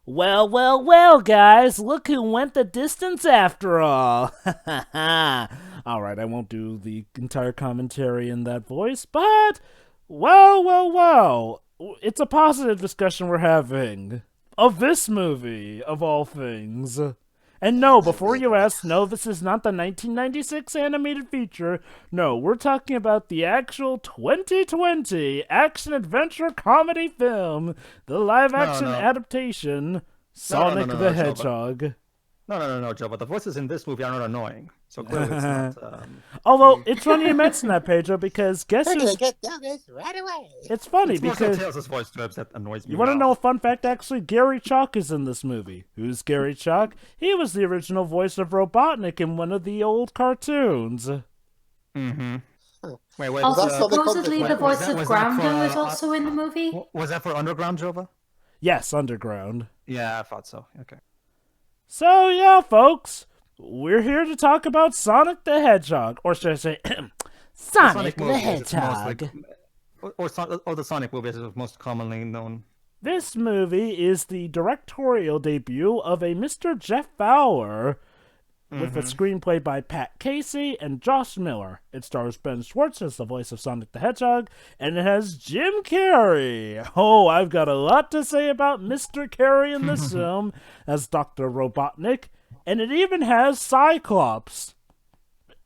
Well, well, well, guys, look who went the distance after all. Alright, I won't do the entire commentary in that voice, but, well, well, well, it's a positive discussion we're having. Of this movie, of all things. And no, before you ask, no, this is not the 1996 animated feature. No, we're talking about the actual 2020 action-adventure comedy film, the live-action No. adaptation, No, Sonic no, the no, Joe. But Hedgehog. no, Joe. But the voices in this movie are not annoying, so clearly it's not. Although, it's funny you mention that, Pedro, because guess We're gonna who's... get down this right away. It's funny It's more so because... Tails' voice strips that annoys me. You want to now. know a fun fact? Actually, Gary Chalk is in this movie. Who's Gary Chalk? He was the original voice of Robotnik in one of the old cartoons. Mm-hmm. Huh. Wait. Also, Also, the supposedly concept- the voice was that of for, Groundo is also in the movie. Was that for Underground, Jova? Yes, Underground. Yeah, I thought so. Okay. So, yeah, folks, we're here to talk about Sonic the Hedgehog. Or should I say, Sonic the movies, it's Hedgehog. or the Sonic movies is most commonly known. This movie is the directorial debut of a Mr. Jeff Fowler, with a screenplay by Pat Casey and Josh Miller. It stars Ben Schwartz as the voice of Sonic the Hedgehog, and it has Jim Carrey. Oh, I've got a lot to say about Mr. Carrey in this film as Dr. Robotnik, and it even has Cyclops.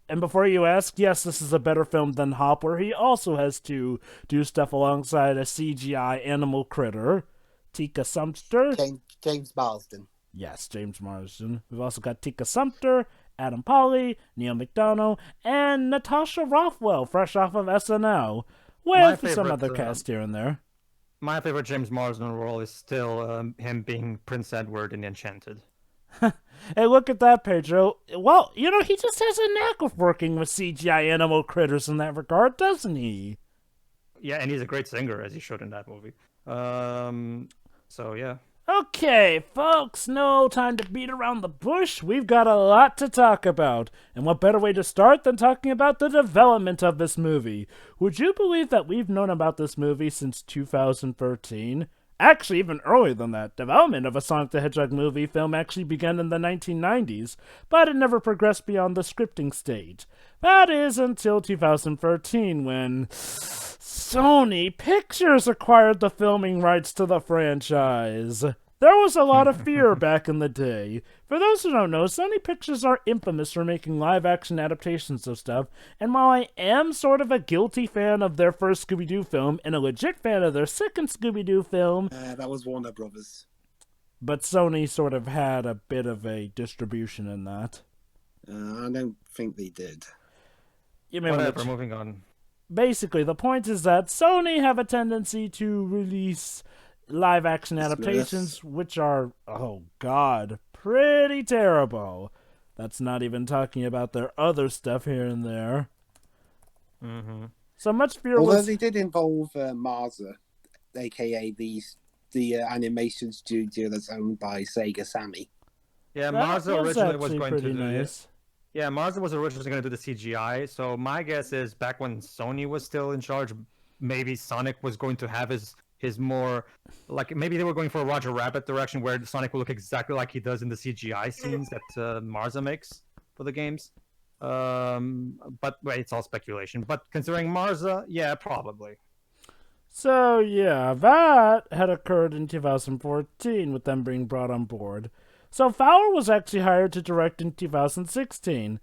And before you ask, yes, this is a better film than Hop, where he also has to do stuff alongside a CGI animal critter, Tika Sumpter. James Marsden. Yes, James Marsden. We've also got Tika Sumpter, Adam Pally, Neil McDonough, and Natasha Rothwell, fresh off of SNL, with some favorite, other cast here and there. My favorite James Marsden role is still him being Prince Edward in Enchanted. Hey, look at that, Pedro. Well, you know, he just has a knack of working with CGI animal critters in that regard, doesn't he? Yeah, and he's a great singer, as he showed in that movie. So yeah. Okay, folks, no time to beat around the bush. We've got a lot to talk about. And what better way to start than talking about the development of this movie? Would you believe that we've known about this movie since 2013? Actually, even earlier than that. Development of a Sonic the Hedgehog movie film actually began in the 1990s, but it never progressed beyond the scripting stage. That is until 2013, when Sony Pictures acquired the filming rights to the franchise. There was a lot of fear back in the day. For those who don't know, Sony Pictures are infamous for making live-action adaptations of stuff, and while I am sort of a guilty fan of their first Scooby-Doo film, and a legit fan of their second Scooby-Doo film, That was Warner Brothers. but Sony sort of had a bit of a distribution in that. I don't think they did. You may Whatever, want to moving on. Basically, the point is that Sony have a tendency to release live-action adaptations, which are, oh god, pretty terrible. That's not even talking about their other stuff here and there. Mm-hmm. So much fear Although was... they did involve Marza, aka the animation studio that's owned by Sega Sammy. Yeah, That Marza originally was actually going to pretty do nice. Yeah, Marza was originally going to do the CGI. So my guess is back when Sony was still in charge, maybe Sonic was going to have his more like maybe they were going for a Roger Rabbit direction where Sonic will look exactly like he does in the CGI scenes that Marza makes for the games. But wait, it's all speculation. But considering Marza, yeah, probably. So, yeah, that had occurred in 2014 with them being brought on board. So Fowler was actually hired to direct in 2016.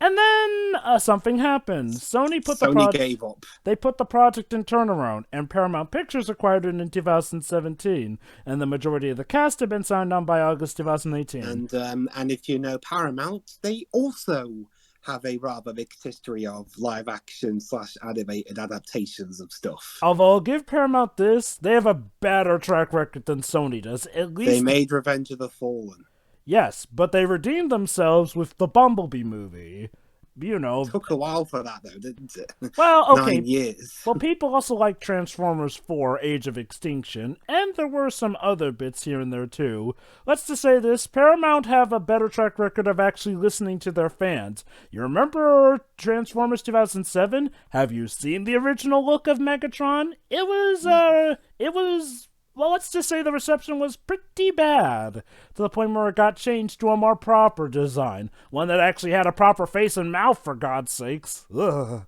And then something happened. Sony gave up. They put the project in turnaround, and Paramount Pictures acquired it in 2017. And the majority of the cast had been signed on by August 2018. And if you know Paramount, they also have a rather mixed history of live action / animated adaptations of stuff. Although I'll give Paramount this, they have a better track record than Sony does. At least They made Revenge of the Fallen. Yes, but they redeemed themselves with the Bumblebee movie. You know. Took a while for that though, didn't it? Well, okay. 9 years. Well, people also like Transformers 4 Age of Extinction, and there were some other bits here and there too. Let's just say this, Paramount have a better track record of actually listening to their fans. You remember Transformers 2007? Have you seen the original look of Megatron? It was well, let's just say the reception was pretty bad, to the point where it got changed to a more proper design, one that actually had a proper face and mouth, for God's sakes. Ugh.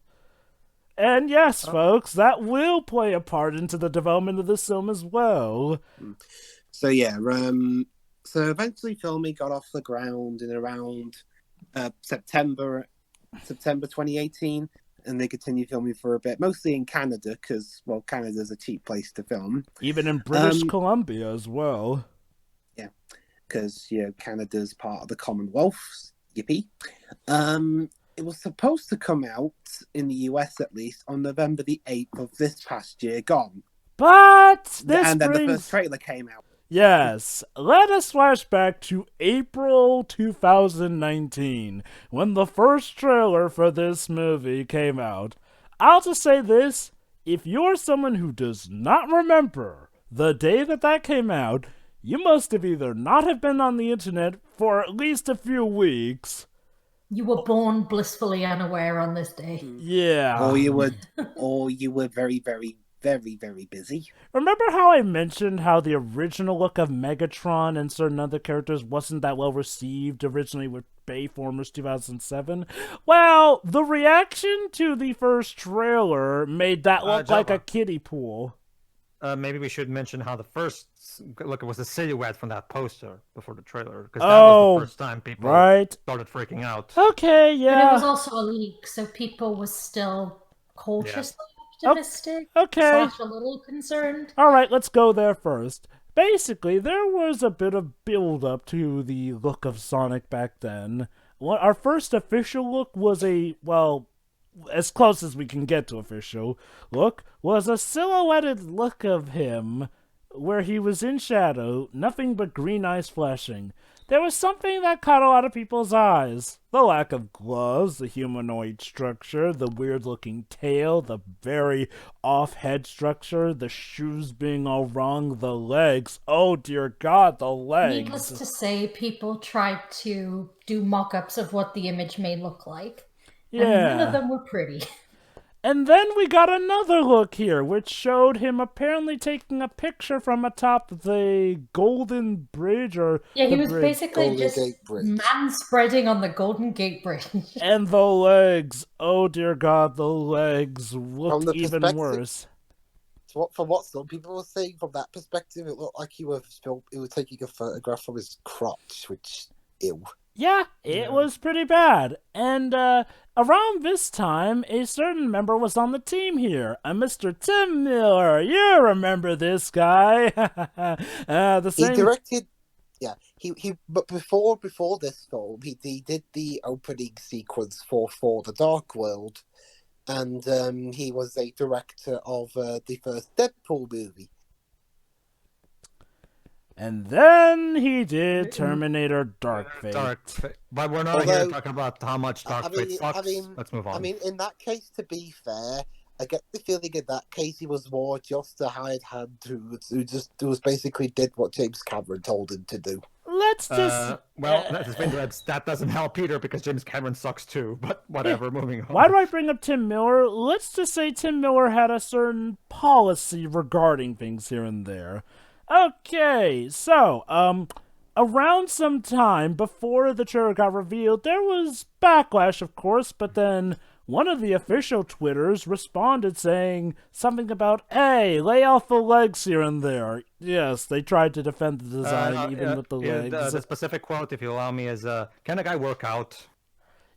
And yes, folks, that will play a part into the development of this film as well. So yeah, so eventually filming got off the ground in around September 2018, and they continued filming for a bit, mostly in Canada, because, well, Canada's a cheap place to film. Even in British Columbia as well. Yeah, because, Canada's part of the Commonwealth. Yippee. It was supposed to come out, in the US at least, on November the 8th of this past year gone. But And then the first trailer came out. Yes, let us flash back to April 2019, when the first trailer for this movie came out. I'll just say this, if you're someone who does not remember the day that came out, you must have either not have been on the internet for at least a few weeks. You were born blissfully unaware on this day. Yeah. Or you were very, very, very, very busy. Remember how I mentioned how the original look of Megatron and certain other characters wasn't that well received originally with Bayformers 2007? Well, the reaction to the first trailer made that look like a kiddie pool. Maybe we should mention how the first look was a silhouette from that poster before the trailer, because that was the first time people started freaking out. Okay, yeah. But it was also a leak, so people were still cautiously optimistic. Okay. / a little concerned. All right, let's go there first. Basically, there was a bit of build-up to the look of Sonic back then. Our first official look was as close as we can get to official look, was a silhouetted look of him where he was in shadow, nothing but green eyes flashing. There was something that caught a lot of people's eyes. The lack of gloves, the humanoid structure, the weird-looking tail, the very off-head structure, the shoes being all wrong, the legs. Oh, dear God, the legs. Needless to say, people tried to do mock-ups of what the image may look like. Yeah. And none of them were pretty. And then we got another look here, which showed him apparently taking a picture from atop the Golden Bridge, or he was basically Golden just Gate Bridge. man-spreading on the Golden Gate Bridge. And the legs, oh dear God, the legs looked even worse. From what some people were saying, from that perspective, it looked like he was taking a photograph from his crotch, which, ew. Yeah, it was pretty bad. And around this time, a certain member was on the team here, a Mr. Tim Miller. You remember this guy? He directed. Yeah, But before this film, he did the opening sequence for the Dark World, and he was a director of the first Deadpool movie. And then he did Terminator Dark Fate. But we're not here talking about how much Dark Fate sucks. Let's move on. I mean, in that case, to be fair, I get the feeling in that case he was more just a hired hand who basically did what James Cameron told him to do. Let's just... that doesn't help Peter, because James Cameron sucks too, but whatever, moving on. Why do I bring up Tim Miller? Let's just say Tim Miller had a certain policy regarding things here and there. Okay, so, around some time before the trailer got revealed, there was backlash, of course, but then one of the official Twitters responded saying something about, hey, lay off the legs here and there. Yes, they tried to defend the design even with the legs. The specific quote, if you allow me, is, can a guy work out?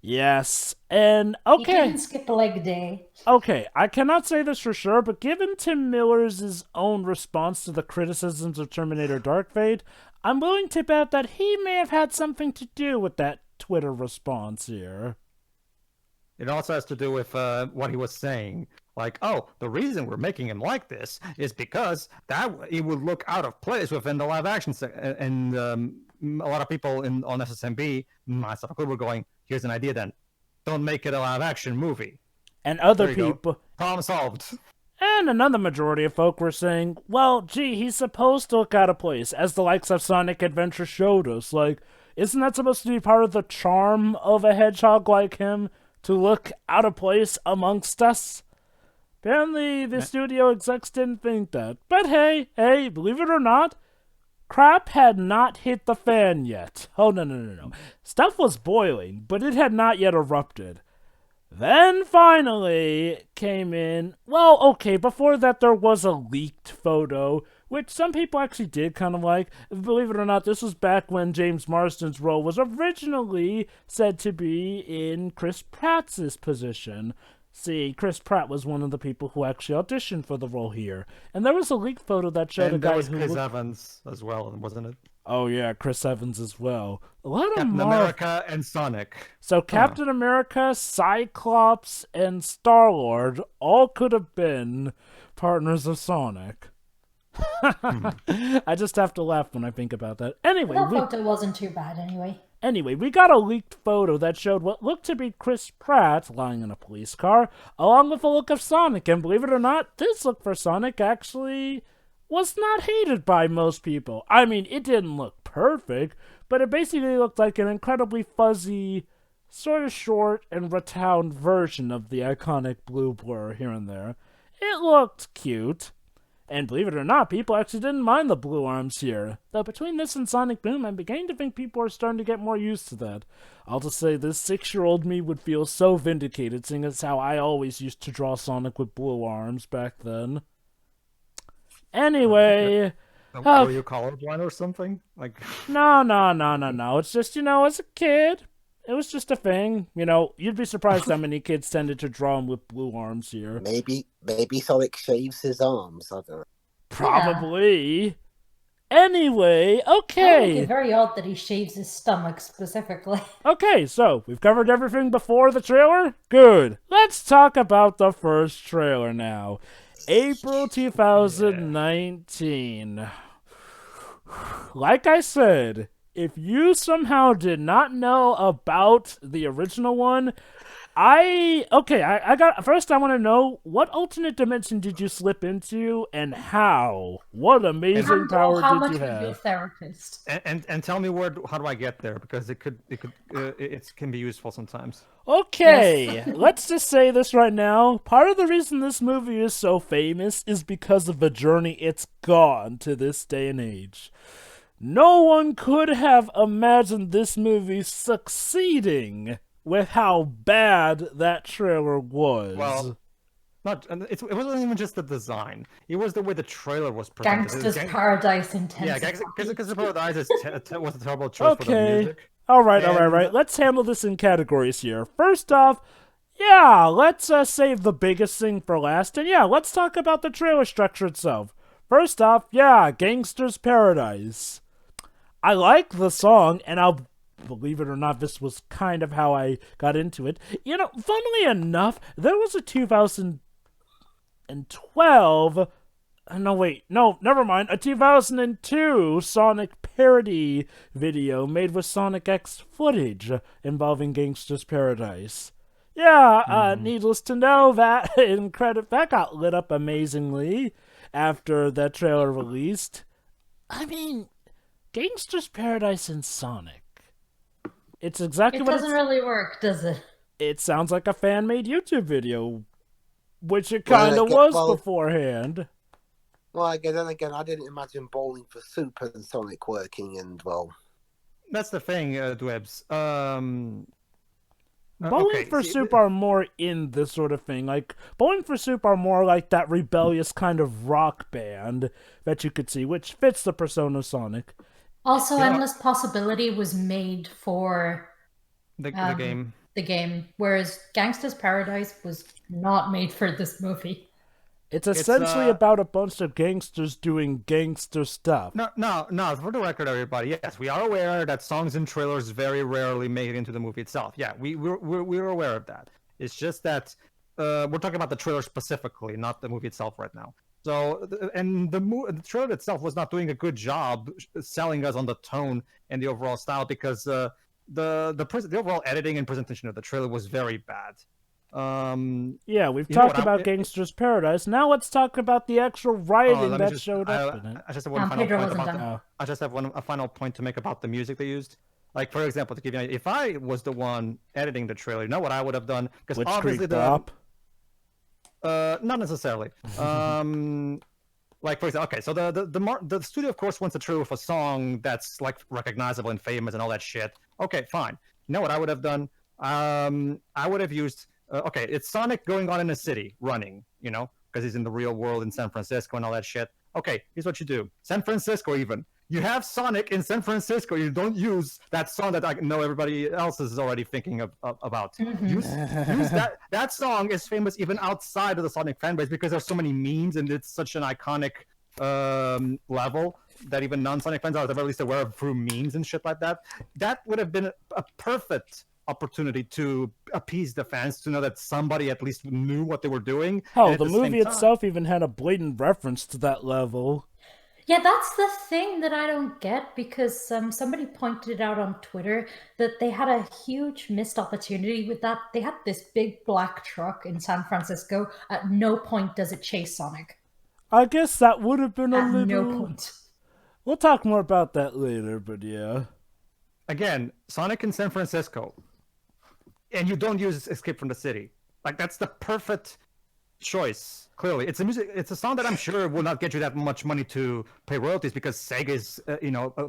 Yes, and okay. He didn't skip a leg day. Okay, I cannot say this for sure, but given Tim Miller's own response to the criticisms of Terminator Dark Fate, I'm willing to bet that he may have had something to do with that Twitter response here. It also has to do with what he was saying. Like, oh, the reason we're making him like this is because that he would look out of place within the live action and a lot of people on SSMB, myself included, were going, here's an idea then. Don't make it a live action movie. And other people... Problem solved. And another majority of folk were saying, well, gee, he's supposed to look out of place, as the likes of Sonic Adventure showed us. Like, isn't that supposed to be part of the charm of a hedgehog like him, to look out of place amongst us? Apparently, the studio execs didn't think that. But hey, believe it or not, crap had not hit the fan yet. Oh, no. Stuff was boiling, but it had not yet erupted. Then finally came in, well, okay, before that there was a leaked photo, which some people actually did kind of like. Believe it or not, this was back when James Marsden's role was originally said to be in Chris Pratt's position. See, Chris Pratt was one of the people who actually auditioned for the role here. And there was a leaked photo that showed a guy was who Chris Evans as well, wasn't it? Oh yeah, Chris Evans as well. A lot of Captain America and Sonic. So Captain America, Cyclops, and Star-Lord all could have been partners of Sonic. I just have to laugh when I think about that. Anyway, That photo wasn't too bad anyway. Anyway, we got a leaked photo that showed what looked to be Chris Pratt lying in a police car, along with a look of Sonic. And believe it or not, this look for Sonic actually was not hated by most people. I mean, it didn't look perfect, but it basically looked like an incredibly fuzzy, sort of short and rotund version of the iconic blue blur here and there. It looked cute. And believe it or not, people actually didn't mind the blue arms here. Though between this and Sonic Boom, I'm beginning to think people are starting to get more used to that. I'll just say this 6-year-old me would feel so vindicated, seeing as how I always used to draw Sonic with blue arms back then. Anyway... Were you colorblind or something? No. It's just, as a kid, it was just a thing. You'd be surprised how many kids tended to draw him with blue arms here. Maybe Sonic shaves his arms. I don't know. Probably. Yeah. Anyway, okay. It's very odd that he shaves his stomach specifically. Okay, so we've covered everything before the trailer? Good. Let's talk about the first trailer now. April 2019. Like I said, if you somehow did not know about the original one, I want to know, what alternate dimension did you slip into and what amazing power did you have? Be a therapist? And tell me how do I get there, because it can be useful sometimes. Okay, yes. Let's just say this right now. Part of the reason this movie is so famous is because of the journey it's gone to this day and age. No one could have imagined this movie succeeding with how bad that trailer was. Well, it wasn't even just the design. It was the way the trailer was presented. Gangsta's Paradise intensity. Yeah, Gangsta's Paradise was a terrible choice for the music. All right. Let's handle this in categories here. First off, let's save the biggest thing for last. And let's talk about the trailer structure itself. First off, Gangsta's Paradise. I like the song, and believe it or not, this was kind of how I got into it. Funnily enough, there was a 2012... never mind. A 2002 Sonic parody video made with Sonic X footage involving Gangsta's Paradise. Needless to know, that got lit up amazingly after that trailer released. I mean, Gangsta's Paradise and Sonic. It's exactly what it doesn't really work, does it? It sounds like a fan-made YouTube video, which it kind of was beforehand. Well, again, I didn't imagine Bowling for Soup and Sonic working, and that's the thing, Dwebs. Bowling for Soup are more in this sort of thing. Like, Bowling for Soup are more like that rebellious kind of rock band that you could see, which fits the persona of Sonic. Also, Endless Possibility was made for the game. The game, whereas Gangsta's Paradise was not made for this movie. It's essentially about a bunch of gangsters doing gangster stuff. No. For the record, everybody, yes, we are aware that songs and trailers very rarely make it into the movie itself. Yeah, we're aware of that. It's just that we're talking about the trailer specifically, not the movie itself right now. So, and the trailer itself was not doing a good job selling us on the tone and the overall style, because the overall editing and presentation of the trailer was very bad. We've talked about Gangsta's Paradise. Now let's talk about the actual writing that showed up in it. I just have one final point I just have a final point to make about the music they used. Like, for example, to give you, if I was the one editing the trailer, you know what I would have done? Because obviously Not necessarily. Like for example, okay, so the studio of course wants a trailer with a song that's like recognizable and famous and all that shit. Okay, fine. You know what I would have done? I would have used okay, it's Sonic going on in a city running, you know, because he's in the real world in San Francisco and all that shit. Okay, here's what you do. San Francisco even. You have Sonic in San Francisco. You don't use that song that I know everybody else is already thinking about. Use that song is famous even outside of the Sonic fan base because there's so many memes and it's such an iconic level that even non-Sonic fans are at least aware of through memes and shit like that. That would have been a perfect opportunity to appease the fans, to know that somebody at least knew what they were doing. Hell, the movie itself even had a blatant reference to that level. Yeah, that's the thing that I don't get, because somebody pointed it out on Twitter that they had a huge missed opportunity with that. They had this big black truck in San Francisco. At no point does it chase Sonic. I guess that would have been At no point. We'll talk more about that later, but yeah. Again, Sonic in San Francisco. And you don't use Escape from the City. Like, that's the perfect choice. Clearly, it's a song that I'm sure will not get you that much money to pay royalties because Sega is,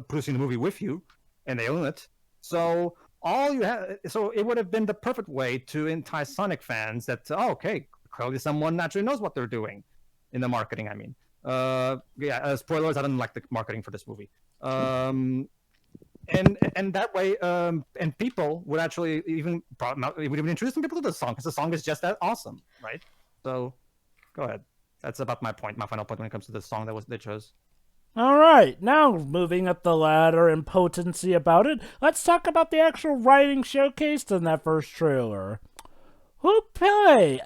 producing the movie with you, and they own it. So it would have been the perfect way to entice Sonic fans that okay, clearly someone actually knows what they're doing in the marketing. I mean, spoilers. I didn't like the marketing for this movie. And that way, and people would actually it would even introduce people to the song because the song is just that awesome, right? So, go ahead. That's about my final point when it comes to the song they chose. All right, now moving up the ladder in potency about it, let's talk about the actual writing showcased in that first trailer. Whoopee!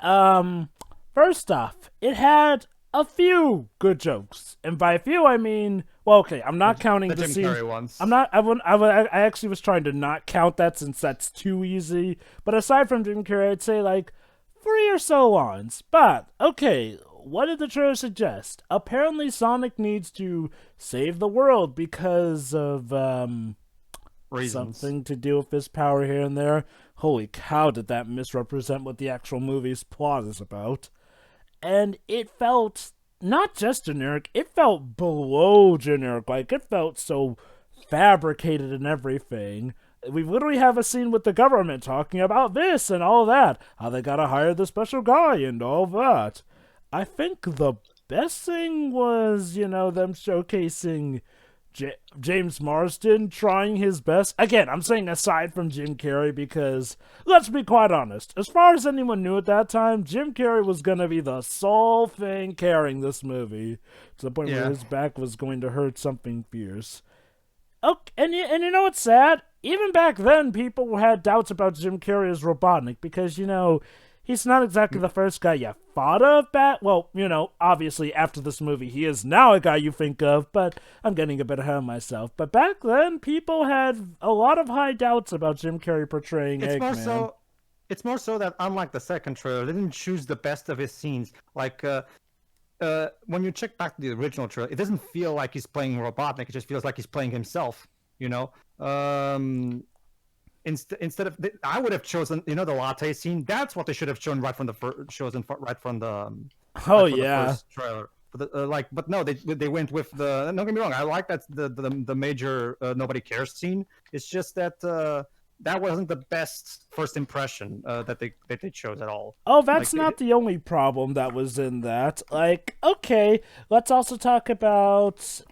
First off, it had a few good jokes, and by a few I mean, well, okay, I'm not counting the Jim Carrey ones. I actually was trying to not count that since that's too easy. But aside from Jim Carrey, I'd say like 3 or so lines. But okay, what did the trailer suggest? Apparently, Sonic needs to save the world because of reasons. Something to do with his power here and there. Holy cow, did that misrepresent what the actual movie's plot is about? And it felt not just generic, it felt below generic. Like, it felt so fabricated and everything. We literally have a scene with the government talking about this and all that. How they gotta hire the special guy and all that. I think the best thing was, them showcasing James Marsden trying his best. Again, I'm saying aside from Jim Carrey because, let's be quite honest, as far as anyone knew at that time, Jim Carrey was going to be the sole thing carrying this movie to the point where his back was going to hurt something fierce. Okay, and you know what's sad? Even back then, people had doubts about Jim Carrey as Robotnik because, he's not exactly the first guy you thought of back. Well, obviously after this movie, he is now a guy you think of, but I'm getting a bit ahead of myself. But back then, people had a lot of high doubts about Jim Carrey portraying Eggman. It's more so that, unlike the second trailer, they didn't choose the best of his scenes. Like, when you check back the original trailer, it doesn't feel like he's playing Robotnik. It just feels like he's playing himself, Instead of, I would have chosen, the latte scene. That's what they should have shown right from the first trailer. But no, they went with the. Don't get me wrong, I like that the major nobody cares scene. It's just that that wasn't the best first impression that they chose at all. Oh, that's not the only problem that was in that. Like, okay, let's also talk about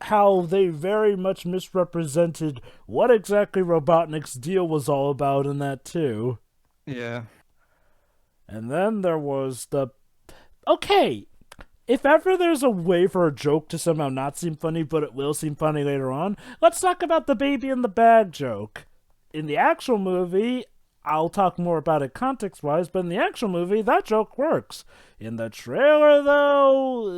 how they very much misrepresented what exactly Robotnik's deal was all about in that too. Yeah. And then there was the... Okay, if ever there's a way for a joke to somehow not seem funny, but it will seem funny later on, let's talk about the baby in the bag joke. In the actual movie, I'll talk more about it context-wise, but in the actual movie, that joke works. In the trailer, though...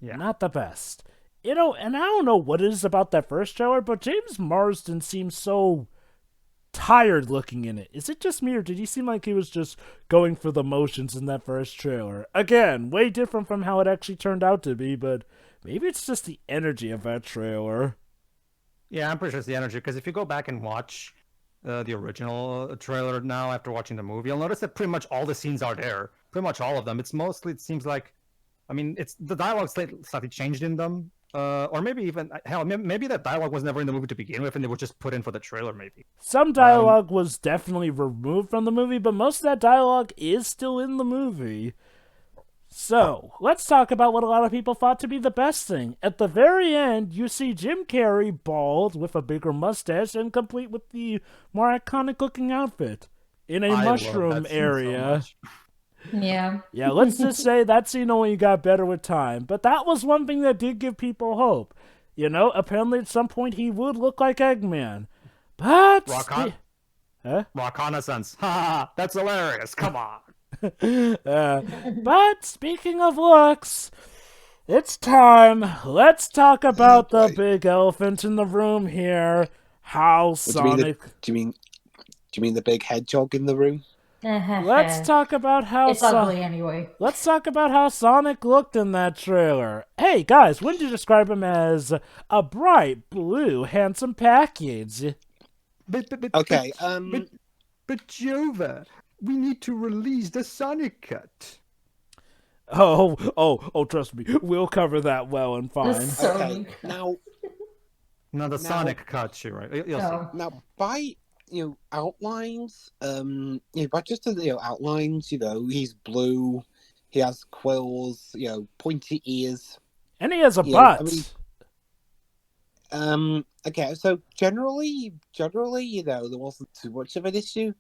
Yeah. Not the best. And I don't know what it is about that first trailer, but James Marsden seems so tired looking in it. Is it just me, or did he seem like he was just going for the motions in that first trailer? Again, way different from how it actually turned out to be, but maybe it's just the energy of that trailer. Yeah, I'm pretty sure it's the energy, because if you go back and watch the original trailer now after watching the movie, you'll notice that pretty much all the scenes are there. Pretty much all of them. It's mostly, it seems like, I mean, it's the dialogue slightly changed in them. Or maybe even, hell, maybe that dialogue was never in the movie to begin with and they were just put in for the trailer, maybe. Some dialogue was definitely removed from the movie, but most of that dialogue is still in the movie. So, let's talk about what a lot of people thought to be the best thing. At the very end, you see Jim Carrey bald with a bigger mustache and complete with the more iconic-looking outfit in a mushroom area. Yeah. Yeah, let's just say that scene only got better with time. But that was one thing that did give people hope. You know, apparently at some point he would look like Eggman. But... Reconnaissance. Ha! That's hilarious. Come on. But speaking of looks, it's time. Let's talk about the big elephant in the room here. How Sonic... Do you mean the big hedgehog in the room? Let's talk about how it's ugly anyway. Let's talk about how Sonic looked in that trailer. Hey guys, wouldn't you describe him as a bright blue, handsome package? But Jova, we need to release the Sonic cut. Oh, trust me, we'll cover that well and fine. Okay, now the Sonic cut, you're right. You'll see. Now, by outlines, by just outlines, he's blue, he has quills, pointy ears, and he has a butt. Okay, so generally, there wasn't too much of an issue.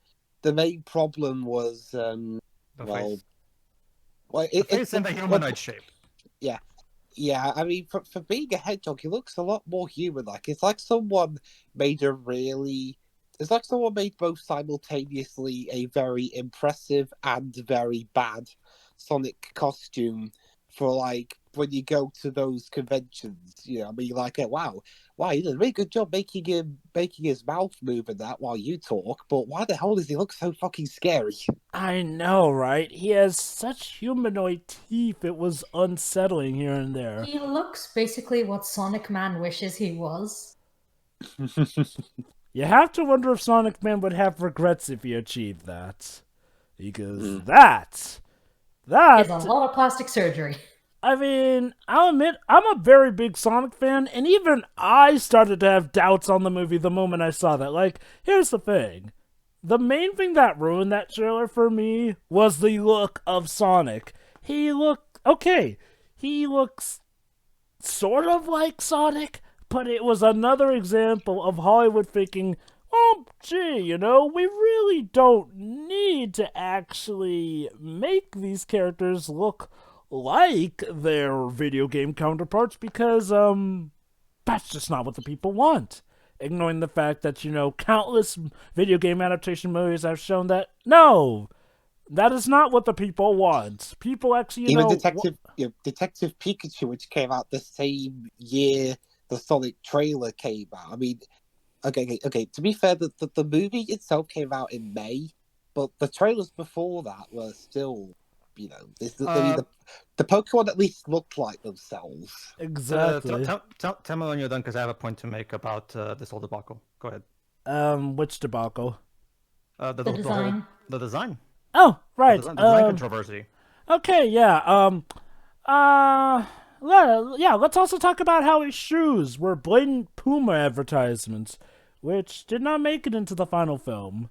The main problem was, the face and the humanoid shape. Yeah. I mean, for being a hedgehog, he looks a lot more human-like. It's like someone made both simultaneously a very impressive and very bad Sonic costume for when you go to those conventions. Wow, you did a really good job making his mouth move and that while you talk, but why the hell does he look so fucking scary? I know, right? He has such humanoid teeth, it was unsettling here and there. He looks basically what Sonic Man wishes he was. You have to wonder if Sonic Man would have regrets if he achieved that. Because that is a lot of plastic surgery. I mean, I'll admit, I'm a very big Sonic fan, and even I started to have doubts on the movie the moment I saw that. Here's the thing. The main thing that ruined that trailer for me was the look of Sonic. He looks sort of like Sonic, but it was another example of Hollywood thinking, oh, gee, we really don't need to actually make these characters look like their video game counterparts because, that's just not what the people want. Ignoring the fact that, countless video game adaptation movies have shown that, no, that is not what the people want. People actually, Even Detective Pikachu, which came out the same year the Sonic trailer came out. I mean, okay. To be fair, the movie itself came out in May, but the trailers before that were still, the Pokemon at least looked like themselves. Exactly. Tell me when you're done, because I have a point to make about this whole debacle. Go ahead. Which debacle? The design. The design. Oh, right. The design controversy. Okay, yeah. Let's also talk about how his shoes were blatant Puma advertisements, which did not make it into the final film.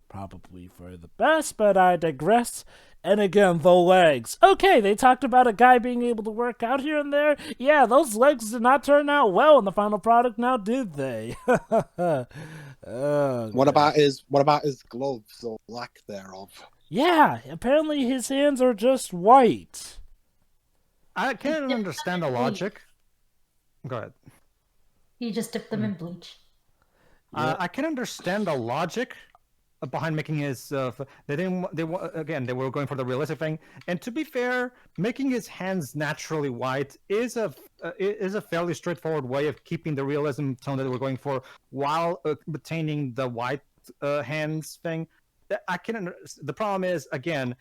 Probably for the best, but I digress. And again, the legs. Okay, they talked about a guy being able to work out here and there. Yeah, those legs did not turn out well in the final product, now did they? What about his gloves or lack thereof? Yeah, apparently his hands are just white. I can't understand the logic. Go ahead. He just dipped them in bleach. I can understand the logic behind making his. They were going for the realistic thing. And to be fair, making his hands naturally white is a fairly straightforward way of keeping the realism tone that they were going for, while retaining the white hands thing. The problem is, again,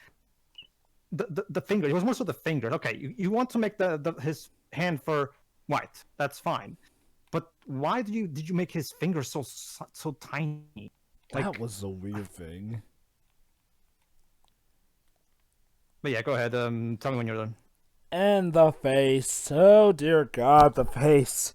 the finger. It was more so the fingers. Okay, you want to make his hand for white. That's fine. But why did you make his fingers so tiny? That was a weird thing. But yeah, go ahead. Tell me when you're done. And the face. Oh dear God, the face.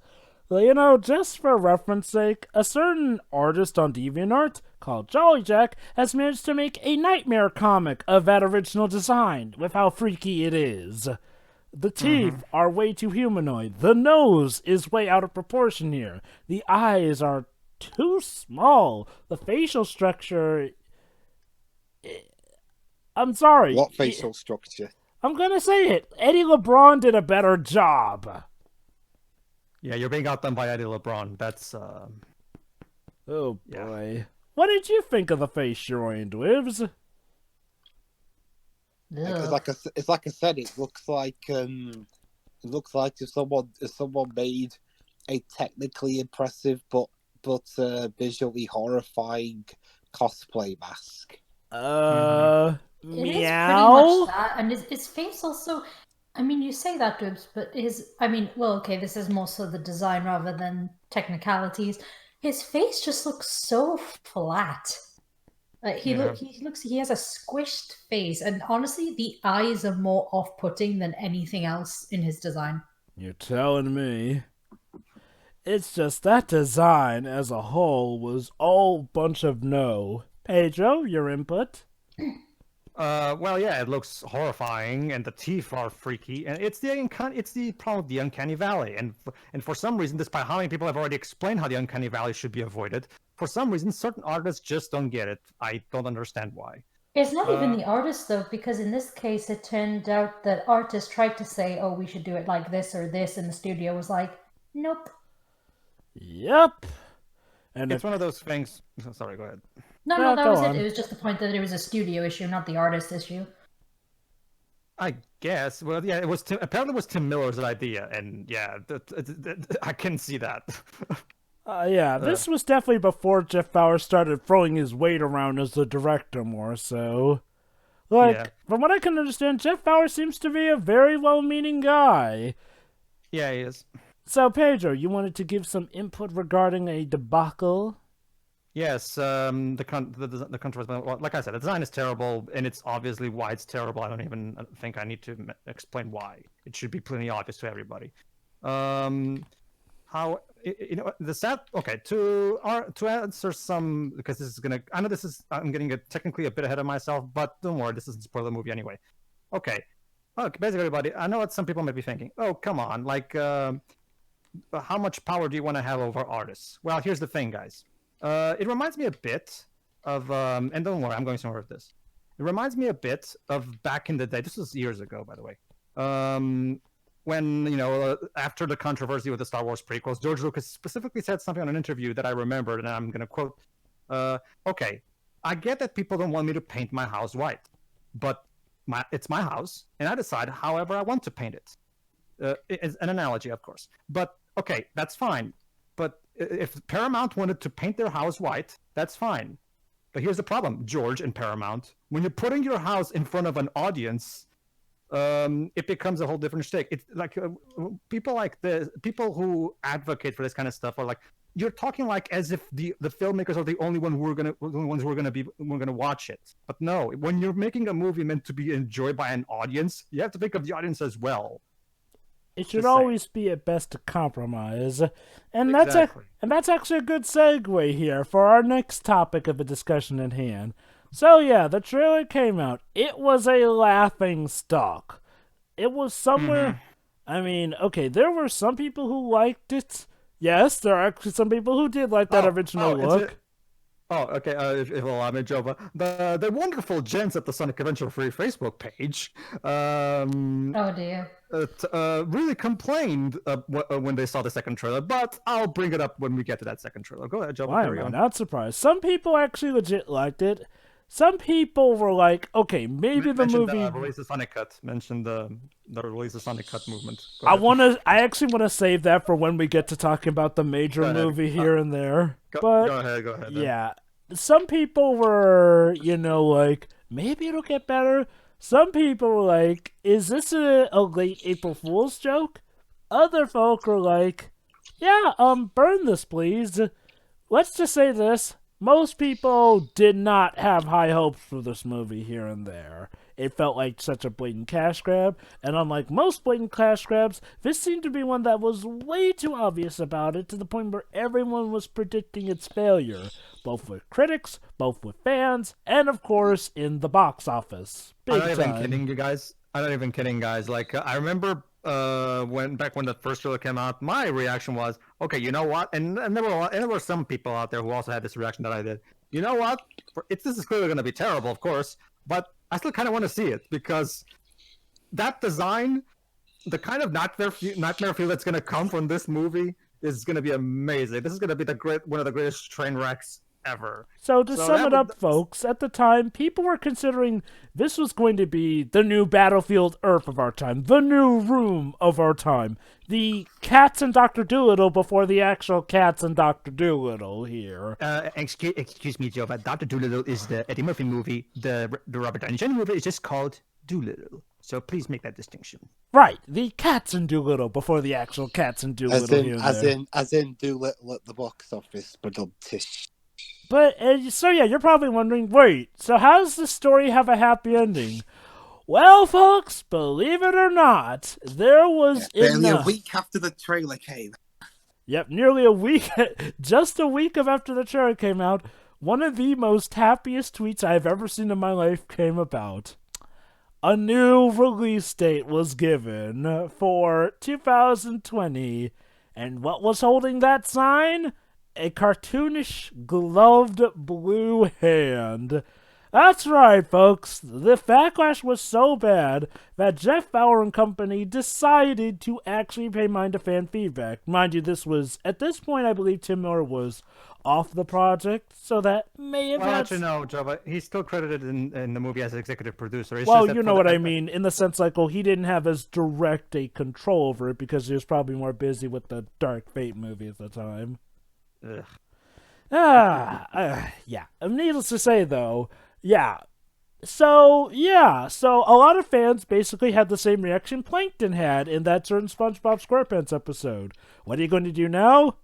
Well, just for reference sake, a certain artist on DeviantArt called Jolly Jack has managed to make a nightmare comic of that original design with how freaky it is. The teeth are way too humanoid. The nose is way out of proportion here. The eyes are too small. The facial structure... I'm sorry. What facial structure? I'm gonna say it. Eddie LeBron did a better job. Yeah, you're being outdone by Eddie LeBron. That's Oh boy. Yeah. What did you think of the face, Shiroi and Dwibs? It's like I said. It looks like if someone made a technically impressive but visually horrifying cosplay mask. Meow. It is pretty much that, and his face also. I mean, you say that, Dibs, but this is more so the design rather than technicalities. His face just looks so flat. He has a squished face, and honestly, the eyes are more off-putting than anything else in his design. You're telling me. It's just that design as a whole was all bunch of no. Pedro, your input? Well, yeah, it looks horrifying, and the teeth are freaky, and it's the problem of the uncanny valley, and for some reason, despite how many people have already explained how the uncanny valley should be avoided, for some reason, certain artists just don't get it. I don't understand why. It's not even the artist, though, because in this case, it turned out that artists tried to say, "Oh, we should do it like this or this," and the studio was like, "Nope." Yep. And it's one of those things. Sorry, go ahead. No, that was it. It was just the point that it was a studio issue, not the artist issue. I guess. Well, yeah, apparently it was Tim Miller's idea, and yeah, I can see that. This was definitely before Jeff Bauer started throwing his weight around as the director more so. From what I can understand, Jeff Bauer seems to be a very well-meaning guy. Yeah, he is. So, Pedro, you wanted to give some input regarding a debacle? Yes, the controversy. Well, like I said, the design is terrible, and it's obviously why it's terrible. I don't even think I need to explain why. It should be pretty obvious to everybody. The sad. Okay, to answer some, because this is gonna. I know I'm getting technically a bit ahead of myself, but don't worry, this isn't spoil the movie anyway. Okay. Basically, everybody. I know what some people might be thinking. Oh, come on, how much power do you want to have over artists? Well, here's the thing, guys. It reminds me a bit of, and don't worry, I'm going somewhere with this. It reminds me a bit of back in the day. This was years ago, by the way. When, after the controversy with the Star Wars prequels, George Lucas specifically said something on an interview that I remembered, and I'm going to quote, okay, I get that people don't want me to paint my house white, but it's my house, and I decide however I want to paint it. It's an analogy, of course. But, okay, that's fine. But if Paramount wanted to paint their house white, that's fine. But here's the problem, George and Paramount. When you're putting your house in front of an audience, it becomes a whole different shtick. It's like people people who advocate for this kind of stuff are like, you're talking like as if the filmmakers are the only ones who are gonna watch it. But no, when you're making a movie meant to be enjoyed by an audience, you have to think of the audience as well. It should always be at best a compromise. And that's actually a good segue here for our next topic of the discussion at hand. So yeah, the trailer came out. It was a laughing stock. It was somewhere... I mean, okay, there were some people who liked it. Yes, there are actually some people who did like that original look. Okay, if you'll allow me, Jova. The wonderful gents at the Sonic Adventure Free Facebook page... oh dear. Really complained when they saw the second trailer, but I'll bring it up when we get to that second trailer. Go ahead, Joe. Why am I not surprised? Some people actually legit liked it. Some people were like, okay, maybe the movie... release the Sonic Cut. Mention the release the Sonic Cut movement. I actually want to save that for when we get to talking about the major movie here and there. Go ahead. Yeah. Some people were, like, maybe it'll get better. Some people were like, is this a late April Fool's joke? Other folk were like, yeah, burn this, please. Let's just say this. most people did not have high hopes for this movie here and there. It felt like such a blatant cash grab, and unlike most blatant cash grabs, this seemed to be one that was way too obvious about it to the point where everyone was predicting its failure, both with critics, both with fans, and of course in the box office. I'm not even kidding you guys. I'm not even kidding, guys. Like I remember when the first trailer came out, my reaction was, okay, you know what? And there were some people out there who also had this reaction that I did. You know what? This is clearly going to be terrible, of course, but I still kind of want to see it because that design, the kind of nightmare feel that's going to come from this movie is going to be amazing. This is going to be one of the greatest train wrecks ever. So to sum it up, folks, at the time, people were considering this was going to be the new Battlefield Earth of our time, the new Room of our time, the Cats and Dr. Dolittle before the actual Cats and Dr. Dolittle here. Excuse me, Joe, but Dr. Dolittle is the Eddie Murphy movie. The Robert Downey Jr. movie is just called Dolittle. So please make that distinction. Right, the Cats and Dolittle before the actual Cats and Dolittle. As in Dolittle at the box office, but But, so yeah, you're probably wondering, wait, so how does this story have a happy ending? Well, folks, believe it or not, there was barely a week after the trailer came. Yep, nearly a week, just a week after the trailer came out, one of the most happiest tweets I've ever seen in my life came about. A new release date was given for 2020, and what was holding that sign? A cartoonish, gloved blue hand. That's right, folks. The backlash was so bad that Jeff Fowler and company decided to actually pay mind to fan feedback. Mind you, at this point, I believe Tim Miller was off the project, so that may have actually, no, Joe, but he's still credited in the movie as executive producer. It's well, you know what I mean, in the sense, like, well, he didn't have as direct a control over it because he was probably more busy with the Dark Fate movie at the time. Ugh. Yeah. Needless to say, though, So a lot of fans basically had the same reaction Plankton had in that certain SpongeBob SquarePants episode. What are you going to do now?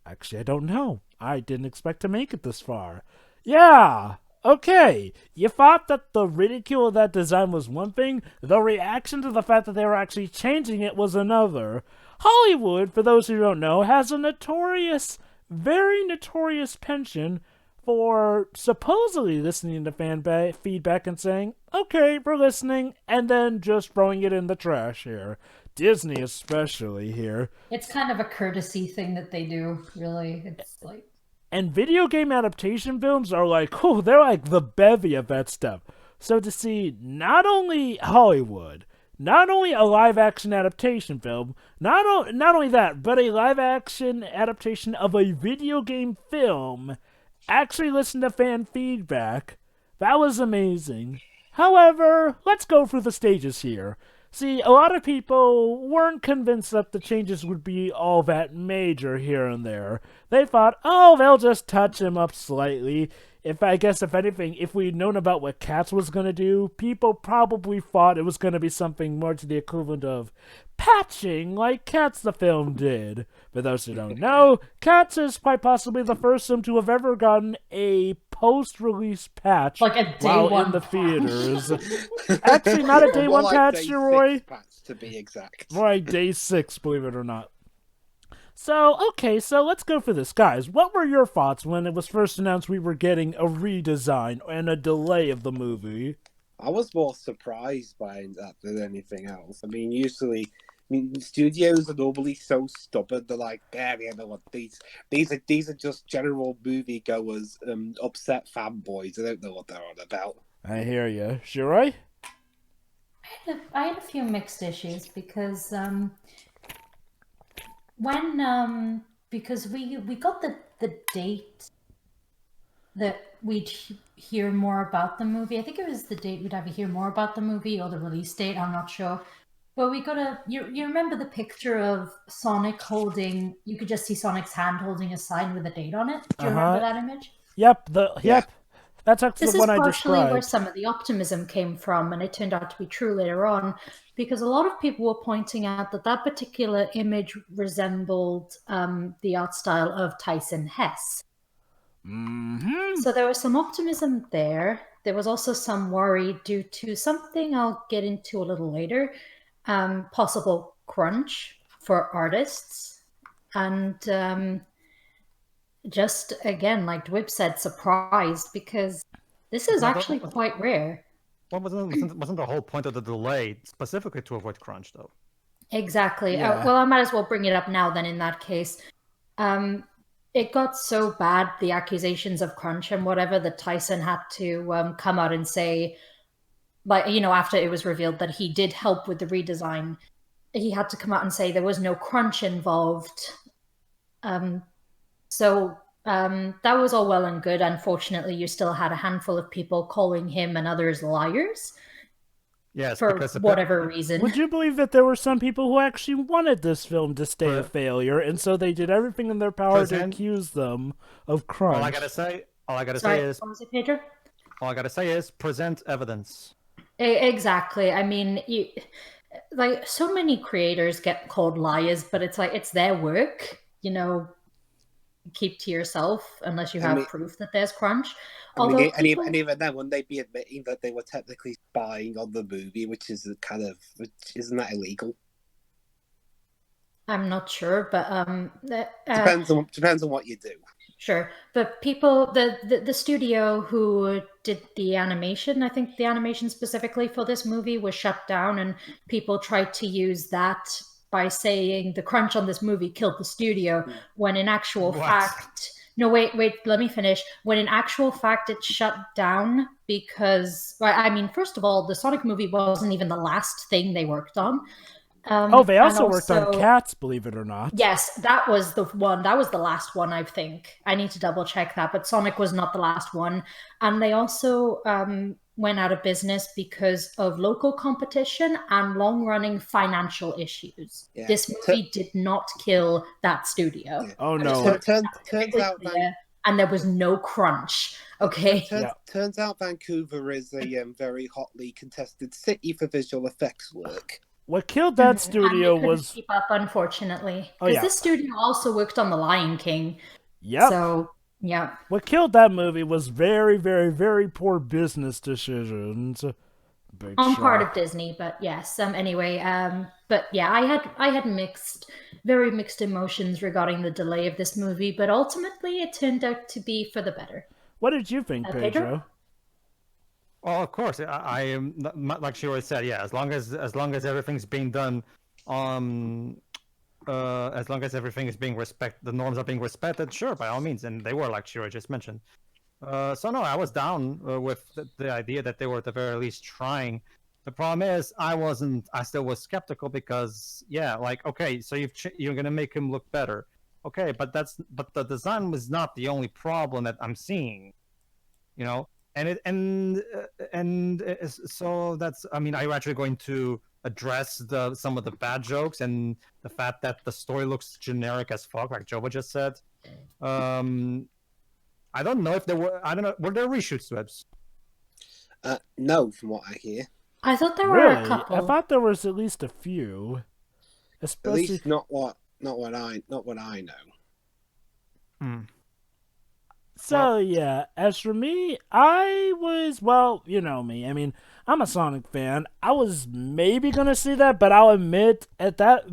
Actually, I don't know. I didn't expect to make it this far. Yeah. Okay, you thought that the ridicule of that design was one thing, the reaction to the fact that they were actually changing it was another. Hollywood, for those who don't know, has a very notorious penchant for supposedly listening to fan feedback and saying, okay, we're listening, and then just throwing it in the trash here. Disney especially here. It's kind of a courtesy thing that they do, really. It's like... And video game adaptation films are like, they're like the bevy of that stuff. So to see not only Hollywood, not only a live-action adaptation film, not only that, but a live-action adaptation of a video game film actually listen to fan feedback, that was amazing. However, let's go through the stages here. See, a lot of people weren't convinced that the changes would be all that major here and there. They thought, they'll just touch him up slightly. If anything, if we'd known about what Cats was going to do, people probably thought it was going to be something more to the equivalent of patching like Cats the film did. For those who don't know, Cats is quite possibly the first film to have ever gotten a post-release patch like a day while one in the theaters. Actually, not a day one patch, Roy. Patch, to be exact. More like day 6, believe it or not. So let's go for this. Guys, what were your thoughts when it was first announced we were getting a redesign and a delay of the movie? I was more surprised by that than anything else. I mean, studios are normally so stubborn. They're like, you know what, these are just general moviegoers, upset fanboys. I don't know what they're on about. I hear you. Shirai? I had a few mixed issues because because we got the date that we'd hear more about the movie. I think it was the date we'd either hear more about the movie or the release date. I'm not sure. But we got you remember the picture of Sonic holding, you could just see Sonic's hand holding a sign with a date on it. Do you remember that image? Yep. That's actually the one I described. This is partially where some of the optimism came from, and it turned out to be true later on, because a lot of people were pointing out that particular image resembled the art style of Tyson Hesse. Mm-hmm. So there was some optimism there. There was also some worry due to something I'll get into a little later, possible crunch for artists. And just again, like Dwip said, surprised because this is actually quite rare. Wasn't the whole point of the delay specifically to avoid crunch, though? Exactly. Yeah. Well, I might as well bring it up now then in that case. It got so bad, the accusations of crunch and whatever, that Tyson had to come out and say, like, after it was revealed that he did help with the redesign, he had to come out and say there was no crunch involved. So that was all well and good. Unfortunately, you still had a handful of people calling him and others liars. Yes, for because whatever reason. Would you believe that there were some people who actually wanted this film to stay a failure, and so they did everything in their power to accuse them of crunch? All I gotta say is, what was it, Pedro? all I gotta say is present evidence. Exactly. I mean, like, so many creators get called liars, but it's like, it's their work, keep to yourself unless you have proof that there's crunch. And even then, wouldn't they be admitting that they were technically spying on the movie, which isn't that illegal? I'm not sure, but depends on what you do. Sure, but people, the studio who did the animation, I think the animation specifically for this movie was shut down, and people tried to use that by saying the crunch on this movie killed the studio, when in actual fact... No, wait, let me finish. When in actual fact it shut down because, I mean, first of all, the Sonic movie wasn't even the last thing they worked on. They also worked on Cats, believe it or not. Yes, that was the one. That was the last one, I think. I need to double check that, but Sonic was not the last one. And they also went out of business because of local competition and long-running financial issues. Yeah. This movie did not kill that studio. Yeah. Oh, no. Turns out and there was no crunch. Okay. Turns out Vancouver is a very hotly contested city for visual effects work. What killed that studio was... keep up, unfortunately. Because this studio also worked on The Lion King. Yep. So, yeah. What killed that movie was very, very, very poor business decisions. Part of Disney, but yes. Anyway, but yeah, I had very mixed emotions regarding the delay of this movie, but ultimately it turned out to be for the better. What did you think, Pedro? Well, of course, I am, like she always said, yeah. As long as everything's being done, as long as everything is being the norms are being respected, sure, by all means, and they were, like Shiro just mentioned. So no, I was down with the idea that they were at the very least trying. The problem is, I still was skeptical because, yeah, like, okay, so you're gonna make him look better, okay, but the design was not the only problem that I'm seeing, so that's, I mean, are you actually going to address some of the bad jokes and the fact that the story looks generic as fuck, like Jova just said? I don't know if were there reshoots, Webs? No, from what I hear. I thought there were a couple. I thought there was at least a few. Especially... At least not what I know. So, yeah, as for me, I was, well, you know me. I mean, I'm a Sonic fan. I was maybe going to see that, but I'll admit,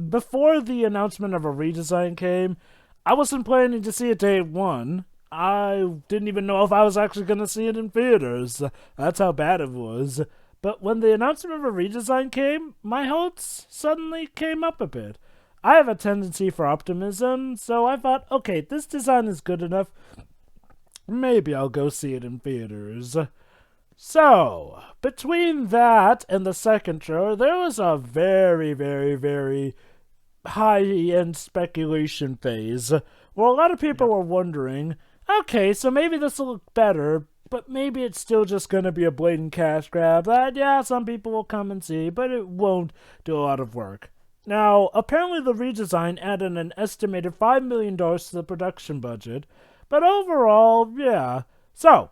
before the announcement of a redesign came, I wasn't planning to see it day one. I didn't even know if I was actually going to see it in theaters. That's how bad it was. But when the announcement of a redesign came, my hopes suddenly came up a bit. I have a tendency for optimism, so I thought, okay, this design is good enough. Maybe I'll go see it in theaters. So, between that and the second trailer, there was a very, very, very high-end speculation phase, where a lot of people were wondering, okay, so maybe this will look better, but maybe it's still just going to be a blatant cash grab that, yeah, some people will come and see, but it won't do a lot of work. Now, apparently the redesign added an estimated $5 million to the production budget, but overall, yeah. So,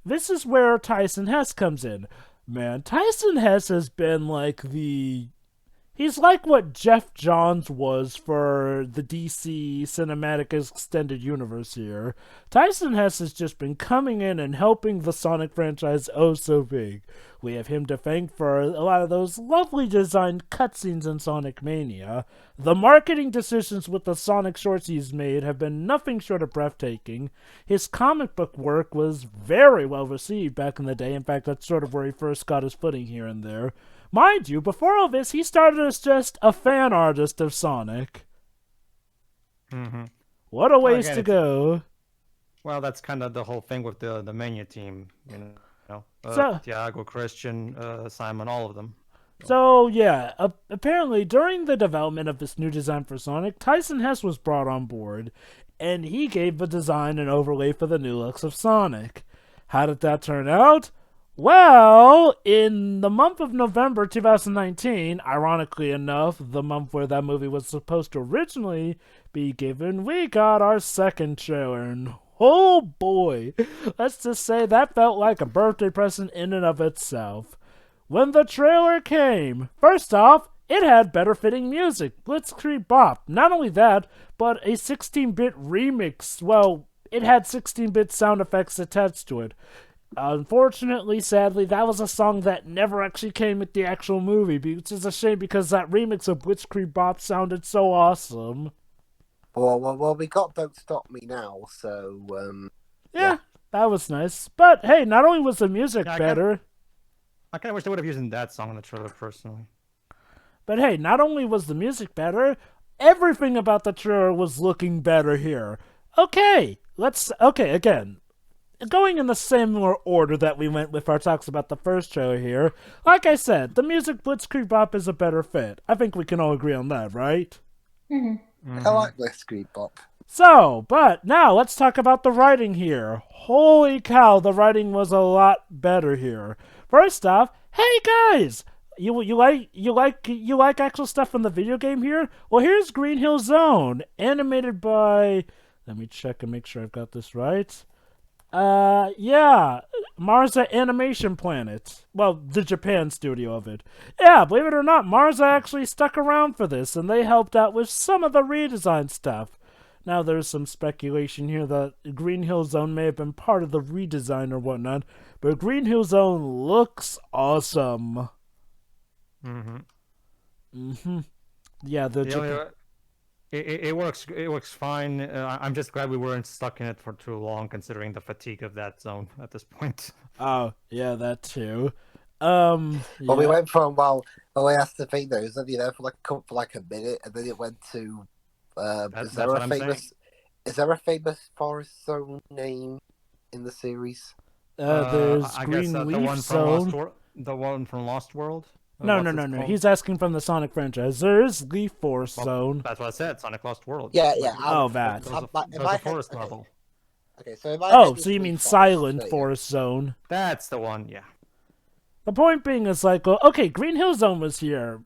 this is where Tyson Hesse comes in. Man, Tyson Hesse has been like the He's like what Jeff Johns was for the DC Cinematic Extended Universe here. Tyson Hesse has just been coming in and helping the Sonic franchise oh so big. We have him to thank for a lot of those lovely designed cutscenes in Sonic Mania. The marketing decisions with the Sonic shorts he's made have been nothing short of breathtaking. His comic book work was very well received back in the day. In fact, that's sort of where he first got his footing here and there. Mind you, before all this, he started as just a fan artist of Sonic. Mm-hmm. What a ways to go. Well, that's kind of the whole thing with the Mania team, you know. Thiago, Christian, Simon, all of them. So, yeah, apparently during the development of this new design for Sonic, Tyson Hesse was brought on board, and he gave the design and overlay for the new looks of Sonic. How did that turn out? Well, in the month of November 2019, ironically enough, the month where that movie was supposed to originally be given, we got our second trailer, and oh boy, let's just say that felt like a birthday present in and of itself. When the trailer came, first off, it had better fitting music, Blitzkrieg Bop. Not only that, but a 16-bit remix. Well, it had 16-bit sound effects attached to it. Unfortunately, sadly, that was a song that never actually came with the actual movie, which is a shame because that remix of Blitzkrieg Bop sounded so awesome. Well, we got Don't Stop Me Now, so, yeah, that was nice. But, hey, not only was the music better... I kind of wish they would have used that song in the trailer, personally. But, hey, not only was the music better, everything about the trailer was looking better here. Okay, again... Going in the similar order that we went with our talks about the first trailer here, like I said, the music Blitzkrieg Bop is a better fit. I think we can all agree on that, right? Mm-hmm. I like Blitzkrieg Bop. So, but now let's talk about the writing here. Holy cow, the writing was a lot better here. First off, hey guys, you like actual stuff from the video game here? Well, here's Green Hill Zone, animated by. Let me check and make sure I've got this right. Marza Animation Planet. Well, the Japan studio of it. Yeah, believe it or not, Marza actually stuck around for this, and they helped out with some of the redesign stuff. Now, there's some speculation here that Green Hill Zone may have been part of the redesign or whatnot, but Green Hill Zone looks awesome. Yeah, It works fine. I'm just glad we weren't stuck in it for too long, considering the fatigue of that zone at this point. Oh, yeah, that too. Well, we went from, that's the thing though, is that, for like a minute, and then it went to, is there a famous forest zone name in the series? There's Green Leaf Zone. The one from Lost World? No. He's asking from the Sonic franchise. There's Leaf Forest Zone. That's what I said. Sonic Lost World. Yeah. That. There's a forest level. Okay, so so you mean Silent Forest Zone? That's the one. Yeah. The point being is like, okay, Green Hill Zone was here,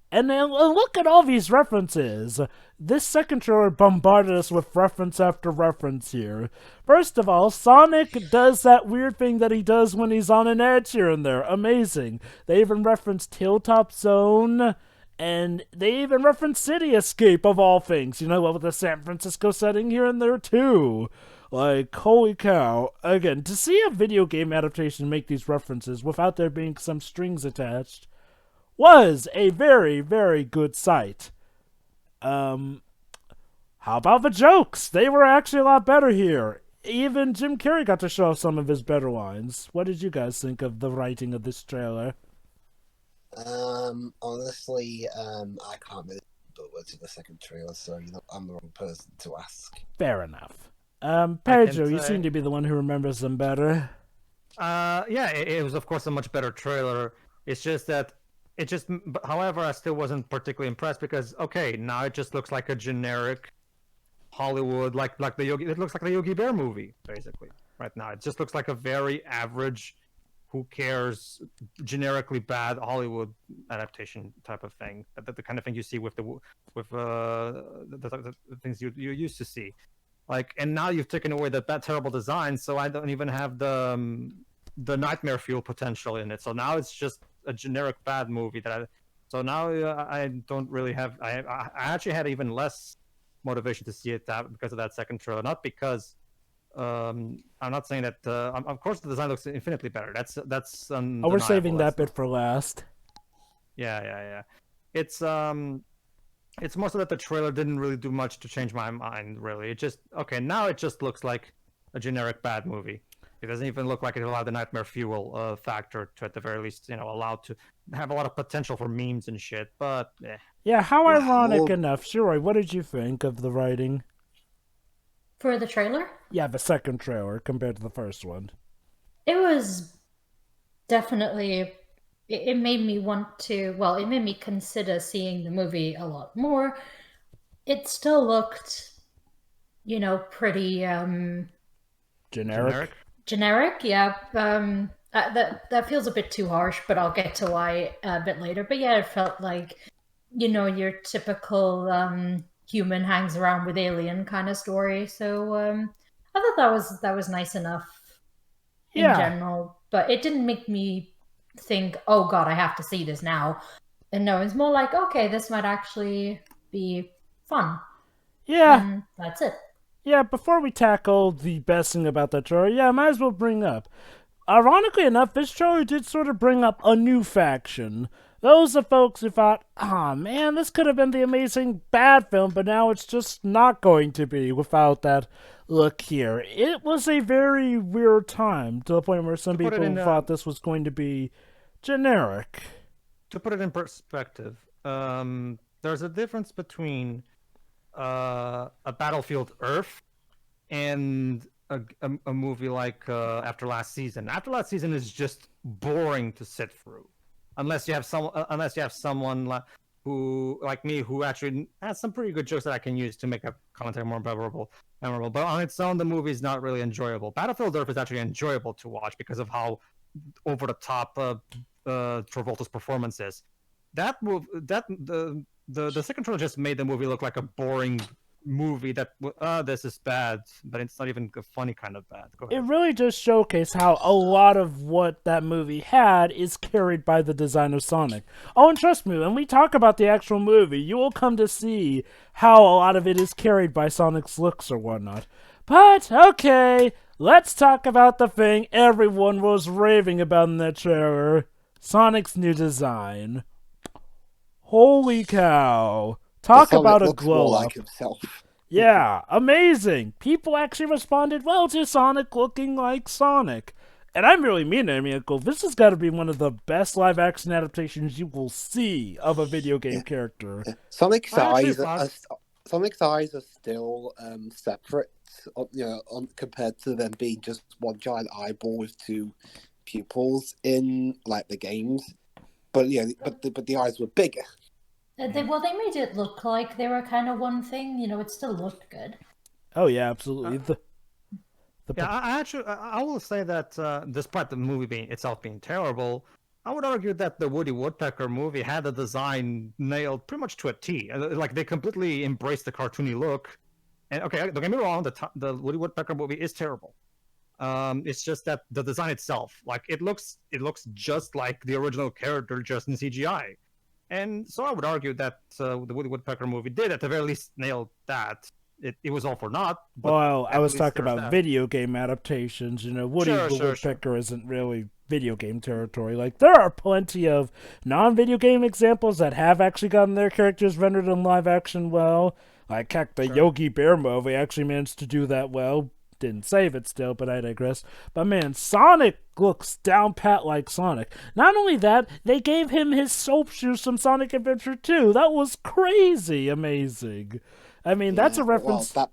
and then look at all these references. This second trailer bombarded us with reference after reference here. First of all, Sonic does that weird thing that he does when he's on an edge here and there. Amazing. They even referenced Hilltop Zone, and they even referenced City Escape, of all things. With the San Francisco setting here and there, too. Like, holy cow. Again, to see a video game adaptation make these references without there being some strings attached was a very, very good sight. How about the jokes? They were actually a lot better here. Even Jim Carrey got to show off some of his better lines. What did you guys think of the writing of this trailer? Honestly, I can't really remember what's in the second trailer, so I'm the wrong person to ask. Fair enough. Pedro, you seem to be the one who remembers them better. It was of course a much better trailer. It's just that however, I still wasn't particularly impressed because now it just looks like a generic Hollywood, like the Yogi. It looks like the Yogi Bear movie, basically. Right now, it just looks like a very average, who cares, generically bad Hollywood adaptation type of thing. The kind of thing you see with the things you used to see. And now you've taken away that terrible design, so I don't even have the nightmare fuel potential in it. So now it's just a generic bad movie that So now I don't really have. I actually had even less motivation to see it because of that second trailer. Not because I'm not saying that. Of course, the design looks infinitely better. That's Oh, we're saving that That's bit for last. yeah. It's more so that the trailer didn't really do much to change my mind. Really, it just now it just looks like a generic bad movie. It doesn't even look like it allowed the nightmare fuel factor to, at the very least, allow to have a lot of potential for memes and shit. But yeah, how ironic enough. Sure, what did you think of the writing for the trailer? Yeah, the second trailer compared to the first one. It was definitely. It made me want to. Well, it made me consider seeing the movie a lot more. It still looked, pretty Generic, yeah. That feels a bit too harsh, but I'll get to why a bit later. But yeah, it felt like, your typical human hangs around with alien kind of story. So I thought that was nice enough in general, but it didn't make me think, oh god, I have to see this now. And no, it's more like, okay, this might actually be fun. Yeah. And that's it. Yeah, before we tackle the best thing about that trailer, I might as well bring up. Ironically enough, this trailer did sort of bring up a new faction. Those are folks who thought, man, this could have been the amazing bad film, but now it's just not going to be without that look here. It was a very weird time, to the point where some people thought this was going to be generic. To put it in perspective, there's a difference between a Battlefield Earth and a movie like After Last Season. After Last Season is just boring to sit through, unless you have someone who, like me, who actually has some pretty good jokes that I can use to make a commentary more memorable. But on its own, the movie is not really enjoyable. Battlefield Earth is actually enjoyable to watch because of how over the top Travolta's performance is. The second trailer just made the movie look like a boring movie that this is bad, but it's not even a funny kind of bad. It really just showcased how a lot of what that movie had is carried by the design of Sonic. Oh, and trust me, when we talk about the actual movie, you will come to see how a lot of it is carried by Sonic's looks or whatnot. But, okay, let's talk about the thing everyone was raving about in that trailer. Sonic's new design. Holy cow. Talk about a glow up. Like himself. Yeah, amazing. People actually responded well to Sonic looking like Sonic. And I really mean it. I mean, this has got to be one of the best live-action adaptations you will see of a video game character. Sonic's eyes are still separate, compared to them being just one giant eyeball with two pupils in like the games. But but the eyes were bigger. They made it look like they were kind of one thing. It still looked good. Oh yeah, absolutely. I will say that despite the movie itself being terrible, I would argue that the Woody Woodpecker movie had the design nailed pretty much to a T. Like they completely embraced the cartoony look. And okay, don't get me wrong, the Woody Woodpecker movie is terrible. It's just that the design itself, like it looks just like the original character, just in CGI. And so I would argue that the Woody Woodpecker movie did, at the very least, nail that. It was all for naught. Well, I was talking about video game adaptations. Woody Woodpecker isn't really video game territory. Like, there are plenty of non-video game examples that have actually gotten their characters rendered in live action well. Like, heck, the Yogi Bear movie actually managed to do that well. Didn't save it still, but I digress. But man, Sonic looks down pat like Sonic. Not only that, they gave him his soap shoes from Sonic Adventure 2. That was crazy amazing. I mean, that's a reference. Well,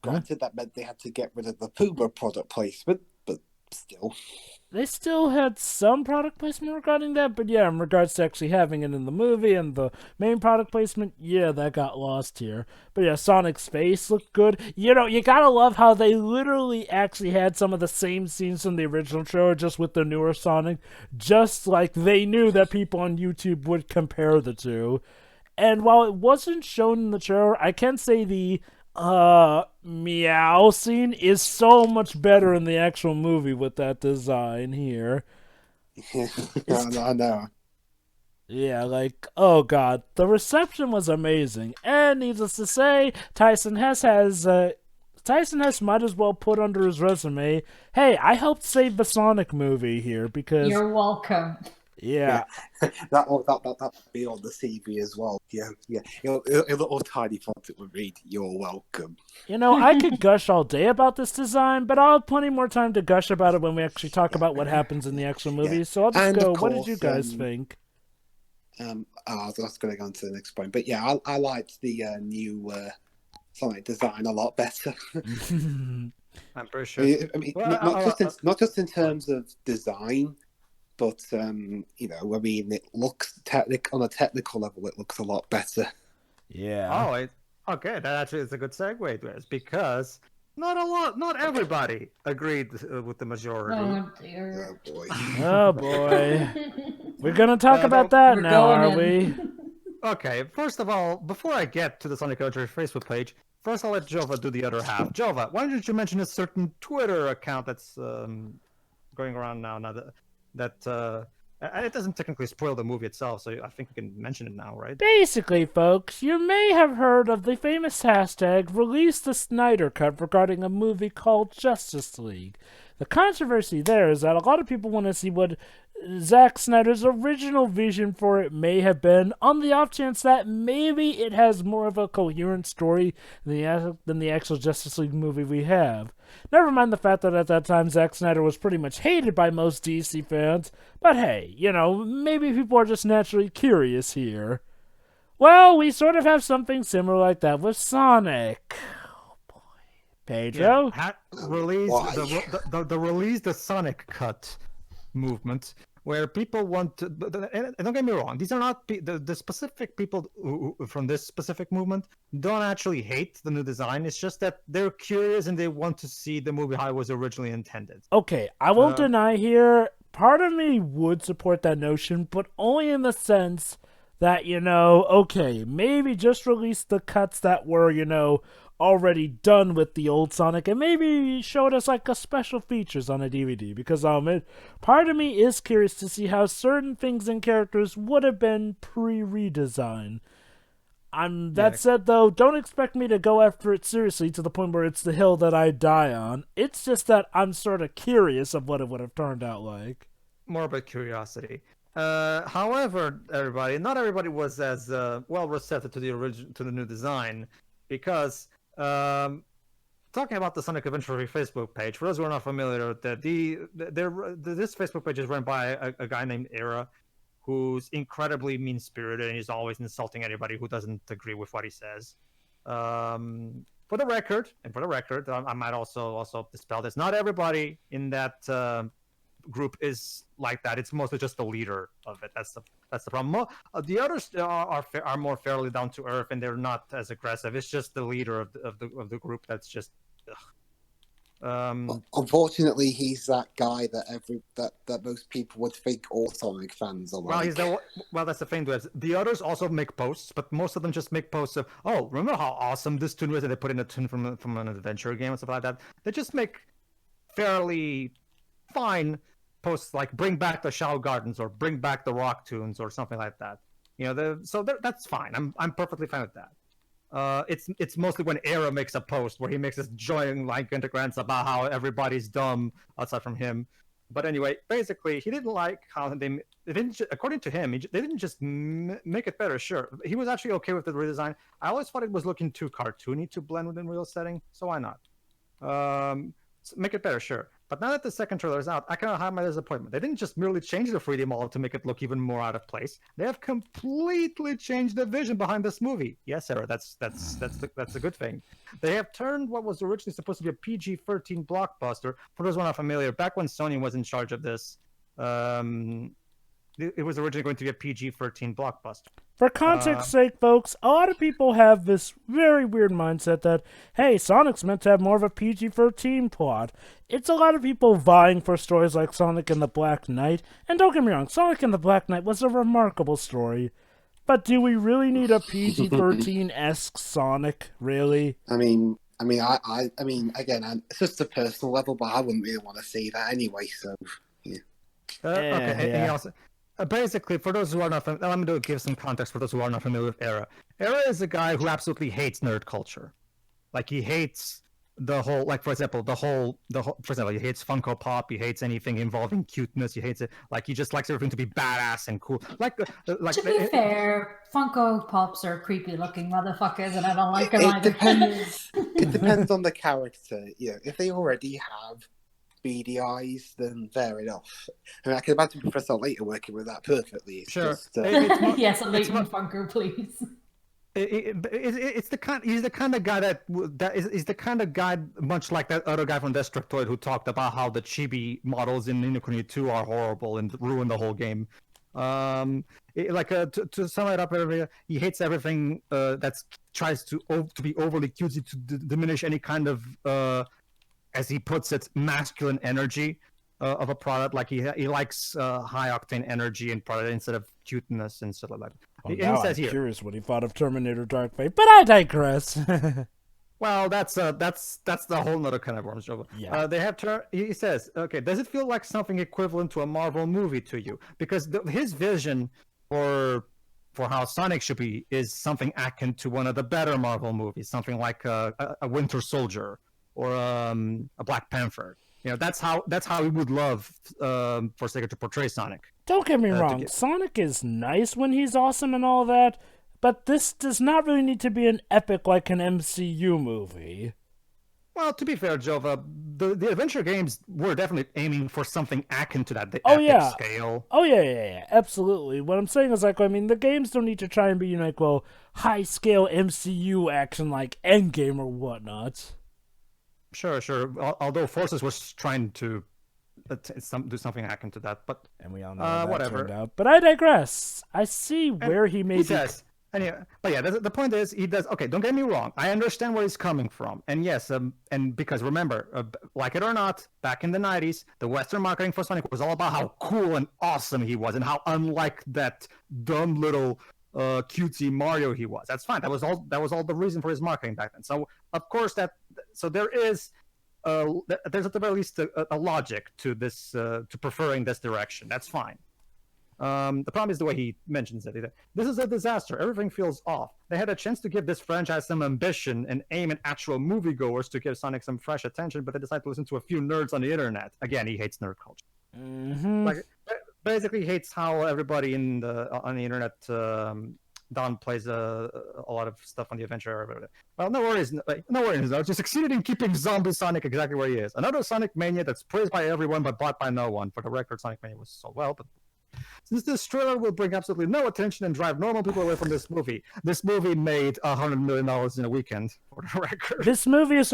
that meant they had to get rid of the Puma product placement, but still. They still had some product placement regarding that, but yeah, in regards to actually having it in the movie and the main product placement, yeah, that got lost here. But yeah, Sonic's face looked good. You gotta love how they literally actually had some of the same scenes from the original trailer, just with the newer Sonic, just like they knew that people on YouTube would compare the two. And while it wasn't shown in the trailer, I can say the meow scene is so much better in the actual movie with that design here. I know. Yeah, like, oh god, the reception was amazing, and needless to say, Tyson Hess might as well put under his resume, hey, I helped save the Sonic movie here, because, You're welcome. yeah, That be on the CV as well. Yeah. In a little tiny font it would read, "You're welcome." I could gush all day about this design, but I'll have plenty more time to gush about it when we actually talk about what happens in the actual movie, so I'll just And go, of what did you course, guys think? I was going to go on to the next point, but yeah, I liked the new Sonic design a lot better. I'm pretty sure. I mean, not just in terms of design, but I mean, it looks on a technical level, it looks a lot better. Yeah. Okay, that actually is a good segue to this, because not everybody agreed with the majority. Oh dear. Oh boy. Oh boy. We're gonna talk about that we're now, going are in. we? Okay, first of all, before I get to the Sonic Country Facebook page, first I'll let Jova do the other half. Jova, why don't you mention a certain Twitter account that's going around now that it doesn't technically spoil the movie itself, so I think we can mention it now, right? Basically, folks, you may have heard of the famous hashtag Release the Snyder Cut regarding a movie called Justice League. The controversy there is that a lot of people want to see what Zack Snyder's original vision for it may have been, on the off chance that maybe it has more of a coherent story than the actual Justice League movie we have. Never mind the fact that at that time Zack Snyder was pretty much hated by most DC fans, but hey, maybe people are just naturally curious here. Well, we sort of have something similar like that with Sonic. Oh boy. Pedro? Yeah, release the release the Sonic Cut movement, where people want to, and don't get me wrong, these are not the specific people who, from this specific movement don't actually hate the new design. It's just that they're curious and they want to see the movie how it was originally intended. Okay, I won't deny here, part of me would support that notion, but only in the sense that, okay, maybe just release the cuts that were, already done with the old Sonic, and maybe showed us like a special features on a DVD, because part of me is curious to see how certain things and characters would have been pre-redesign. That said, though, don't expect me to go after it seriously to the point where it's the hill that I die on. It's just that I'm sort of curious of what it would have turned out like. Morbid curiosity. However, not everybody was as well receptive to the new design, because talking about the Sonic Adventure Facebook page, for those who are not familiar with that, this Facebook page is run by a guy named Era, who's incredibly mean-spirited and he's always insulting anybody who doesn't agree with what he says. For the record, I might also dispel this. Not everybody in that group is like that. It's mostly just the leader of it. That's the problem. The others are more fairly down to earth and they're not as aggressive. It's just the leader of the group that's just. Unfortunately, he's that guy that most people would think all Sonic fans are like. Well, that's the thing. The others also make posts, but most of them just make posts of, oh, remember how awesome this tune was, and they put in a tune from an adventure game and stuff like that. They just make fairly fine posts like bring back the Shao Gardens or bring back the rock tunes or something like that. That's fine. I'm perfectly fine with that. It's mostly when Era makes a post where he makes this joying like integrants about how everybody's dumb outside from him. But anyway, basically, he didn't like how they didn't. According to him, they didn't just make it better. Sure, he was actually okay with the redesign. I always thought it was looking too cartoony to blend with the real setting, so why not? Make it better, sure. But now that the second trailer is out, I cannot hide my disappointment. They didn't just merely change the 3D model to make it look even more out of place. They have completely changed the vision behind this movie. Yes, Sarah, that's a good thing. They have turned what was originally supposed to be a PG-13 blockbuster. For those who are not familiar, back when Sony was in charge of this, it was originally going to be a PG-13 blockbuster. For context's sake, folks, a lot of people have this very weird mindset that, hey, Sonic's meant to have more of a PG-13 plot. It's a lot of people vying for stories like Sonic and the Black Knight, and don't get me wrong, Sonic and the Black Knight was a remarkable story. But do we really need a PG-13-esque Sonic, really? I mean, again, it's just a personal level, but I wouldn't really want to see that anyway, so, yeah. Okay, anything else? basically, for those who are not familiar, let me give some context for those who are not familiar with Era. Era is a guy who absolutely hates nerd culture. Like, he hates the whole, like, for example, for example, he hates Funko Pop, he hates anything involving cuteness, he hates it, like, he just likes everything to be badass and cool. To be fair, Funko Pops are creepy looking motherfuckers, and I don't like them It either. depends. It depends on the character. You know, if they already have beady eyes, then fair enough. I mean, I can imagine Professor Layton working with that perfectly. It's Sure. just, Yes, a Leighton Funko, please. He's the kind of guy that is the kind of guy, much like that other guy from Destructoid who talked about how the chibi models in Ni no Kuni 2 are horrible and ruin the whole game. To sum it up, he hates everything that tries to be overly cutesy to diminish any kind of, as he puts it, masculine energy of a product. Like he likes high octane energy in product instead of cuteness and stuff like that. Well, And now he says I'm here, curious what he thought of Terminator Dark Fate, but I digress. well, that's the whole nother kind of worms, Joe. Yeah. They have he says, okay, does it feel like something equivalent to a Marvel movie to you? Because his vision for how Sonic should be is something akin to one of the better Marvel movies, something like a Winter Soldier or a Black Panther. You know, that's how we would love for Sega to portray Sonic. Don't get me wrong, Sonic is nice when he's awesome and all that, but this does not really need to be an epic like an MCU movie. Well, to be fair, Jova, the adventure games were definitely aiming for something akin to that, the epic scale. Oh, yeah, absolutely. What I'm saying is, like, I mean, the games don't need to try and be, like, well, high-scale MCU action like Endgame or whatnot. Sure. Although Forces was trying to do something akin to that, but and we all know how that whatever. turned out. But I digress. I see where he made. He says, anyway, but yeah, the point is, he does. Okay, don't get me wrong. I understand where he's coming from, and yes, and because remember, like it or not, back in the '90s, the Western marketing for Sonic was all about how cool and awesome he was, and how unlike that dumb little cutesy Mario he was. That's fine. That was all the reason for his marketing back then. So of course there is there's at the very least a logic to this to preferring this direction. That's fine. The problem is the way he mentions it. This is a disaster. Everything feels off. They had a chance to give this franchise some ambition and aim at actual moviegoers to give Sonic some fresh attention, but they decided to listen to a few nerds on the internet. Again, he hates nerd culture. Mm-hmm. Like, basically hates how everybody on the internet downplays a lot of stuff on the adventure. Well, no worries. Just succeeded in keeping Zombie Sonic exactly where he is. Another Sonic Mania that's praised by everyone but bought by no one. For the record, Sonic Mania was sold well, but since this trailer will bring absolutely no attention and drive normal people away from this movie made $100 million in a weekend, for the record. This movie has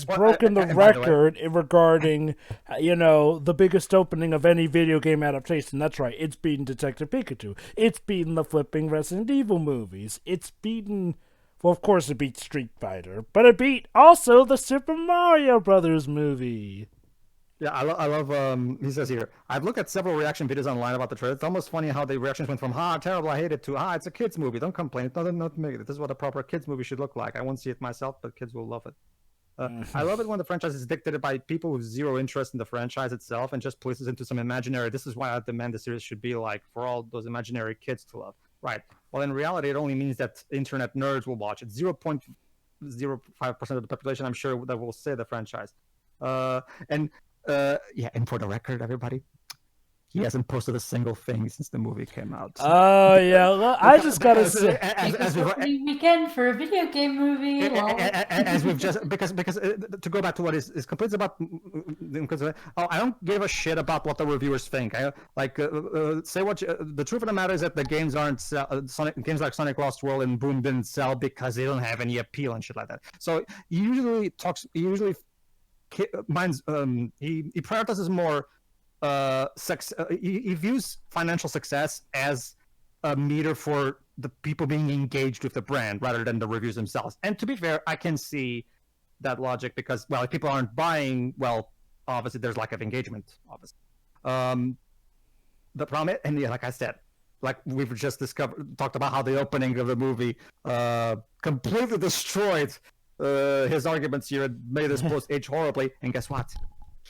broken the record regarding, the biggest opening of any video game adaptation. That's right, it's beaten Detective Pikachu. It's beaten the flipping Resident Evil movies. It's beaten, well, of course it beat Street Fighter, but it beat also the Super Mario Brothers movie. Yeah, I love, he says here, I've looked at several reaction videos online about the trailer. It's almost funny how the reactions went from, terrible, I hate it, to, it's a kid's movie, don't complain, it's not make it. This is what a proper kid's movie should look like. I won't see it myself, but kids will love it. I love it when the franchise is dictated by people with zero interest in the franchise itself and just places into some imaginary, this is why I demand the series should be like, for all those imaginary kids to love. Right. Well, in reality, it only means that internet nerds will watch it. 0.05% of the population, I'm sure, that will say the franchise. And for the record, everybody, he hasn't posted a single thing since the movie came out. Oh, yeah. Well, I just gotta say, as weekend for a video game movie. As we've just because to go back to what is complaints about. I don't give a shit about what the reviewers think. Say what the truth of the matter is that the games aren't games like Sonic Lost World and Boom didn't sell because they don't have any appeal and shit like that. So he usually he prioritizes more he views financial success as a meter for the people being engaged with the brand rather than the reviews themselves. And to be fair, I can see that logic because, well, if people aren't buying, well, obviously there's lack of engagement, obviously. The problem, and yeah, like I said, like we've just talked about how the opening of the movie completely destroyed his arguments here and made this post age horribly. And guess what?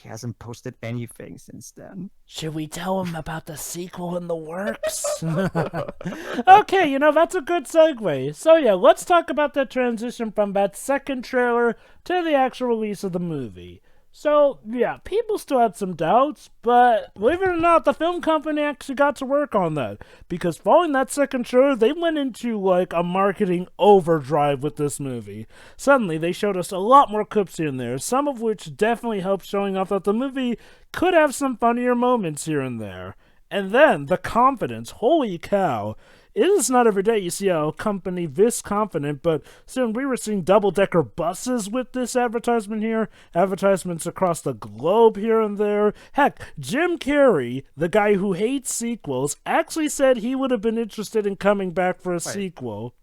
He hasn't posted anything since then. Should we tell him about the sequel in the works? Okay, that's a good segue. So yeah, let's talk about the transition from that second trailer to the actual release of the movie. So, yeah, people still had some doubts, but believe it or not, the film company actually got to work on that. Because following that second trailer, they went into, like, a marketing overdrive with this movie. Suddenly, they showed us a lot more clips here and there, some of which definitely helped showing off that the movie could have some funnier moments here and there. And then, the confidence, holy cow. It is not every day you see a company this confident, but soon we were seeing double-decker buses with this advertisement here, advertisements across the globe here and there. Heck, Jim Carrey, the guy who hates sequels, actually said he would have been interested in coming back for a sequel.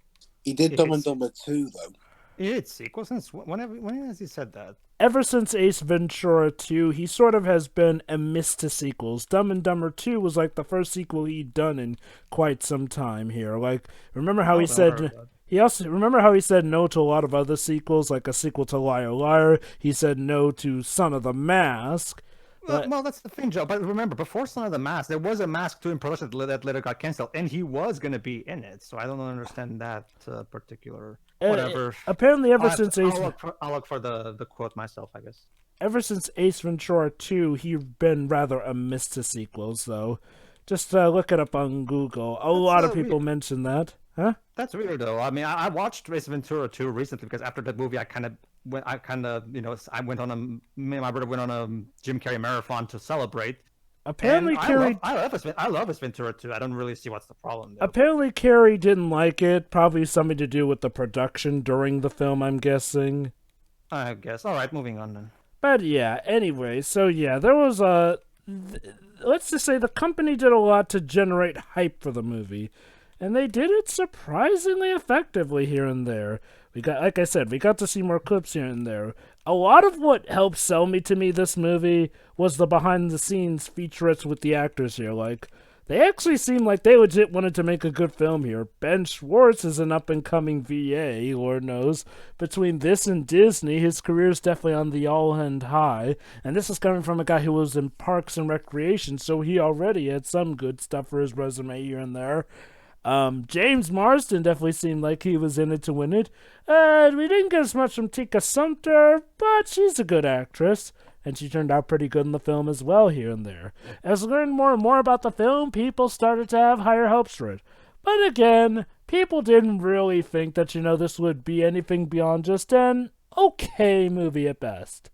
He did Dumb and Dumber 2, though. He did sequel since when has he said that? Ever since Ace Ventura 2, he sort of has been amiss to sequels. Dumb and Dumber 2 was like the first sequel he'd done in quite some time here. Like, remember how he said no to a lot of other sequels, like a sequel to Liar Liar. He said no to Son of the Mask. Well, that's the thing, Joe. But remember, before Son of the Mask, there was a Mask 2 in production that later got canceled, and he was going to be in it. So I don't understand that particular... Whatever. Apparently, ever since I'll look for the quote myself, I guess. Ever since Ace Ventura 2, he's been rather amiss to sequels, though. Just look it up on Google. A lot of people mention that. Huh? That's weird, though. I mean, I watched Ace Ventura 2 recently because after that movie, me and my brother went on a Jim Carrey marathon to celebrate. Apparently, Carrey... I love Ace Ventura 2. I don't really see what's the problem there. Apparently, Carrey didn't like it. Probably something to do with the production during the film, I'm guessing. I guess. All right, moving on then. But yeah, anyway, so yeah, there was a... Let's just say the company did a lot to generate hype for the movie. And they did it surprisingly effectively here and there. Like I said, we got to see more clips here and there. A lot of what helped sell this movie was the behind-the-scenes featurettes with the actors here. Like, they actually seemed like they legit wanted to make a good film here. Ben Schwartz is an up-and-coming VA, Lord knows. Between this and Disney, his career is definitely on the all-hand high. And this is coming from a guy who was in Parks and Recreation, so he already had some good stuff for his resume here and there. James Marsden definitely seemed like he was in it to win it. We didn't get as much from Tika Sumpter, but she's a good actress, and she turned out pretty good in the film as well here and there. As we learned more and more about the film, people started to have higher hopes for it. But again, people didn't really think that, this would be anything beyond just an okay movie at best.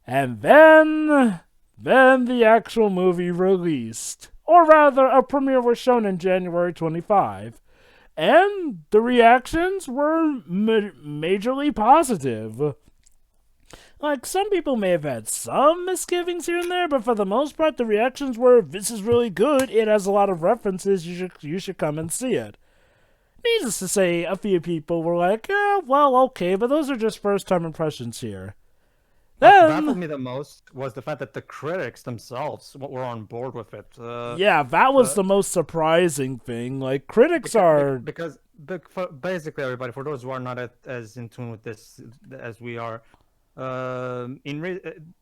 And then the actual movie released. Or rather, a premiere was shown in January 25. And the reactions were majorly positive. Like, some people may have had some misgivings here and there, but for the most part, the reactions were, this is really good, it has a lot of references, you should come and see it. Needless to say, a few people were like, well, okay, but those are just first-time impressions here. What baffled me the most was the fact that the critics themselves were on board with it. That was the most surprising thing. Like, critics because basically everybody, for those who are not as in tune with this as we are,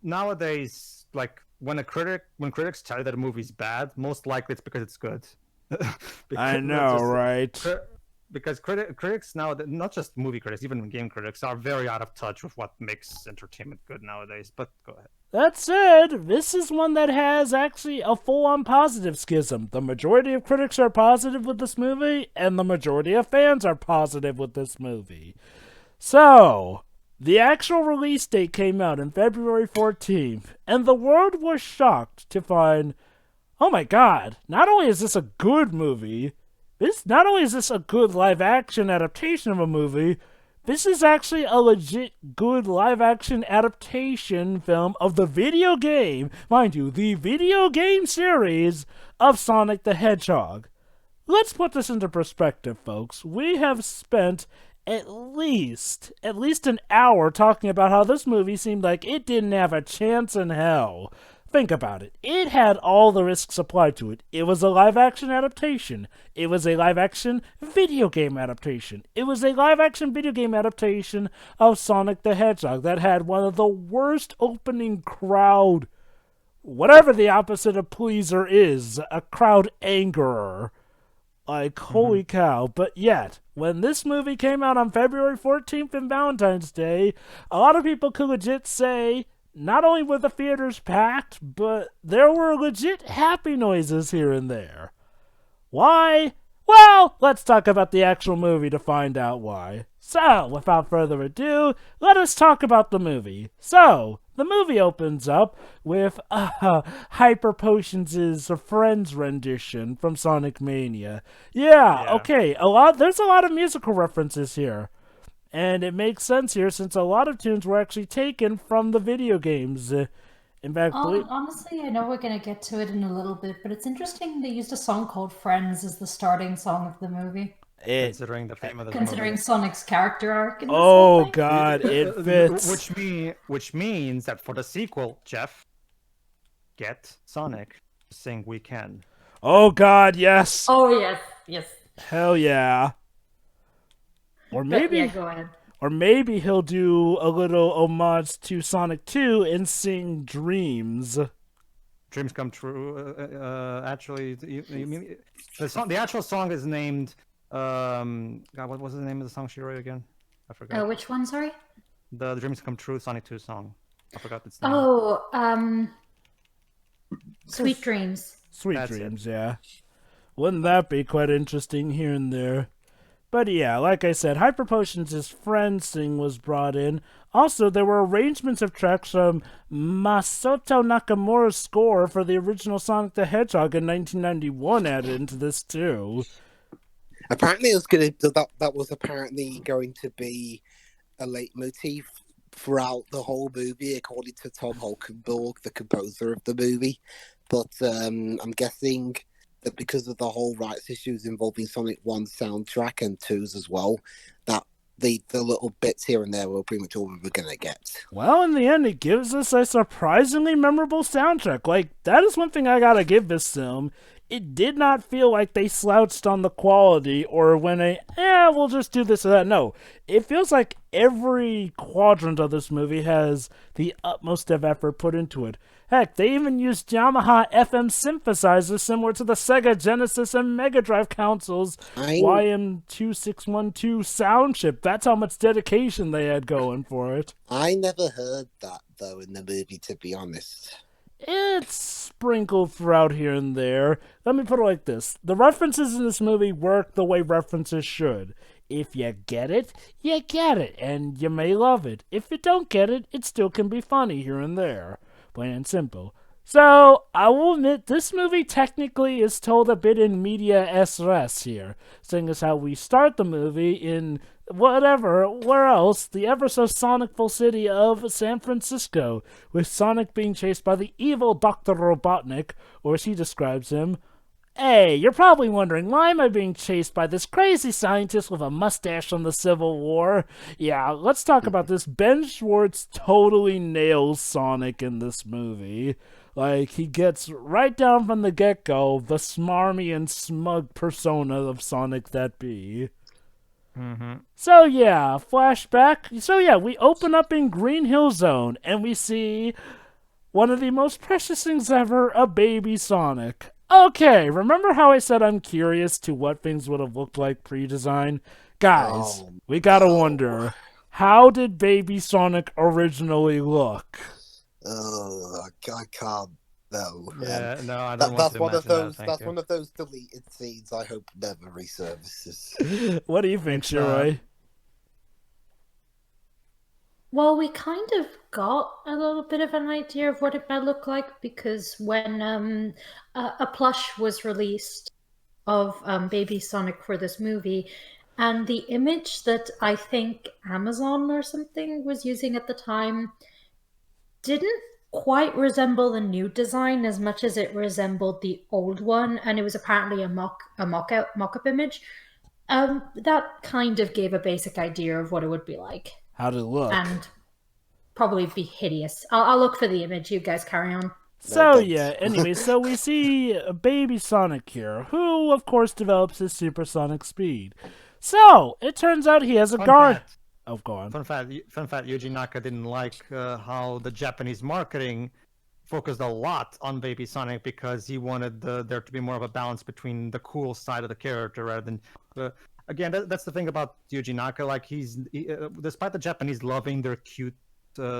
nowadays, like when critics tell you that a movie's bad, most likely it's because it's good. I know, right? Because critics now, not just movie critics, even game critics, are very out of touch with what makes entertainment good nowadays. But go ahead. That said, this is one that has actually a full-on positive schism. The majority of critics are positive with this movie, and the majority of fans are positive with this movie. So, the actual release date came out on February 14th, and the world was shocked to find, oh my god, not only is this a good movie, not only is this a good live-action adaptation of a movie, this is actually a legit good live-action adaptation film of the video game, mind you, the video game series of Sonic the Hedgehog. Let's put this into perspective, folks. We have spent at least an hour talking about how this movie seemed like it didn't have a chance in hell. Think about it. It had all the risks applied to it. It was a live-action adaptation. It was a live-action video game adaptation. It was a live-action video game adaptation of Sonic the Hedgehog that had one of the worst opening crowd, whatever the opposite of pleaser is, a crowd angerer. Like, holy cow. But yet, when this movie came out on February 14th and Valentine's Day, a lot of people could legit say, not only were the theaters packed, but there were legit happy noises here and there. Why? Well, let's talk about the actual movie to find out why. So, without further ado, let us talk about the movie. So, the movie opens up with Hyper Potions' Friends rendition from Sonic Mania. Yeah, okay, there's a lot of musical references here. And it makes sense here since a lot of tunes were actually taken from the video games. In fact, honestly, I know we're going to get to it in a little bit, but it's interesting they used a song called Friends as the starting song of the movie. Considering the theme of the movie. Sonic's character arc. Oh god, it fits. Which means that for the sequel, Jeff, get Sonic to sing "We Can." Oh god, yes. Oh yes. Hell yeah. Or maybe, go ahead. Or maybe he'll do a little homage to Sonic 2 and sing Dreams. Dreams Come True. Actually, you mean the actual song is named. God, what was the name of the song she wrote again? I forgot. Which one? Sorry. The Dreams Come True Sonic 2 song. I forgot its name. Oh, Sweet Dreams. Sweet Dreams, yeah. Wouldn't that be quite interesting here and there? But yeah, like I said, Hyper Potions' Friends thing was brought in. Also, there were arrangements of tracks from Masato Nakamura's score for the original Sonic the Hedgehog in 1991 added into this too. Apparently, that was apparently going to be a leitmotif throughout the whole movie, according to Tom Holkenborg, the composer of the movie. But I'm guessing that because of the whole rights issues involving Sonic 1's soundtrack and 2's as well, that the little bits here and there were pretty much all we were going to get. Well, in the end, it gives us a surprisingly memorable soundtrack. Like, that is one thing I gotta give this film. It did not feel like they slouched on the quality or when we'll just do this or that. No, it feels like every quadrant of this movie has the utmost of effort put into it. Heck, they even used Yamaha FM synthesizers similar to the Sega Genesis and Mega Drive consoles' YM2612 sound chip. That's how much dedication they had going for it. I never heard that, though, in the movie, to be honest. It's sprinkled throughout here and there. Let me put it like this. The references in this movie work the way references should. If you get it, you get it, and you may love it. If you don't get it, it still can be funny here and there. Plain and simple. So, I will admit, this movie technically is told a bit in medias res here, seeing as how we start the movie in where else, the ever-so-sonicful city of San Francisco, with Sonic being chased by the evil Dr. Robotnik, or as he describes him. Hey, you're probably wondering, why am I being chased by this crazy scientist with a mustache from the Civil War? Yeah, let's talk about this. Ben Schwartz totally nails Sonic in this movie. Like, he gets right down from the get-go the smarmy and smug persona of Sonic that be. Mm-hmm. So yeah, flashback. So yeah, we open up in Green Hill Zone, and we see one of the most precious things ever, a baby Sonic. Okay, remember how I said I'm curious to what things would have looked like pre-design? Guys, we gotta wonder, how did baby Sonic originally look? I can't. No. Yeah, no, I don't want to imagine that. That's one of those deleted scenes I hope never resurfaces. What do you think, Shiroi? Well, we kind of got a little bit of an idea of what it might look like because when a plush was released of Baby Sonic for this movie, and the image that I think Amazon or something was using at the time didn't quite resemble the new design as much as it resembled the old one, and it was apparently a mock-up image. That kind of gave a basic idea of what it would be like. How'd it look? And probably be hideous. I'll look for the image. You guys carry on. So yeah, anyway, so we see a baby Sonic here, who of course develops his supersonic speed. So it turns out he has a guard. Oh, go on. Fun fact: Yuji Naka didn't like how the Japanese marketing focused a lot on Baby Sonic because he wanted there to be more of a balance between the cool side of the character rather than. Again, that's the thing about Yuji Naka. Like despite the Japanese loving their cute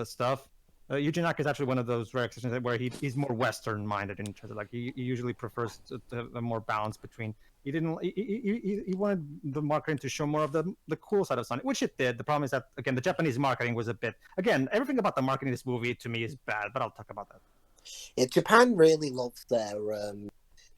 stuff, Yuji Naka is actually one of those rare exceptions where he's more Western-minded in terms of like he usually prefers to have a more balance between. He wanted the marketing to show more of the cool side of Sonic, which it did. The problem is that again the Japanese marketing was a bit everything about the marketing of this movie to me is bad, but I'll talk about that. Yeah, Japan really loves their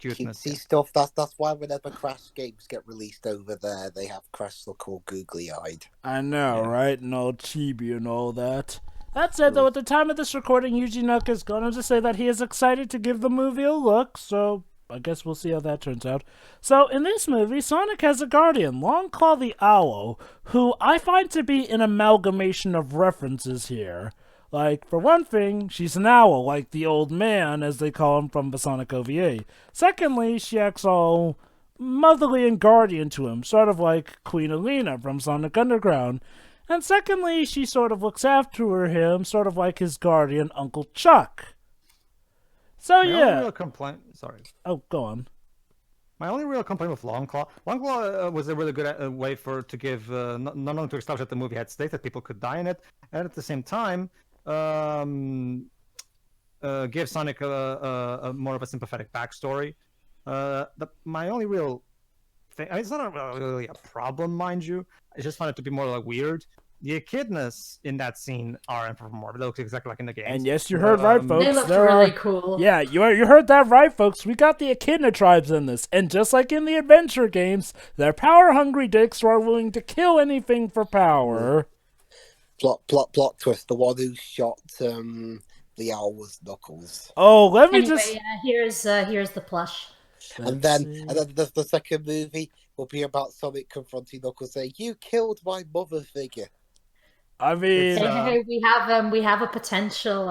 cutesy stuff. That's why whenever Crash games get released over there, they have Crash look all googly-eyed. I know, right? And all chibi and all that. That said, though, at the time of this recording, Yuji Naka is going to say that he is excited to give the movie a look, so I guess we'll see how that turns out. So, in this movie, Sonic has a guardian, Longclaw the Owl, who I find to be an amalgamation of references here. Like, for one thing, she's an owl, like the old man, as they call him from the Sonic OVA. Secondly, she acts all motherly and guardian to him, sort of like Queen Alina from Sonic Underground. And secondly, she sort of looks after him, sort of like his guardian, Uncle Chuck. So, My only real complaint... Sorry. Oh, go on. My only real complaint with Longclaw was a really good way to give, not only to establish that the movie had stakes, that people could die in it, and at the same time, give Sonic a more of a sympathetic backstory. My only real thing, it's not really a problem, mind you. I just find it to be more like weird. The echidnas in that scene are anthropomorphic. They look exactly like in the game. And yes, you heard right, folks. They look really cool. Yeah, you heard that right, folks. We got the echidna tribes in this. And just like in the adventure games, they're power-hungry dicks who are willing to kill anything for power. Plot twist. The one who shot the owl was Knuckles. Oh, let me Anyway, just... here's the plush. And then the second movie will be about Sonic confronting Knuckles saying, "You killed my mother figure." I mean, Hey, we have a potential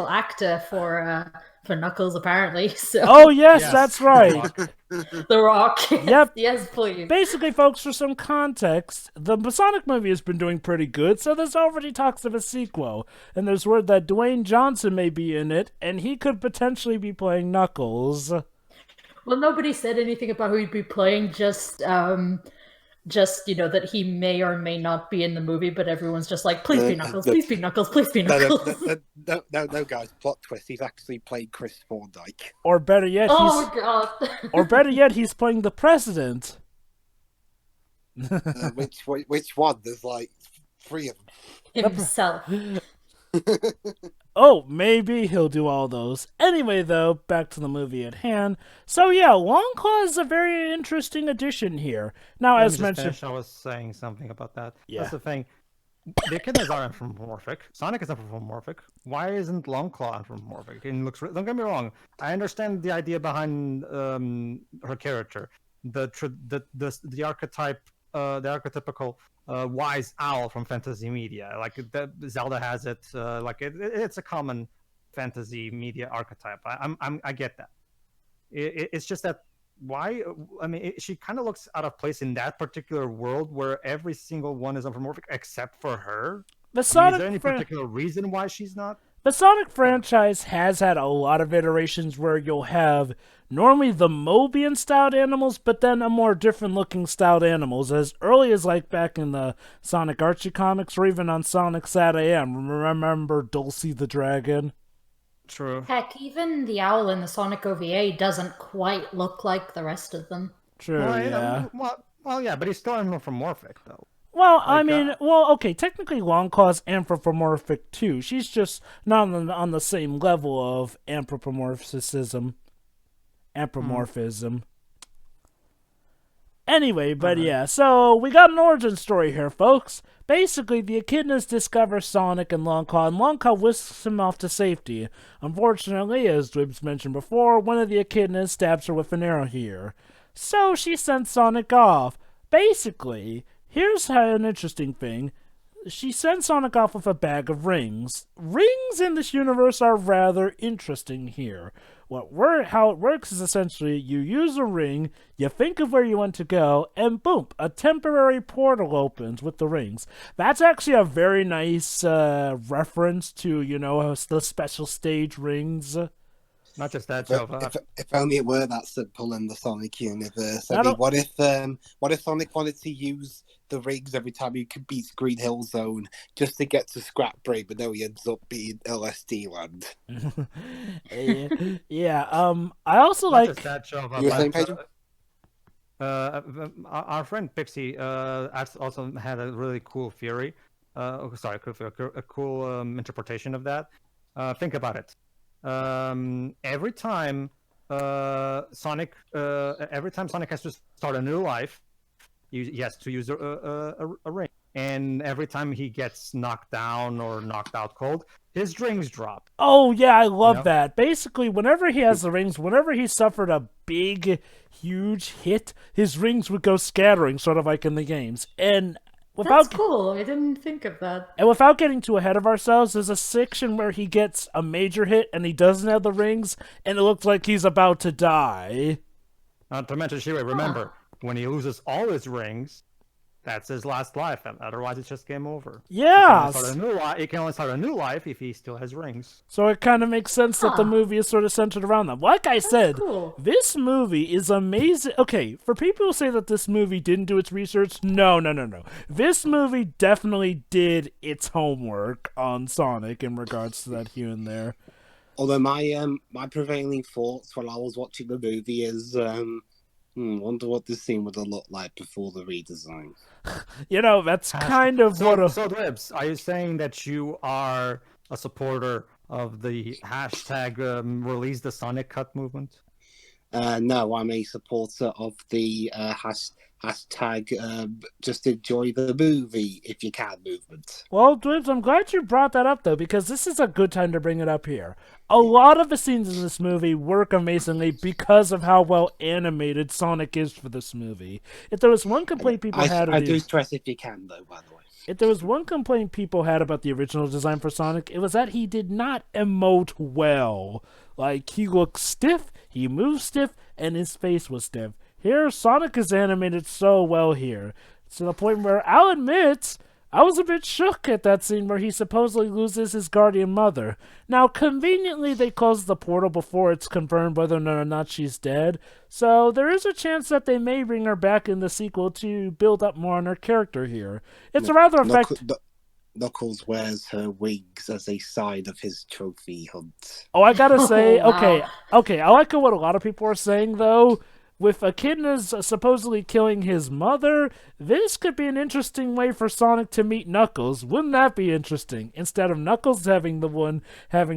actor for Knuckles apparently. So. Oh yes, that's right. The Rock. Yep. Yes, please. Basically, folks, for some context, the Sonic movie has been doing pretty good, so there's already talks of a sequel, and there's word that Dwayne Johnson may be in it, and he could potentially be playing Knuckles. Well, nobody said anything about who he'd be playing. Just that he may or may not be in the movie, but everyone's just like, please be Knuckles, please be Knuckles, please be Knuckles. No, guys, plot twist. He's actually playing Chris Thorndike. Or better yet, God. Or better yet, he's playing the president. Which one? There's like 3 of them. Himself. Oh, maybe he'll do all those. Anyway, though, back to the movie at hand. So yeah, Longclaw is a very interesting addition here. Now, as mentioned... I was saying something about that. Yeah. That's the thing. The echidnas are anthropomorphic. Sonic is anthropomorphic. Why isn't Longclaw anthropomorphic? It looks... Don't get me wrong. I understand the idea behind her character. The archetype, the archetypical wise owl from fantasy media. Like Zelda has it. It's a common fantasy media archetype. I get that. It's just that why? I mean, she kind of looks out of place in that particular world where every single one is anthropomorphic except for her. Is there any particular reason why she's not? The Sonic franchise has had a lot of iterations where you'll have normally the Mobian-styled animals, but then a more different-looking styled animals, as early as like back in the Sonic Archie comics, or even on Sonic Sat AM. Remember Dulcie the Dragon? True. Heck, even the owl in the Sonic OVA doesn't quite look like the rest of them. True, yeah. Well, yeah, but he's still anthropomorphic, though. Well, okay, technically Longclaw's anthropomorphic too. She's just not on the same level of anthropomorphism. Anyway, but yeah, so we got an origin story here, folks. Basically, the echidnas discover Sonic and Longclaw whisks him off to safety. Unfortunately, as Dwibs mentioned before, one of the echidnas stabs her with an arrow here. So she sends Sonic off. Basically, here's an interesting thing. she sends Sonic off with a bag of rings. Rings in this universe are rather interesting here. How it works is essentially you use a ring, you think of where you want to go, and boom, a temporary portal opens with the rings. That's actually a very nice reference to, the special stage rings. Not just that, But Joe. if only it were that simple in the Sonic universe. I I mean, don't- what if Sonic wanted to use the rings every time he beats Green Hill Zone just to get to Scrap Brain, but no, he ends up being LSD Land. Yeah. I also Not like. just that, Joe. You were saying, Pedro? Our friend Pixie also had a really cool theory. A cool interpretation of that. Think about it. Every time Sonic has to start a new life, he has to use a ring. And every time he gets knocked down or knocked out cold, his rings drop. Oh, yeah, I love that. Basically, whenever he has the rings, whenever he suffered a big, huge hit, his rings would go scattering, sort of like in the games. And That's cool. I didn't think of that. And without getting too ahead of ourselves, there's a section where he gets a major hit and he doesn't have the rings, and it looks like he's about to die. Not to mention, Shirei, remember, when he loses all his rings, that's his last life, and otherwise it's just game over. Yeah. He can only start a new life if he still has rings. So it kind of makes sense that the movie is sort of centered around them. Like I said, cool. This movie is amazing. Okay, for people who say that this movie didn't do its research, no. This movie definitely did its homework on Sonic in regards to that here and there. Although my prevailing thoughts while I was watching the movie is, wonder what this scene would have looked like before the redesign. That's kind of what So, Dibs, are you saying that you are a supporter of the hashtag release the Sonic Cut movement? No, I'm a supporter of the hashtag just enjoy the movie if you can movement. Well, Dwibs, I'm glad you brought that up, though, because this is a good time to bring it up here. A lot of the scenes in this movie work amazingly because of how well animated Sonic is for this movie. If there was one complaint people had... I do stress if you can, though, by the way. If there was one complaint people had about the original design for Sonic, it was that he did not emote well. Like, he looked stiff, he moved stiff, and his face was stiff. Here, Sonic is animated so well here. To the point where, I'll admit, I was a bit shook at that scene where he supposedly loses his guardian mother. Now, conveniently, they close the portal before it's confirmed whether or not she's dead, so there is a chance that they may bring her back in the sequel to build up more on her character here. It's a rather effective... Knuckles wears her wigs as a sign of his trophy hunt. Oh, I gotta say, Wow. okay, I like what a lot of people are saying, though. With Echidna supposedly killing his mother, this could be an interesting way for Sonic to meet Knuckles. Wouldn't that be interesting? Instead of Knuckles having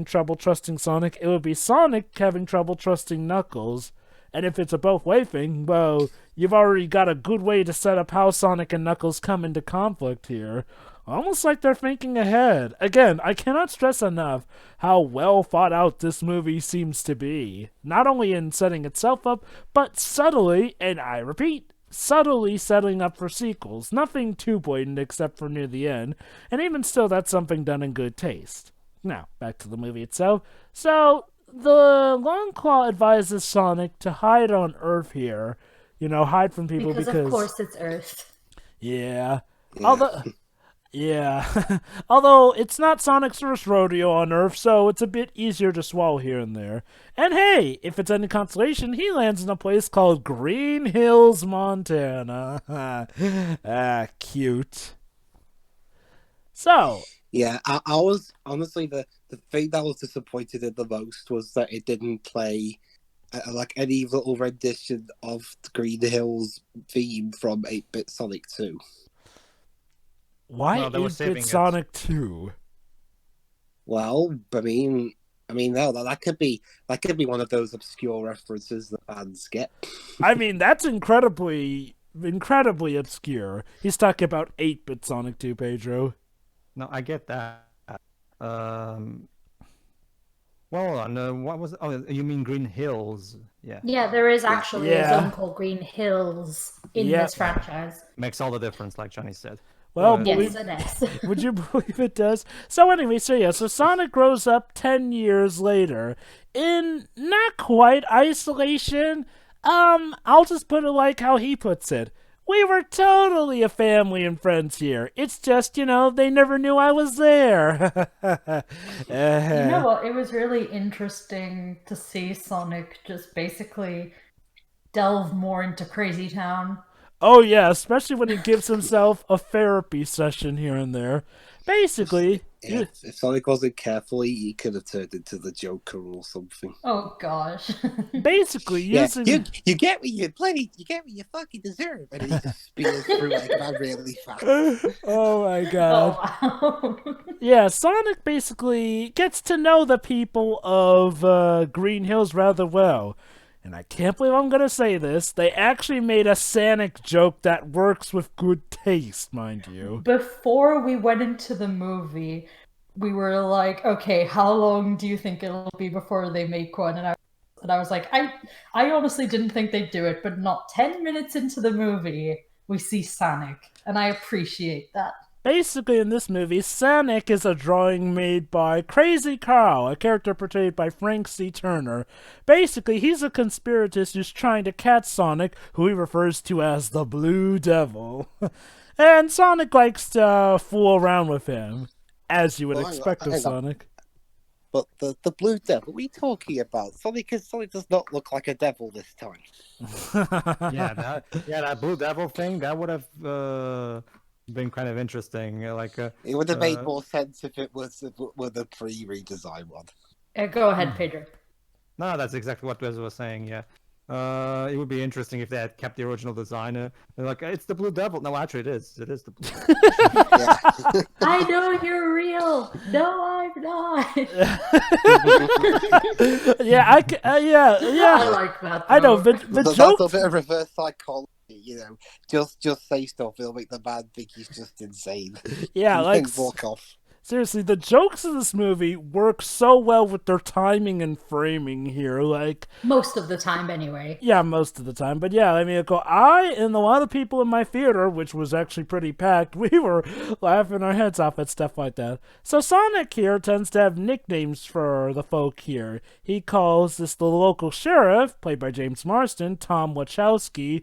trouble trusting Sonic, it would be Sonic having trouble trusting Knuckles. And if it's a both-way thing, well, you've already got a good way to set up how Sonic and Knuckles come into conflict here. Almost like they're thinking ahead. Again, I cannot stress enough how well thought out this movie seems to be. Not only in setting itself up, but subtly, and I repeat, subtly setting up for sequels. Nothing too blatant except for near the end, and even still that's something done in good taste. Now, back to the movie itself. So, the Longclaw advises Sonic to hide on Earth here. Hide from people because... of course it's Earth. Yeah. Although it's not Sonic's first rodeo on Earth, so it's a bit easier to swallow here and there. And hey, if it's any consolation, he lands in a place called Green Hills, Montana. Cute. So... Yeah, I was honestly the thing that was disappointed in the most was that it didn't play like any little rendition of the Green Hills theme from 8-Bit Sonic 2. Why No, they were 8-Bit saving it. Sonic 2? Well, I mean, no, that could be one of those obscure references that fans get. I mean, that's incredibly obscure. He's talking about 8-Bit Sonic 2, Pedro. No, I get that. Well, what was? Oh, you mean Green Hills? Yeah. Yeah, there is actually Yeah. a zone called Green Hills in Yeah. this franchise. Makes all the difference, like Johnny said. Well, Yes, it is. would you believe it does? So anyway, so Sonic grows up 10 years later in not quite isolation. I'll just put it like how he puts it. We were totally a family and friends here. It's just, they never knew I was there. You know what? It was really interesting to see Sonic just basically delve more into Crazy Town. Oh yeah, especially when he gives himself a therapy session here and there. Basically, if Sonic wasn't careful, he could have turned into the Joker or something. Oh gosh. Basically, using you get what you fucking deserve, and he just spears through like that really fast. Oh my god. Oh wow. Yeah, Sonic basically gets to know the people of Green Hills rather well. And I can't believe I'm going to say this. They actually made a Sonic joke that works with good taste, mind you. Before we went into the movie, we were like, okay, how long do you think it'll be before they make one? And I was like, I honestly didn't think they'd do it, but not 10 minutes into the movie, we see Sonic. And I appreciate that. Basically, in this movie, Sonic is a drawing made by Crazy Carl, a character portrayed by Frank C. Turner. Basically, he's a conspiratist who's trying to catch Sonic, who he refers to as the Blue Devil. And Sonic likes to fool around with him, as you would expect of Sonic. But the Blue Devil, what are you talking about? Sonic does not look like a devil this time. that Blue Devil thing, that would have... been kind of interesting. It would have made more sense if it was with a pre-redesign one. Go ahead, Pedro. No, that's exactly what Wes was saying. Yeah, it would be interesting if they had kept the original designer. They're like, it's the Blue Devil. No, actually, it is. It is the Blue Devil. I know you're real. No, I'm not. Yeah, I like that. Though. I know, but the joke. That's a bit of reverse psychology. Just say stuff. It'll make the man think he's just insane. Yeah, like walk off. Seriously, the jokes in this movie work so well with their timing and framing here. Like most of the time, anyway. Yeah, most of the time. But yeah, I mean, I and a lot of people in my theater, which was actually pretty packed, we were laughing our heads off at stuff like that. So Sonic here tends to have nicknames for the folk here. He calls the local sheriff, played by James Marsden, Tom Wachowski,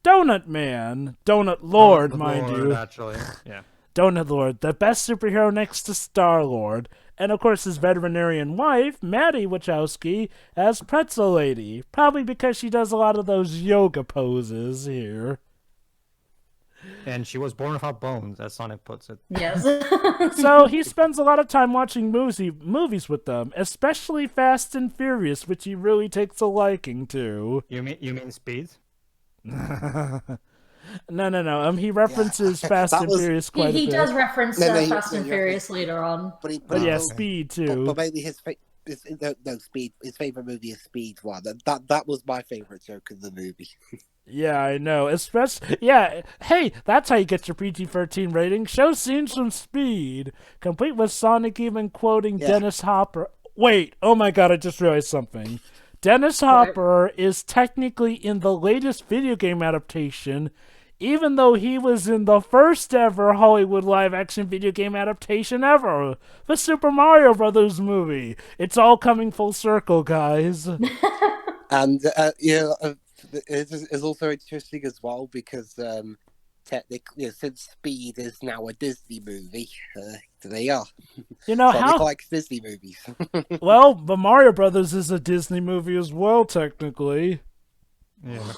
Donut Man, Donut Lord, mind you. Actually, yeah. Donut Lord, the best superhero next to Star-Lord. And of course his veterinarian wife, Maddie Wachowski, as Pretzel Lady. Probably because she does a lot of those yoga poses here. And she was born without bones, as Sonic puts it. Yes. So he spends a lot of time watching movies with them, especially Fast and Furious, which he really takes a liking to. You mean Speed? No. He references Fast and Furious quite a bit. He does reference Fast and Furious later on. But yeah, Speed too. But mainly Speed. His favorite movie is Speed 1. That was my favorite joke in the movie. Yeah, I know. Especially, yeah. Hey, that's how you get your PG-13 rating. Show scenes from Speed, complete with Sonic even quoting Dennis Hopper. Wait, oh my god! I just realized something. Dennis Hopper is technically in the latest video game adaptation, even though he was in the first ever Hollywood live-action video game adaptation ever, the Super Mario Brothers movie. It's all coming full circle, guys. And, it's also interesting as well because technically, since Speed is now a Disney movie, they are. Sonic likes Disney movies. Well, the Mario Brothers is a Disney movie as well, technically. Yeah.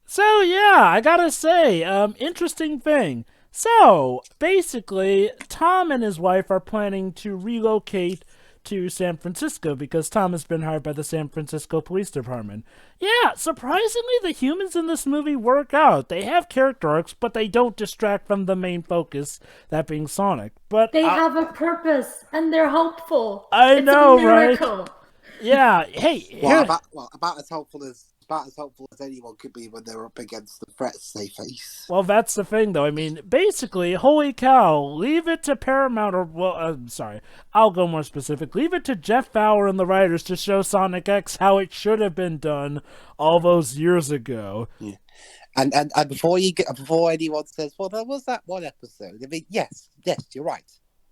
So, yeah, I gotta say, interesting thing. So, basically, Tom and his wife are planning to relocate to San Francisco because Tom has been hired by the San Francisco Police Department. Yeah, surprisingly, the humans in this movie work out. They have character arcs, but they don't distract from the main focus, that being Sonic. But they have a purpose, and they're helpful. I know, a miracle. Right? Yeah, hey. About as helpful as anyone could be when they're up against the threats they face. Well, that's the thing, though. I mean, basically, holy cow, leave it to Paramount, I'll go more specific. Leave it to Jeff Fowler and the writers to show Sonic X how it should have been done all those years ago. Yeah. And before anyone says, well, there was that one episode. I mean, yes, you're right.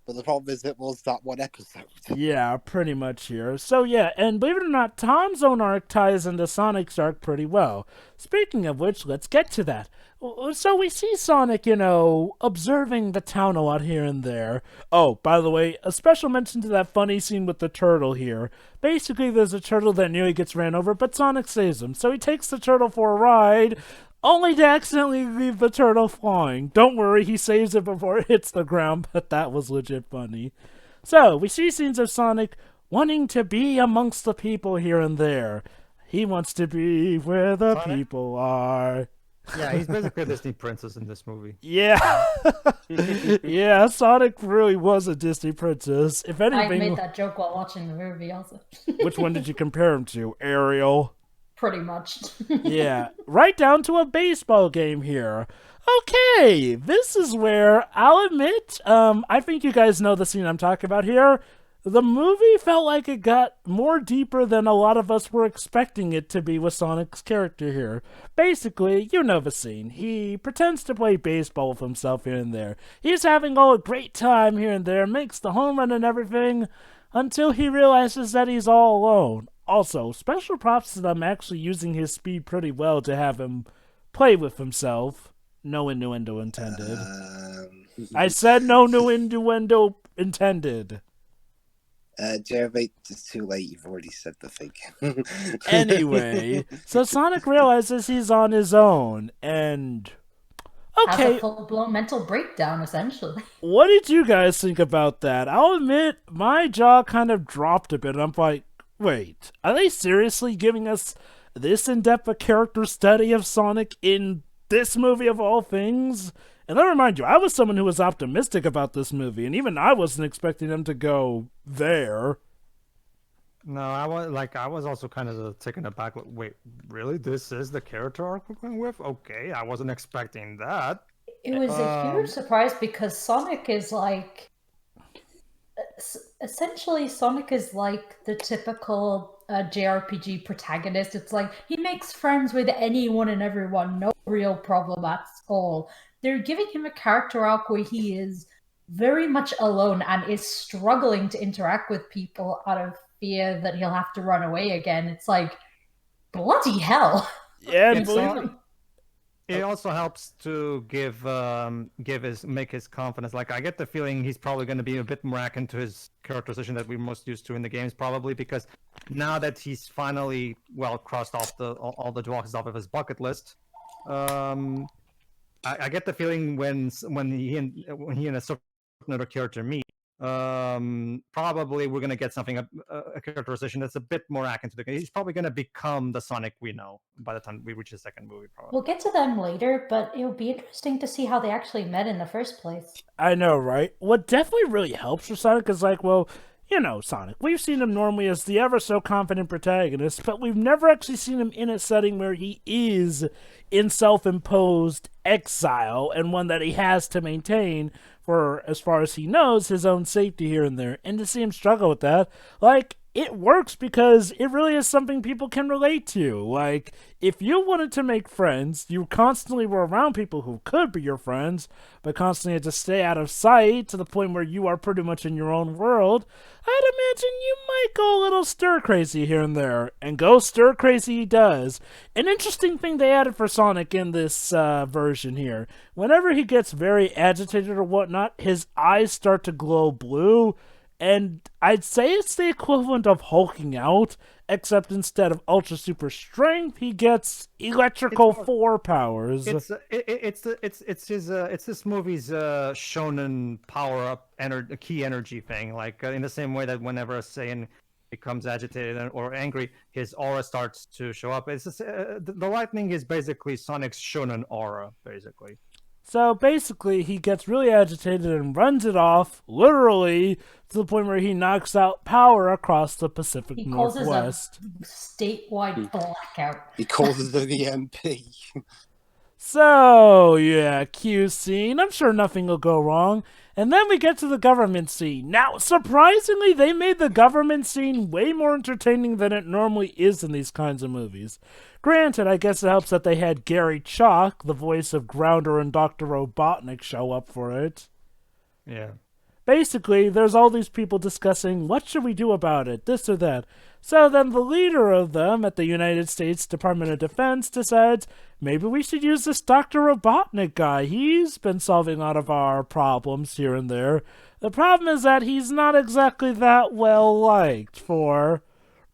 But the problem is it was that one episode. Yeah, pretty much here. So yeah, and believe it or not, Tom's own arc ties into Sonic's arc pretty well. Speaking of which, let's get to that. So we see Sonic, observing the town a lot here and there. Oh, by the way, a special mention to that funny scene with the turtle here. Basically, there's a turtle that nearly gets ran over, but Sonic saves him. So he takes the turtle for a ride, only to accidentally leave the turtle flying. Don't worry, he saves it before it hits the ground, but that was legit funny. So, we see scenes of Sonic wanting to be amongst the people here and there. He wants to be where the people are. Yeah, he's basically a Disney princess in this movie. Yeah. Yeah, Sonic really was a Disney princess. If anything, I made that joke while watching the movie also. Which one did you compare him to? Ariel? Pretty much. Yeah, right down to a baseball game here. Okay, this is where I'll admit, I think you guys know the scene I'm talking about here. The movie felt like it got more deeper than a lot of us were expecting it to be with Sonic's character here. Basically, you know the scene. He pretends to play baseball with himself here and there. He's having all a great time here and there, makes the home run and everything, until he realizes that he's all alone. Also, special props to them actually using his speed pretty well to have him play with himself. No innuendo intended. I said no innuendo intended. Jeremy, it's too late. You've already said the thing. Anyway, so Sonic realizes he's on his own, and okay, has a full-blown mental breakdown, essentially. What did you guys think about that? I'll admit, my jaw kind of dropped a bit. I'm like, wait, are they seriously giving us this in-depth a character study of Sonic in this movie of all things? And let me remind you, I was someone who was optimistic about this movie, and even I wasn't expecting them to go there. No, I was also kind of taken aback. Like, wait, really? This is the character arc we're going with? Okay, I wasn't expecting that. It was a huge surprise because Sonic is like... Essentially, Sonic is like the typical JRPG protagonist. It's like, he makes friends with anyone and everyone, no real problem at all. They're giving him a character arc where he is very much alone and is struggling to interact with people out of fear that he'll have to run away again. It's like, bloody hell. Yeah, it also helps to make his confidence. Like, I get the feeling he's probably going to be a bit more akin to his characterization that we're most used to in the games, probably because now that he's finally crossed off all the boxes off of his bucket list. I get the feeling when he and a certain other character meet, probably we're gonna get something a characterization that's a bit more akin to the game. He's probably gonna become the Sonic we know by the time we reach the second movie. Probably. We'll get to them later, but it'll be interesting to see how they actually met in the first place. I know, right? What definitely really helps for Sonic is like, well, Sonic. We've seen him normally as the ever-so-confident protagonist, but we've never actually seen him in a setting where he is in self-imposed exile, and one that he has to maintain for, as far as he knows, his own safety here and there. And to see him struggle with that, it works because it really is something people can relate to. Like, if you wanted to make friends, you constantly were around people who could be your friends, but constantly had to stay out of sight to the point where you are pretty much in your own world, I'd imagine you might go a little stir-crazy here and there. And go stir-crazy he does. An interesting thing they added for Sonic in this version here. Whenever he gets very agitated or whatnot, his eyes start to glow blue. And I'd say it's the equivalent of hulking out, except instead of ultra super strength, he gets electrical 4 powers. It's this movie's shonen power up key energy thing. Like in the same way that whenever a Saiyan becomes agitated or angry, his aura starts to show up. It's just, the lightning is basically Sonic's shonen aura, basically. So basically, he gets really agitated and runs it off, literally, to the point where he knocks out power across the Pacific Northwest. He causes a statewide blackout. He causes an EMP. So, yeah, Q scene. I'm sure nothing will go wrong. And then we get to the government scene. Now, surprisingly, they made the government scene way more entertaining than it normally is in these kinds of movies. Granted, I guess it helps that they had Gary Chalk, the voice of Grounder and Dr. Robotnik, show up for it. Yeah. Basically, there's all these people discussing what should we do about it, this or that. So then the leader of them at the United States Department of Defense decides maybe we should use this Dr. Robotnik guy. He's been solving a lot of our problems here and there. The problem is that he's not exactly that well liked for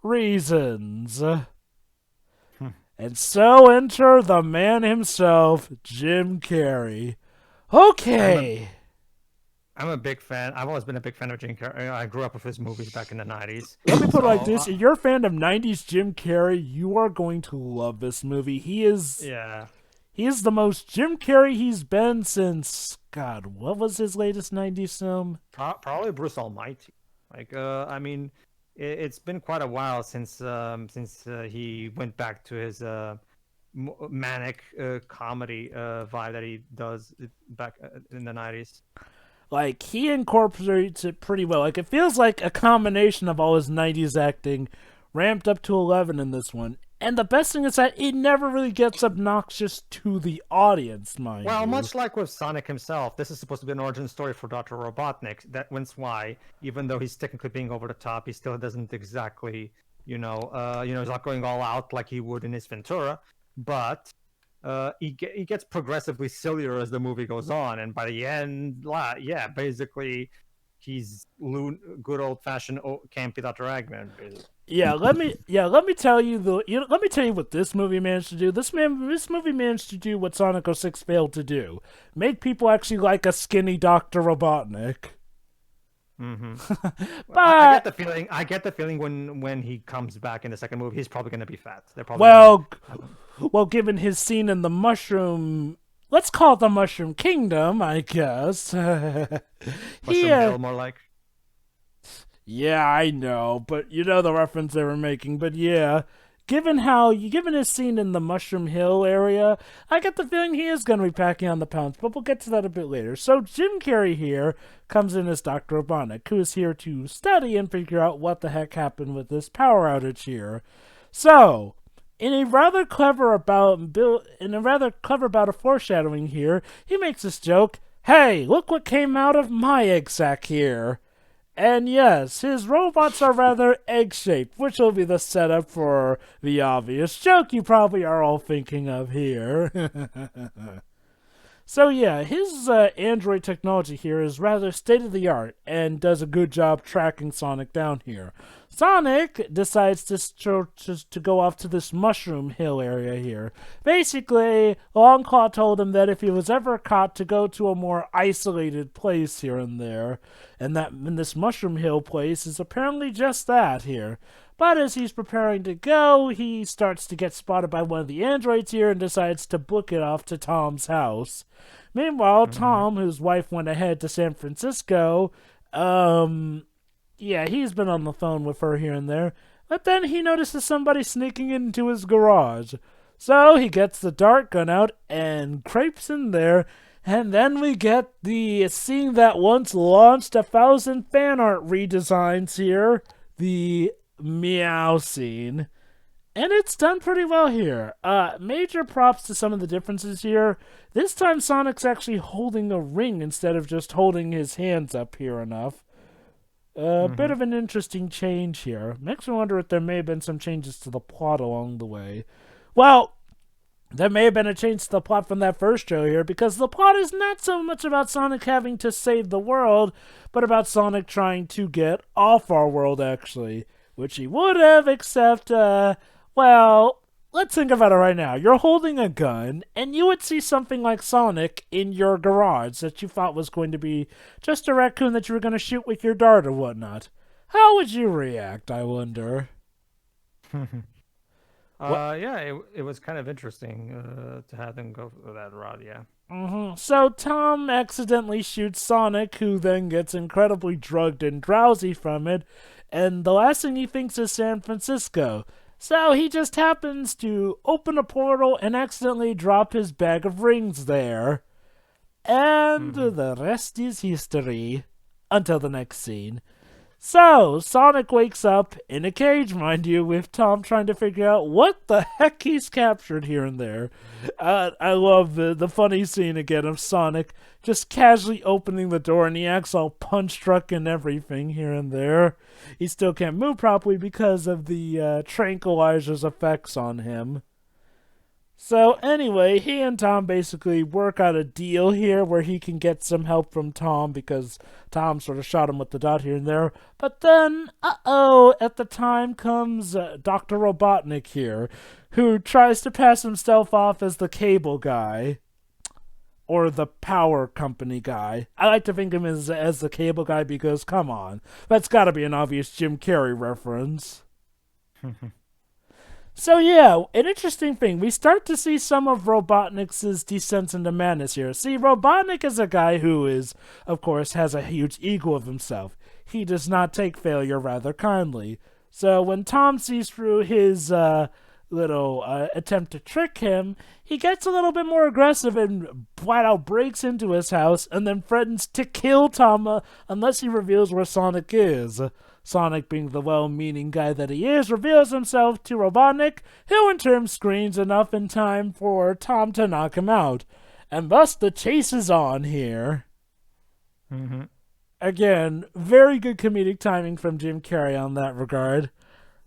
reasons. And so enter the man himself, Jim Carrey. Okay. I'm a big fan. I've always been a big fan of Jim Carrey. I grew up with his movies back in the 90s. Let me put it like this. If you're a fan of 90s Jim Carrey, you are going to love this movie. He is the most Jim Carrey he's been since, God, what was his latest 90s film? Probably Bruce Almighty. I mean, it's been quite a while since he went back to his manic comedy vibe that he does back in the 90s. Like, he incorporates it pretty well. Like, it feels like a combination of all his 90s acting ramped up to 11 in this one. And the best thing is that it never really gets obnoxious to the audience, mind you. Well, much like with Sonic himself, this is supposed to be an origin story for Dr. Robotnik. That's why, even though he's technically being over the top, he still doesn't exactly, he's not going all out like he would in his Ventura. But he gets progressively sillier as the movie goes on, and by the end, basically, he's good old-fashioned campy Dr. Eggman. Let me tell you what this movie managed to do. This movie managed to do what Sonic 06 failed to do: make people actually like a skinny Dr. Robotnik. Mm-hmm. But I get the feeling when he comes back in the second movie, he's probably going to be fat. They're probably well, given his scene in the mushroom, let's call it the Mushroom Kingdom, I guess. Mushroom Hill, more like. Yeah, I know, but you know the reference they were making. But yeah, given his scene in the Mushroom Hill area, I get the feeling he is going to be packing on the pounds, but we'll get to that a bit later. So Jim Carrey here comes in as Dr. Robotnik, who is here to study and figure out what the heck happened with this power outage here. So, in a rather clever bout of foreshadowing here, he makes this joke, "Hey, look what came out of my egg sack here." And yes, his robots are rather egg-shaped, which will be the setup for the obvious joke you probably are all thinking of here. So yeah, his android technology here is rather state-of-the-art and does a good job tracking Sonic down here. Sonic decides to go off to this Mushroom Hill area here. Basically, Longclaw told him that if he was ever caught, to go to a more isolated place here and there. And this Mushroom Hill place is apparently just that here. But as he's preparing to go, he starts to get spotted by one of the androids here and decides to book it off to Tom's house. Meanwhile, Tom, whose wife went ahead to San Francisco, he's been on the phone with her here and there. But then he notices somebody sneaking into his garage. So he gets the dart gun out and creeps in there. And then we get the scene that once launched 1,000 fan art redesigns here. The meow scene. And it's done pretty well here. Major props to some of the differences here. This time Sonic's actually holding a ring instead of just holding his hands up here enough. A bit of an interesting change here. Makes me wonder if there may have been some changes to the plot along the way. Well, there may have been a change to the plot from that first show here, because the plot is not so much about Sonic having to save the world, but about Sonic trying to get off our world, actually. Which he would have, except, let's think about it right now. You're holding a gun, and you would see something like Sonic in your garage that you thought was going to be just a raccoon that you were going to shoot with your dart or whatnot. How would you react, I wonder? It was kind of interesting to have them go for that route, yeah. So Tom accidentally shoots Sonic, who then gets incredibly drugged and drowsy from it, and the last thing he thinks is San Francisco. So he just happens to open a portal and accidentally drop his bag of rings there. And the rest is history. Until the next scene. So, Sonic wakes up, in a cage, mind you, with Tom trying to figure out what the heck he's captured here and there. I love the funny scene again of Sonic just casually opening the door, and he acts all punch-drunk and everything here and there. He still can't move properly because of the tranquilizer's effects on him. So anyway, he and Tom basically work out a deal here where he can get some help from Tom because Tom sort of shot him with the dot here and there. But then, at the time comes Dr. Robotnik here, who tries to pass himself off as the cable guy. Or the power company guy. I like to think of him as the cable guy because, come on, that's gotta be an obvious Jim Carrey reference. So yeah, an interesting thing. We start to see some of Robotnik's descent into madness here. See, Robotnik is a guy who is, of course, has a huge ego of himself. He does not take failure rather kindly. So when Tom sees through his little attempt to trick him, he gets a little bit more aggressive and flat out breaks into his house and then threatens to kill Tom unless he reveals where Sonic is. Sonic, being the well-meaning guy that he is, reveals himself to Robotnik, who in turn screams enough in time for Tom to knock him out. And thus the chase is on here. Again, very good comedic timing from Jim Carrey on that regard.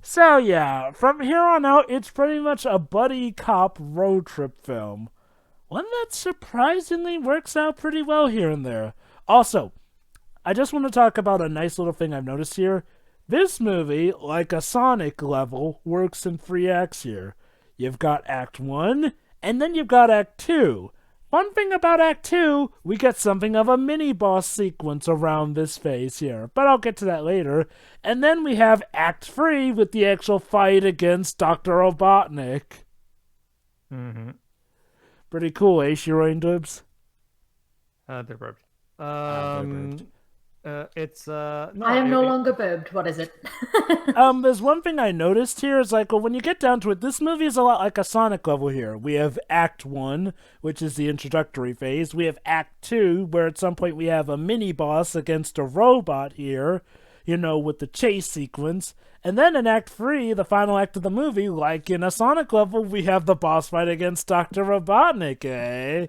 So yeah, from here on out, it's pretty much a buddy cop road trip film. One that surprisingly works out pretty well here and there. Also, I just want to talk about a nice little thing I've noticed here. This movie, like a Sonic level, works in 3 acts here. You've got Act 1, and then you've got Act 2. One thing about Act 2, we get something of a mini-boss sequence around this phase here, but I'll get to that later. And then we have Act 3 with the actual fight against Dr. Robotnik. Pretty cool, eh, Shireen Dubs? They're burped. It's no, I am no longer boobed. What is it? There's one thing I noticed here is like, well, when you get down to it, this movie is a lot like a Sonic level here. We have Act 1, which is the introductory phase. We have Act 2, where at some point we have a mini-boss against a robot here, you know, with the chase sequence. And then in Act 3, the final act of the movie, like in a Sonic level, we have the boss fight against Dr. Robotnik, eh?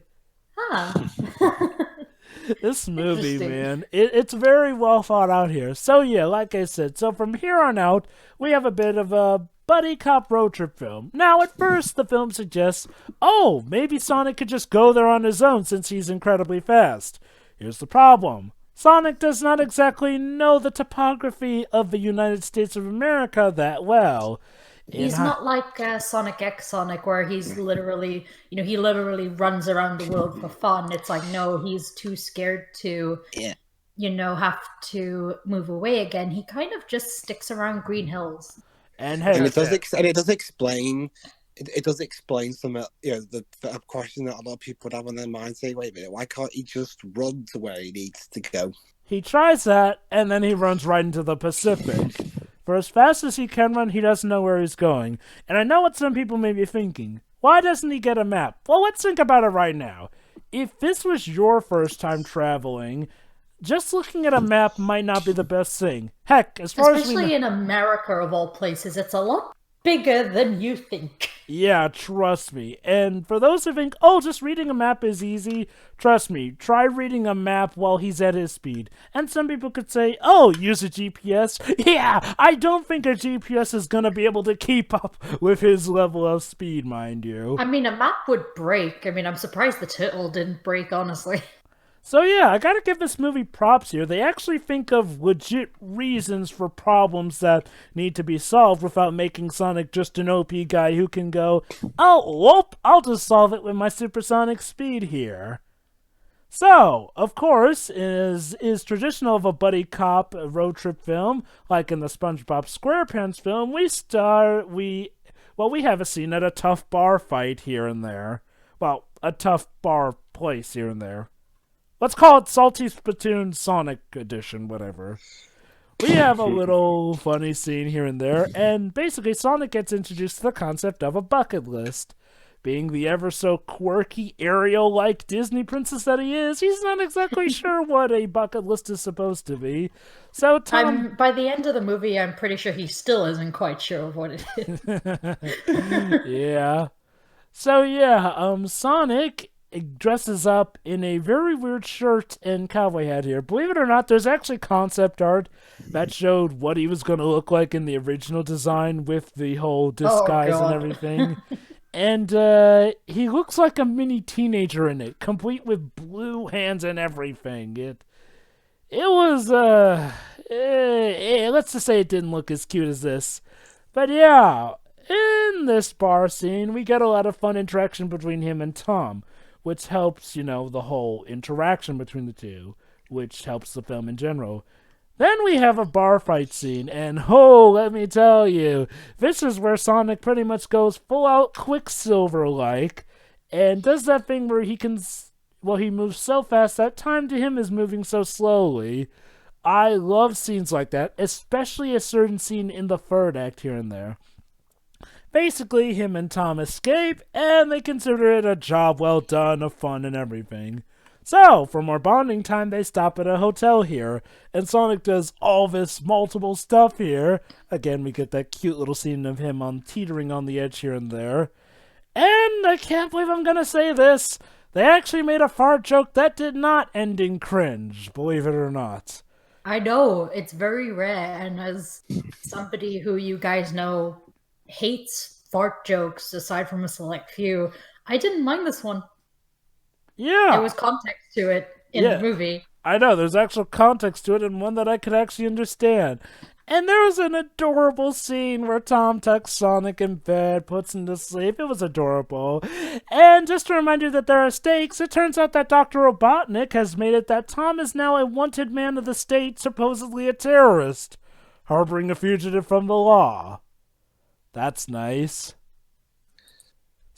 This movie, man, it's very well thought out here. So yeah, like I said, so from here on out, we have a bit of a buddy cop road trip film. Now, at first, the film suggests, oh, maybe Sonic could just go there on his own since he's incredibly fast. Here's the problem. Sonic does not exactly know the topography of the United States of America that well. He's not like Sonic X Sonic, where he's literally, he literally runs around the world for fun. It's like, no, he's too scared to, have to move away again. He kind of just sticks around Green Hills. And it does explain some, the question that a lot of people would have on their mind. Say, wait a minute, why can't he just run to where he needs to go? He tries that, and then he runs right into the Pacific. For as fast as he can run, he doesn't know where he's going. And I know what some people may be thinking. Why doesn't he get a map? Well, let's think about it right now. If this was your first time traveling, just looking at a map might not be the best thing. Heck, especially in America of all places, it's a lot bigger than you think. Yeah, trust me. And for those who think, oh, just reading a map is easy, trust me, try reading a map while he's at his speed. And some people could say, oh, use a GPS. Yeah, I don't think a GPS is going to be able to keep up with his level of speed, mind you. I mean, a map would break. I mean, I'm surprised the turtle didn't break, honestly. So yeah, I gotta give this movie props here. They actually think of legit reasons for problems that need to be solved without making Sonic just an OP guy who can go, oh, whoop, I'll just solve it with my supersonic speed here. So, of course, is traditional of a buddy cop road trip film, like in the SpongeBob SquarePants film, we have a scene at a tough bar fight here and there. Well, a tough bar place here and there. Let's call it Salty Spittoon Sonic Edition, whatever. we have a little funny scene here and there, and basically Sonic gets introduced to the concept of a bucket list. Being the ever so quirky Ariel-like Disney princess that he is, he's not exactly sure what a bucket list is supposed to be. So Tom, by the end of the movie, I'm pretty sure he still isn't quite sure of what it is. yeah. So yeah, Sonic dresses up in a very weird shirt and cowboy hat here. Believe it or not, there's actually concept art that showed what he was going to look like in the original design with the whole disguise and everything. And he looks like a mini teenager in it, complete with blue hands and everything. It was, let's just say it didn't look as cute as this. But yeah, in this bar scene, we get a lot of fun interaction between him and Tom, which helps, the whole interaction between the two, which helps the film in general. Then we have a bar fight scene, and let me tell you, this is where Sonic pretty much goes full-out Quicksilver-like, and does that thing where he moves so fast that time to him is moving so slowly. I love scenes like that, especially a certain scene in the third act here and there. Basically, him and Tom escape, and they consider it a job well done, of fun and everything. So, for more bonding time, they stop at a hotel here, and Sonic does all this multiple stuff here. Again, we get that cute little scene of him teetering on the edge here and there. And I can't believe I'm gonna say this, they actually made a fart joke that did not end in cringe, believe it or not. I know, it's very rare, and as somebody who you guys know hates fart jokes, aside from a select few, I didn't mind this one. Yeah. There was context to it in the movie. I know, there's actual context to it, and one that I could actually understand. And there was an adorable scene where Tom tucks Sonic in bed, puts him to sleep. It was adorable. And just to remind you that there are stakes, it turns out that Dr. Robotnik has made it that Tom is now a wanted man of the state, supposedly a terrorist, harboring a fugitive from the law. That's nice.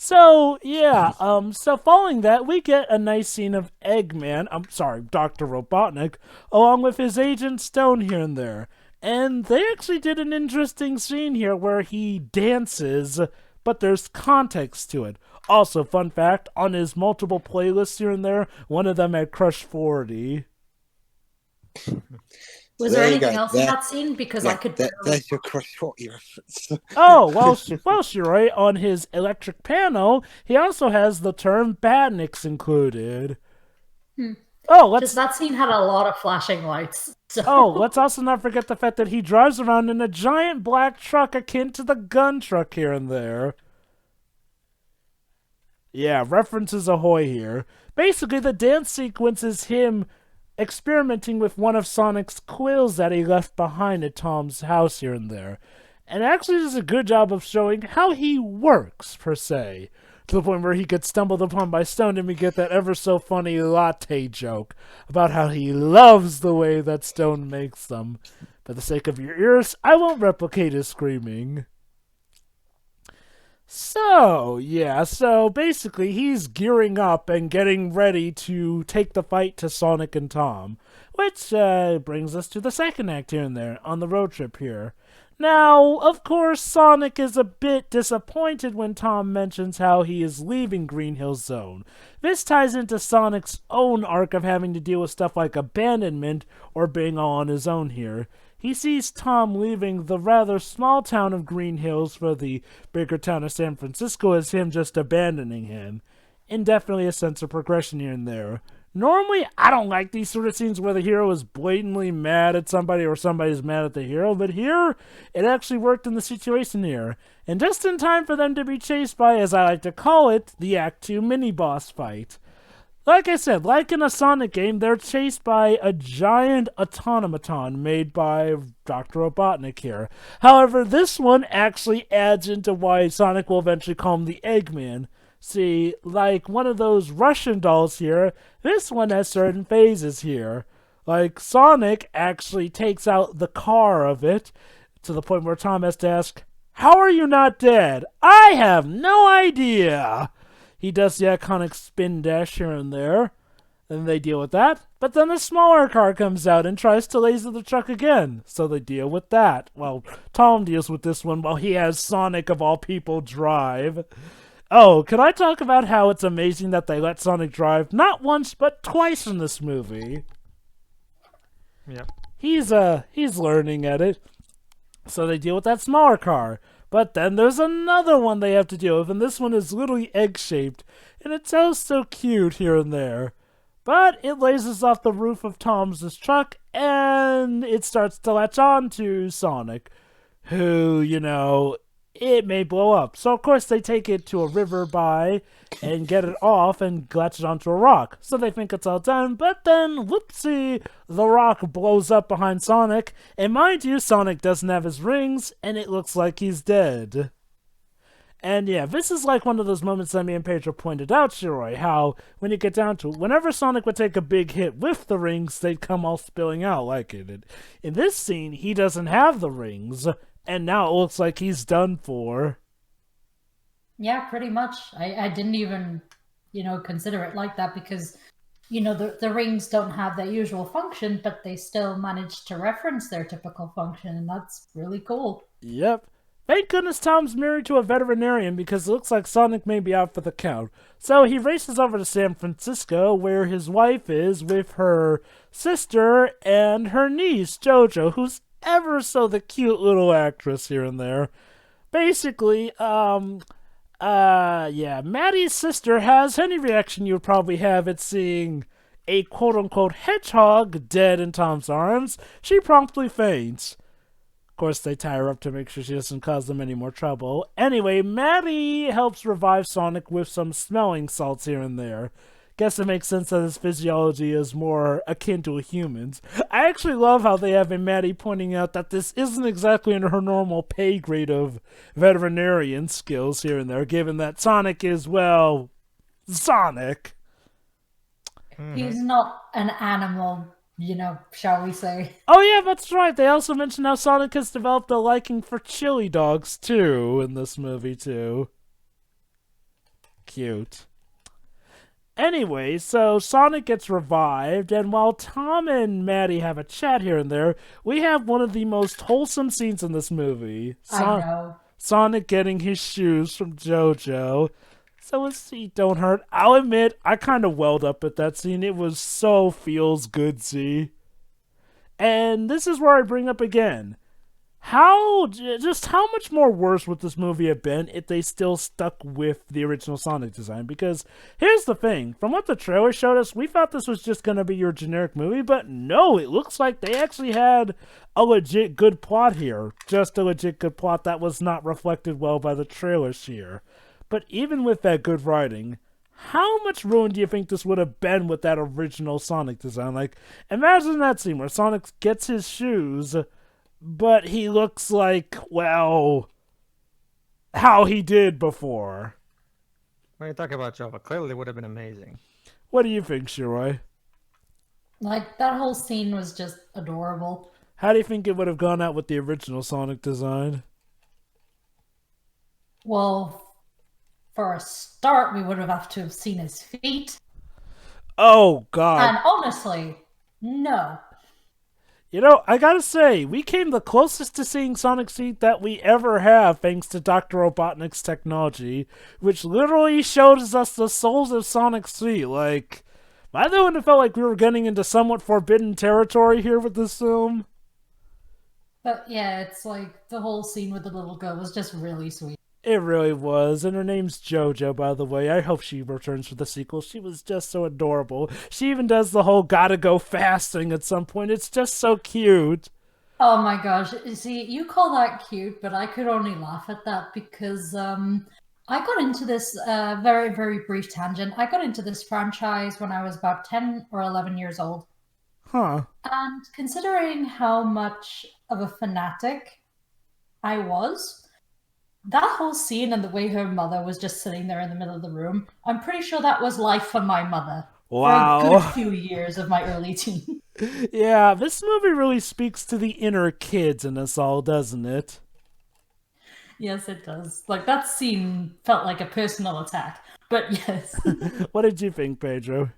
So, yeah, so following that, we get a nice scene of Dr. Robotnik, along with his agent Stone here and there. And they actually did an interesting scene here where he dances, but there's context to it. Also, fun fact, on his multiple playlists here and there, one of them had Crush 40. Was there anything else in that scene? Because I could... There's your Crush 40 reference. Oh, well, Shiroy, on his electric piano, he also has the term badniks included. Oh, that scene had a lot of flashing lights. So. Oh, let's also not forget the fact that he drives around in a giant black truck akin to the gun truck here and there. Yeah, references ahoy here. Basically, the dance sequence is him experimenting with one of Sonic's quills that he left behind at Tom's house here and there. And actually does a good job of showing how he works, per se. To the point where he gets stumbled upon by Stone, and we get that ever so funny latte joke about how he loves the way that Stone makes them. For the sake of your ears, I won't replicate his screaming. So basically he's gearing up and getting ready to take the fight to Sonic and Tom, which brings us to the second act here and there, on the road trip here. Now, of course, Sonic is a bit disappointed when Tom mentions how he is leaving Green Hill Zone. This ties into Sonic's own arc of having to deal with stuff like abandonment or being all on his own here. He sees Tom leaving the rather small town of Green Hills for the bigger town of San Francisco as him just abandoning him. And definitely a sense of progression here and there. Normally, I don't like these sort of scenes where the hero is blatantly mad at somebody or somebody's mad at the hero, but here, it actually worked in the situation here. And just in time for them to be chased by, as I like to call it, the Act 2 mini-boss fight. Like I said, like in a Sonic game, they're chased by a giant automaton made by Dr. Robotnik here. However, this one actually adds into why Sonic will eventually call him the Eggman. See, like one of those Russian dolls here, this one has certain phases here. Like, Sonic actually takes out the car of it, to the point where Tom has to ask, "How are you not dead? I have no idea!" He does the iconic spin dash here and there. Then they deal with that, but then a smaller car comes out and tries to laser the truck again, so they deal with that. Well, Tom deals with this one while he has Sonic, of all people, drive. Oh, can I talk about how it's amazing that they let Sonic drive not once, but twice in this movie? Yep. He's learning at it. So they deal with that smaller car. But then there's another one they have to deal with, and this one is literally egg-shaped, and it's so cute here and there. But it lasers off the roof of Tom's truck, and it starts to latch on to Sonic, who, it may blow up. So, of course, they take it to a river by and get it off and latch it onto a rock. So they think it's all done, but then, whoopsie, the rock blows up behind Sonic. And mind you, Sonic doesn't have his rings, and it looks like he's dead. And yeah, this is like one of those moments that me and Pedro pointed out, Shiroi, how when you get down to it, whenever Sonic would take a big hit with the rings, they'd come all spilling out like it. In this scene, he doesn't have the rings, and now it looks like he's done for. Yeah, pretty much. I didn't even, consider it like that because, the rings don't have their usual function, but they still manage to reference their typical function, and that's really cool. Yep. Thank goodness Tom's married to a veterinarian because it looks like Sonic may be out for the count. So he races over to San Francisco where his wife is with her sister and her niece, JoJo, who's ever so the cute little actress here and there. Basically, Maddie's sister has any reaction you would probably have at seeing a quote-unquote hedgehog dead in Tom's arms. She promptly faints. Of course, they tie her up to make sure she doesn't cause them any more trouble. Anyway, Maddie helps revive Sonic with some smelling salts here and there. Guess it makes sense that his physiology is more akin to a human's. I actually love how they have Maddie pointing out that this isn't exactly in her normal pay grade of veterinarian skills here and there, given that Sonic is, well, Sonic. He's not an animal, shall we say. Oh yeah, that's right. They also mentioned how Sonic has developed a liking for chili dogs, too, in this movie, too. Cute. Anyway, so Sonic gets revived, and while Tom and Maddie have a chat here and there, we have one of the most wholesome scenes in this movie. I know. Sonic getting his shoes from JoJo. So his feet don't hurt. I'll admit, I kind of welled up at that scene. It was so feels-goodsy. And this is where I bring up again. How much more worse would this movie have been if they still stuck with the original Sonic design? Because here's the thing. From what the trailer showed us, we thought this was just going to be your generic movie. But no, it looks like they actually had a legit good plot here. Just a legit good plot that was not reflected well by the trailers here. But even with that good writing, how much ruin do you think this would have been with that original Sonic design? Like, imagine that scene where Sonic gets his shoes, but he looks like, well, how he did before. When you talk about Java, clearly it would have been amazing. What do you think, Shiroi? Like, that whole scene was just adorable. How do you think it would have gone out with the original Sonic design? Well, for a start, we would have to have seen his feet. Oh, God. And honestly, no. I gotta say, we came the closest to seeing Sonic's feet that we ever have thanks to Dr. Robotnik's technology, which literally shows us the soles of Sonic's feet. Like, am I the one who felt like we were getting into somewhat forbidden territory here with this film? But yeah, it's like the whole scene with the little girl was just really sweet. It really was, and her name's JoJo, by the way. I hope she returns for the sequel. She was just so adorable. She even does the whole gotta go fast thing at some point. It's just so cute. Oh my gosh. See, you call that cute, but I could only laugh at that because I got into this very, very brief tangent. I got into this franchise when I was about 10 or 11 years old. Huh. And considering how much of a fanatic I was, that whole scene and the way her mother was just sitting there in the middle of the room, I'm pretty sure that was life for my mother. Wow. For a good few years of my early teens. Yeah, this movie really speaks to the inner kids in us all, doesn't it? Yes, it does. Like, that scene felt like a personal attack. But yes. What did you think, Pedro?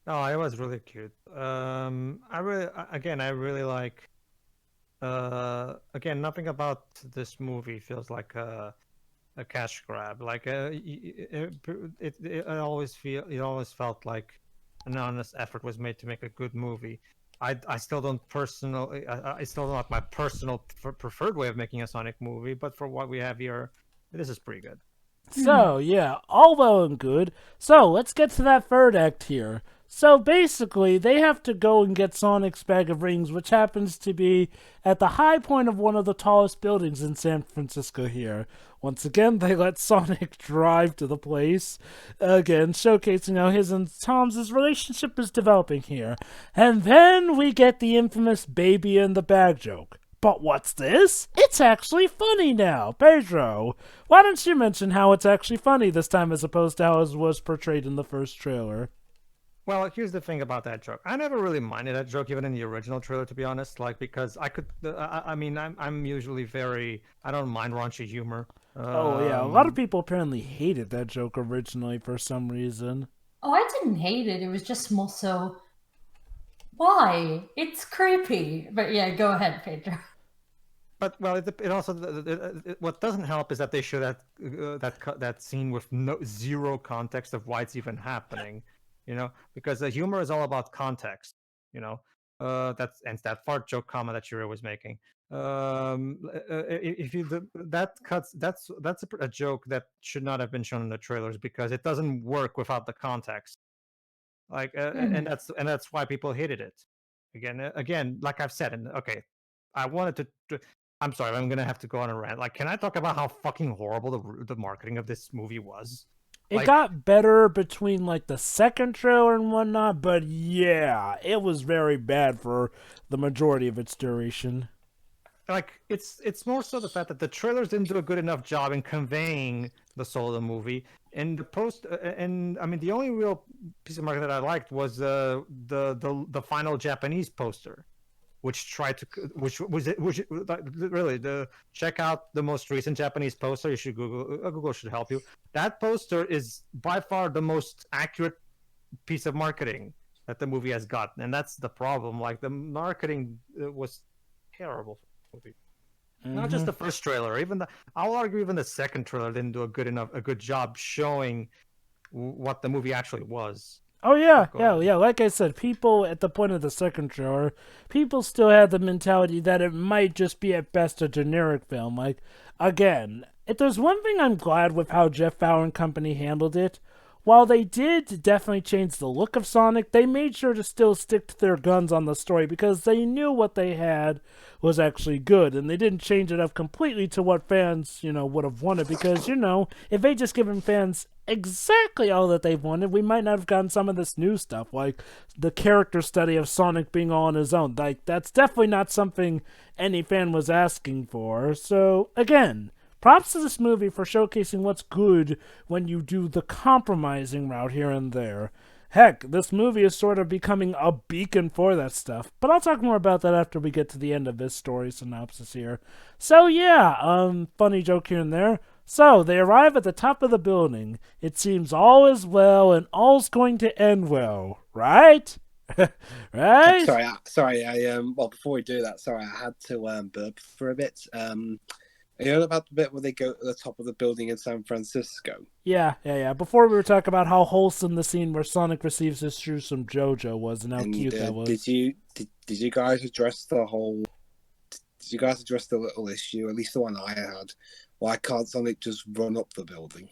Oh, it was really cute. I really like. Again, nothing about this movie feels like a cash grab. Like it always felt like an honest effort was made to make a good movie. I still don't personally I still don't like my personal preferred way of making a Sonic movie, but for what we have here, this is pretty good. So, yeah, all well and good. So, let's get to that third act here. So, basically, they have to go and get Sonic's bag of rings, which happens to be at the high point of one of the tallest buildings in San Francisco here. Once again, they let Sonic drive to the place, again, showcasing how his and Tom's relationship is developing here. And then we get the infamous baby in the bag joke. But what's this? It's actually funny now. Pedro, why don't you mention how it's actually funny this time as opposed to how it was portrayed in the first trailer? Well, here's the thing about that joke. I never really minded that joke, even in the original trailer, to be honest. Like, because I could, I mean, I'm usually I don't mind raunchy humor. Oh, yeah, a lot of people apparently hated that joke originally for some reason. Oh, I didn't hate it. It was just more so, why? It's creepy. But yeah, go ahead, Pedro. But well, it also what doesn't help is that they show that scene with zero context of why it's even happening, because the humor is all about context, and that fart joke comment that Shiro was making. If you that cuts that's a joke that should not have been shown in the trailers because it doesn't work without the context. Like, and that's why people hated it. Again, like I've said, and okay, I wanted to. I'm sorry, I'm gonna have to go on a rant. Like, can I talk about how fucking horrible the marketing of this movie was? It got better between like the second trailer and whatnot, but yeah, it was very bad for the majority of its duration. Like, it's more so the fact that the trailers didn't do a good enough job in conveying the soul of the movie, and and I mean, the only real piece of marketing that I liked was the final Japanese poster, which really check out the most recent Japanese poster. You should Google should help you. That poster is by far the most accurate piece of marketing that the movie has gotten, and that's the problem. Like, the marketing was terrible for the movie. Not just the first trailer, I'll argue even the second trailer didn't do a good job showing what the movie actually was. Oh yeah. Like I said, people at the point of the second trailer, people still had the mentality that it might just be at best a generic film. Like, again, if there's one thing I'm glad with how Jeff Fowler and company handled it, while they did definitely change the look of Sonic, they made sure to still stick to their guns on the story because they knew what they had was actually good, and they didn't change it up completely to what fans, would have wanted because, if they just given fans exactly all that they wanted, we might not have gotten some of this new stuff, like the character study of Sonic being all on his own. Like, that's definitely not something any fan was asking for. So, again, props to this movie for showcasing what's good when you do the compromising route here and there. Heck, this movie is sort of becoming a beacon for that stuff. But I'll talk more about that after we get to the end of this story synopsis here. So yeah, funny joke here and there. So, they arrive at the top of the building. It seems all is well and all's going to end well, right? Right? Well, before we do that, I had to burp for a bit. You know about the bit where they go to the top of the building in San Francisco? Yeah. Before we were talking about how wholesome the scene where Sonic receives his shoes from JoJo was and how cute that was. Did you guys address the whole... Did you guys address the little issue, at least the one I had? Why can't Sonic just run up the building?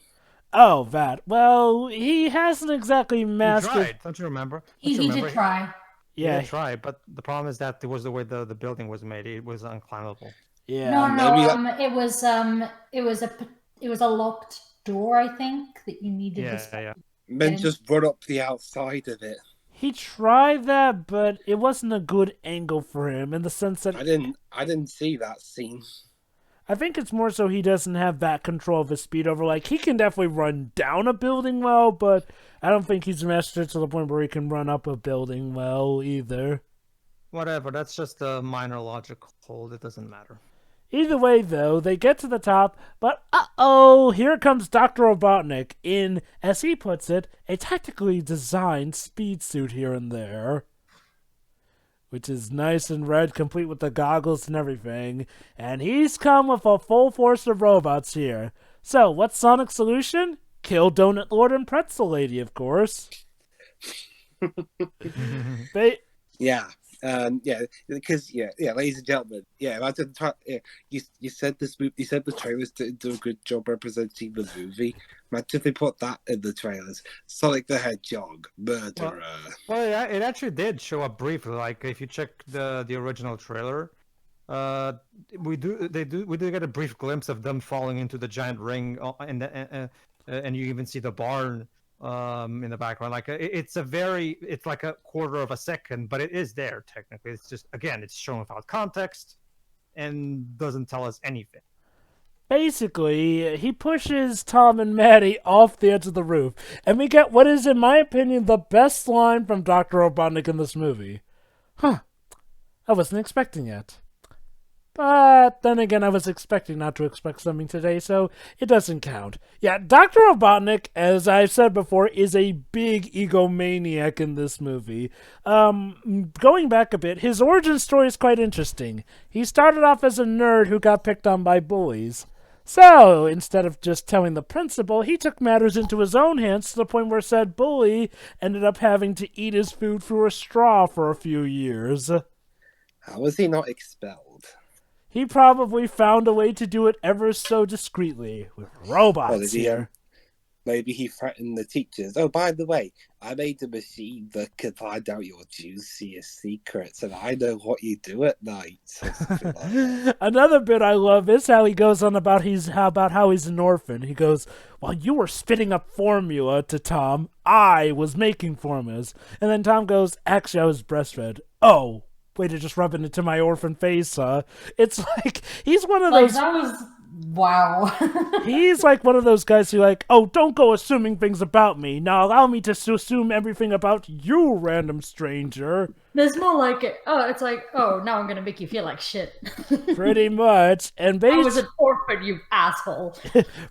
Oh, that. Well, he hasn't exactly mastered... He tried, don't you remember? He did try. Yeah, he tried, but the problem is that it was the way the building was made. It was unclimbable. Yeah. No. It was a locked door, I think, that you needed. Yeah. Then just run up the outside of it. He tried that, but it wasn't a good angle for him in the sense that I didn't see that scene. I think it's more so he doesn't have that control of his speed over. Like, he can definitely run down a building well, but I don't think he's mastered to the point where he can run up a building well either. Whatever, that's just a minor logic hold. It doesn't matter. Either way, though, they get to the top, but uh-oh, here comes Dr. Robotnik in, as he puts it, a tactically designed speed suit here and there, which is nice and red, complete with the goggles and everything, and he's come with a full force of robots here. So, what's Sonic's solution? Kill Donut Lord and Pretzel Lady, of course. Ladies and gentlemen, imagine you said the trailers didn't do a good job representing the movie. Imagine if they put that in the trailers. Sonic the Hedgehog, murderer. Well, yeah, it actually did show up briefly. Like if you check the original trailer, we do get a brief glimpse of them falling into the giant ring, and you even see the barn in the background. Like it's like a quarter of a second, but it is there technically. It's just, again, it's shown without context and doesn't tell us anything. Basically, he pushes Tom and Maddie off the edge of the roof, and we get what is, in my opinion, the best line from Dr. Robotnik in this movie. I wasn't expecting it. But then again, I was expecting not to expect something today, so it doesn't count. Yeah, Dr. Robotnik, as I've said before, is a big egomaniac in this movie. Going back a bit, his origin story is quite interesting. He started off as a nerd who got picked on by bullies. So, instead of just telling the principal, he took matters into his own hands to the point where said bully ended up having to eat his food through a straw for a few years. How was he not expelled? He probably found a way to do it ever so discreetly, with robots here. Maybe he threatened the teachers. Oh, by the way, I made a machine that could find out your juiciest secrets, and I know what you do at night. Another bit I love is how he goes on about how he's an orphan. He goes, "While you were spitting up formula to Tom, I was making formulas." And then Tom goes, "Actually, I was breastfed." Oh. Way to just rub it into my orphan face, huh? It's like, he's one of those... That was... Wow. He's like one of those guys who oh, don't go assuming things about me. Now allow me to assume everything about you, random stranger. There's more like it. Oh, it's like, oh, now I'm going to make you feel like shit. Pretty much. And I was an orphan, you asshole.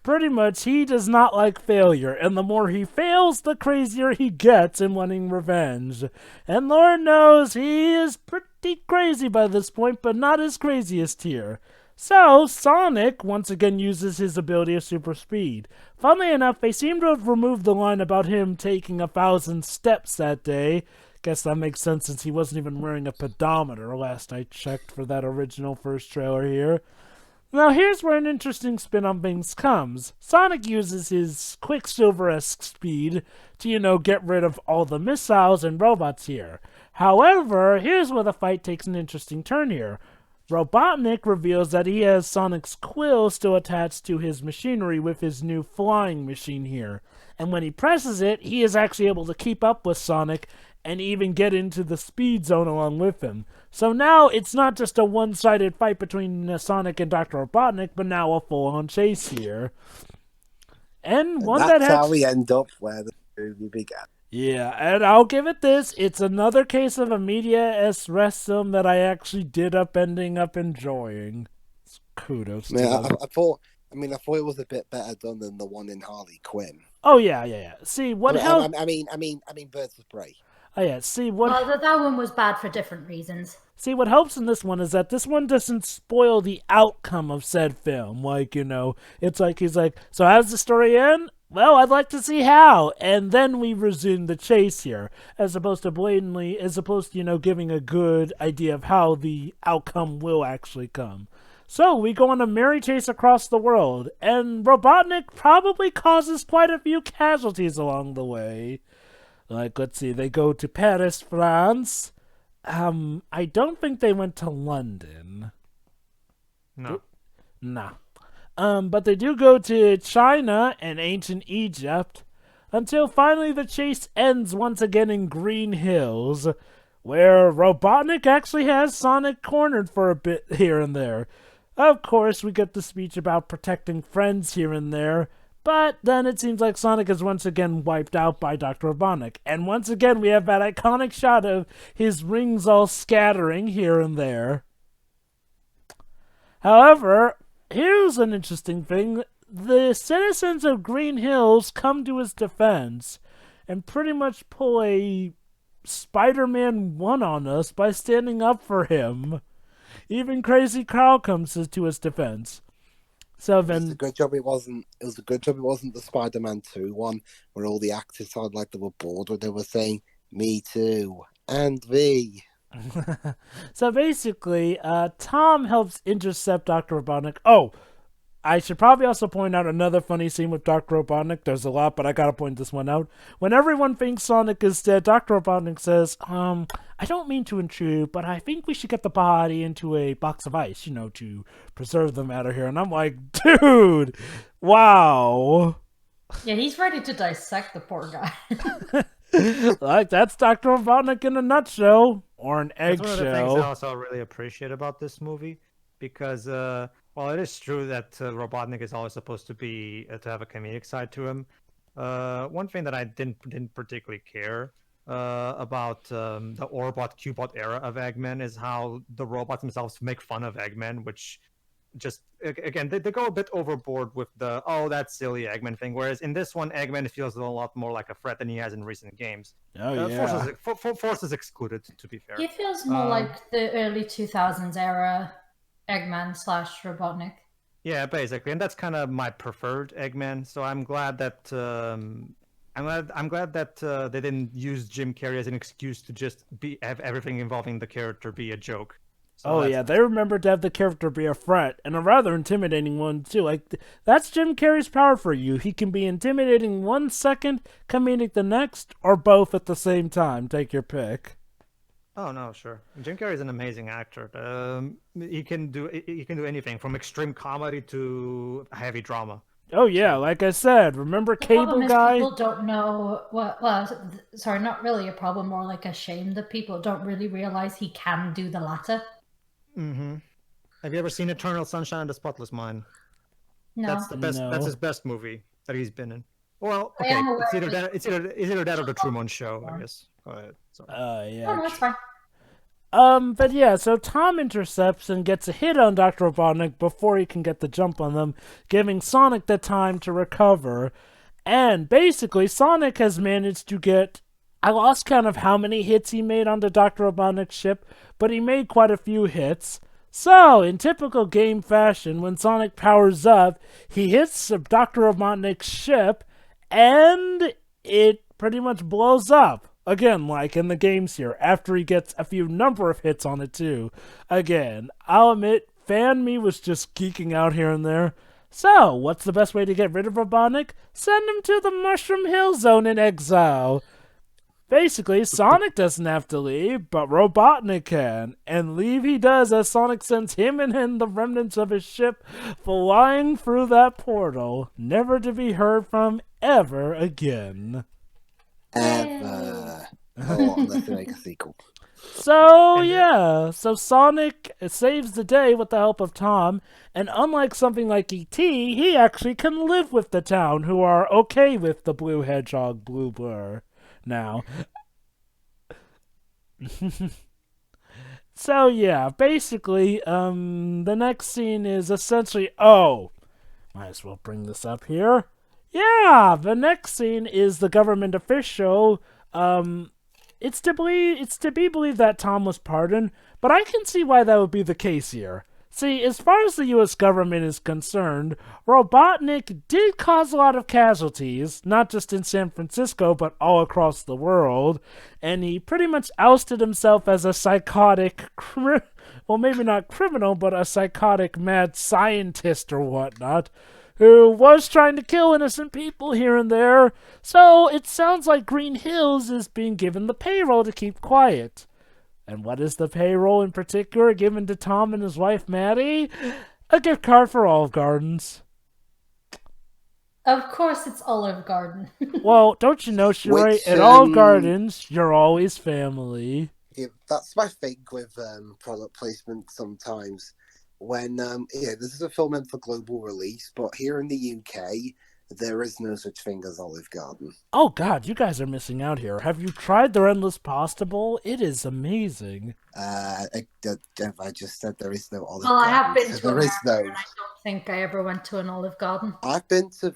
Pretty much, he does not like failure. And the more he fails, the crazier he gets in wanting revenge. And Lord knows he is pretty crazy by this point, but not as craziest here. So, Sonic once again uses his ability of super speed. Funnily enough, they seem to have removed the line about him taking 1,000 steps that day. Guess that makes sense since he wasn't even wearing a pedometer last I checked for that original first trailer here. Now here's where an interesting spin on things comes. Sonic uses his Quicksilver-esque speed to, get rid of all the missiles and robots here. However, here's where the fight takes an interesting turn here. Robotnik reveals that he has Sonic's quill still attached to his machinery with his new flying machine here. And when he presses it, he is actually able to keep up with Sonic and even get into the speed zone along with him. So now it's not just a one-sided fight between Sonic and Dr. Robotnik, but now a full-on chase here. And that's how we end up where the movie began. Yeah, and I'll give it this. It's another case of a media-esque rest film that I actually ending up enjoying. Kudos to them. I thought it was a bit better done than the one in Harley Quinn. Oh yeah. See what helped? I mean, Birds of Prey. Oh yeah. See what? That one was bad for different reasons. See what helps in this one is that this one doesn't spoil the outcome of said film. It's like he's like, so how's the story end? Well, I'd like to see how, and then we resume the chase here, as opposed to giving a good idea of how the outcome will actually come. So, we go on a merry chase across the world, and Robotnik probably causes quite a few casualties along the way. Let's see, they go to Paris, France. I don't think they went to London. No. Nah. But they do go to China and ancient Egypt, until finally the chase ends once again in Green Hills, where Robotnik actually has Sonic cornered for a bit here and there. Of course, we get the speech about protecting friends here and there, but then it seems like Sonic is once again wiped out by Dr. Robotnik, and once again we have that iconic shot of his rings all scattering here and there. However, here's an interesting thing. The citizens of Green Hills come to his defense and pretty much pull a Spider-Man 1 on us by standing up for him. Even Crazy Carl comes to his defense. So then, It's a good job it wasn't. It was a good job it wasn't the Spider-Man 2 one where all the actors sounded like they were bored when they were saying "Me too" and "me." so basically, Tom helps intercept Dr. Robotnik. Oh, I should probably also point out another funny scene with Dr. Robotnik. There's a lot, but I gotta point this one out. When everyone thinks Sonic is dead, Dr. Robotnik says, I don't mean to intrude, but I think we should get the body into a box of ice, to preserve the matter here. And I'm like, dude, wow. Yeah, he's ready to dissect the poor guy. Like, that's Dr. Robotnik in a nutshell. Or an That's one of the things I eggshell. also really appreciate about this movie, because while it is true that Robotnik is always supposed to be to have a comedic side to him, one thing that I didn't particularly care about the Orbot Cubot era of Eggman is how the robots themselves make fun of Eggman, which just again they go a bit overboard with the that silly Eggman thing. Whereas in this one, Eggman feels a lot more like a threat than he has in recent games. Oh, yeah. Force is excluded, to be fair. He feels more like the early 2000s era Eggman / Robotnik. Yeah, basically, and that's kind of my preferred Eggman. So I'm glad that they didn't use Jim Carrey as an excuse to just have everything involving the character be a joke. So Oh, yeah, they remembered to have the character be a threat, and a rather intimidating one, too. Like, that's Jim Carrey's power for you. He can be intimidating 1 second, comedic the next, or both at the same time. Take your pick. Oh no, sure. Jim Carrey is an amazing actor. He can do anything from extreme comedy to heavy drama. Oh, yeah, like I said, remember The Cable problem is Guy? people don't know sorry, not really a problem, more like a shame that people don't really realize he can do the latter. Mm-hmm. Have you ever seen Eternal Sunshine of the Spotless Mind? No. That's the best. No. That's his best movie that he's been in. Well, I okay, am aware it's either of that. It's either that or the Truman Show. I guess. Go ahead. Sorry. Yeah. Oh, no, it's fine. But yeah, so Tom intercepts and gets a hit on Dr. Robotnik before he can get the jump on them, giving Sonic the time to recover. And basically, Sonic has managed to get... I lost count of how many hits he made onto Dr. Robotnik's ship, but he made quite a few hits. So, in typical game fashion, when Sonic powers up, he hits Dr. Robotnik's ship, and it pretty much blows up. Again, like in the games here, after he gets a few number of hits on it too. Again, I'll admit, fan me was just geeking out here and there. So, what's the best way to get rid of Robotnik? Send him to the Mushroom Hill Zone in exile. Basically, Sonic doesn't have to leave, but Robotnik can. And leave he does as Sonic sends him and the remnants of his ship flying through that portal, never to be heard from ever again. Ever. Oh, unless they make a sequel. So, yeah. So Sonic saves the day with the help of Tom, and unlike something like E.T., he actually can live with the town, who are okay with the blue hedgehog, blue blur. Now. So yeah, basically, the next scene is essentially, might as well bring this up here. Yeah, the next scene is the government official. It's to be believed that Tom was pardoned, but I can see why that would be the case here. See, as far as the U.S. government is concerned, Robotnik did cause a lot of casualties, not just in San Francisco, but all across the world, and he pretty much ousted himself as a psychotic, well, maybe not criminal, but a psychotic mad scientist or whatnot, who was trying to kill innocent people here and there, so it sounds like Green Hills is being given the payroll to keep quiet. And what is the payroll in particular given to Tom and his wife, Maddie? A gift card for Olive Gardens. Of course it's Olive Garden. Well, don't you know, Sheree, at Olive Gardens, you're always family. Yeah, that's my thing with product placement sometimes. When, this is a film meant for global release, but here in the UK, There is no such thing as Olive Garden. Oh God, you guys are missing out here. Have you tried their endless pasta bowl? It is amazing. I just said there is no Olive Well, Garden. I have been so to there America, is no. and I don't think I ever went to an Olive Garden. I've been to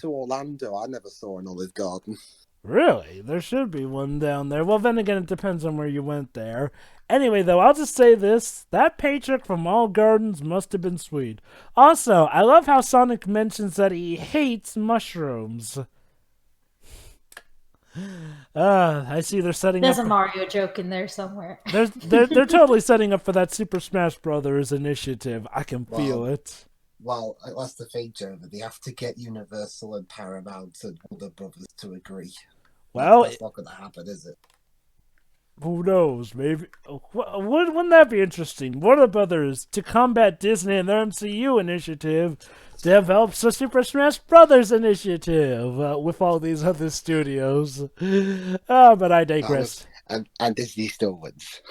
Orlando. I never saw an Olive Garden. Really? There should be one down there. Well, then again, it depends on where you went there. Anyway, though, I'll just say this. That paycheck from Olive Gardens must have been sweet. Also, I love how Sonic mentions that he hates mushrooms. I see they're setting There's up... a Mario joke in there somewhere. They're totally setting up for that Super Smash Brothers initiative. I can feel it. Well, that's the thing, Joe. They have to get Universal and Paramount and Warner Brothers to agree. Well, that's not going to happen, is it? Who knows? Maybe. Wouldn't that be interesting? Warner Brothers to combat Disney and their MCU initiative develops the Super Smash Brothers initiative with all these other studios. But I digress. And Disney still wins.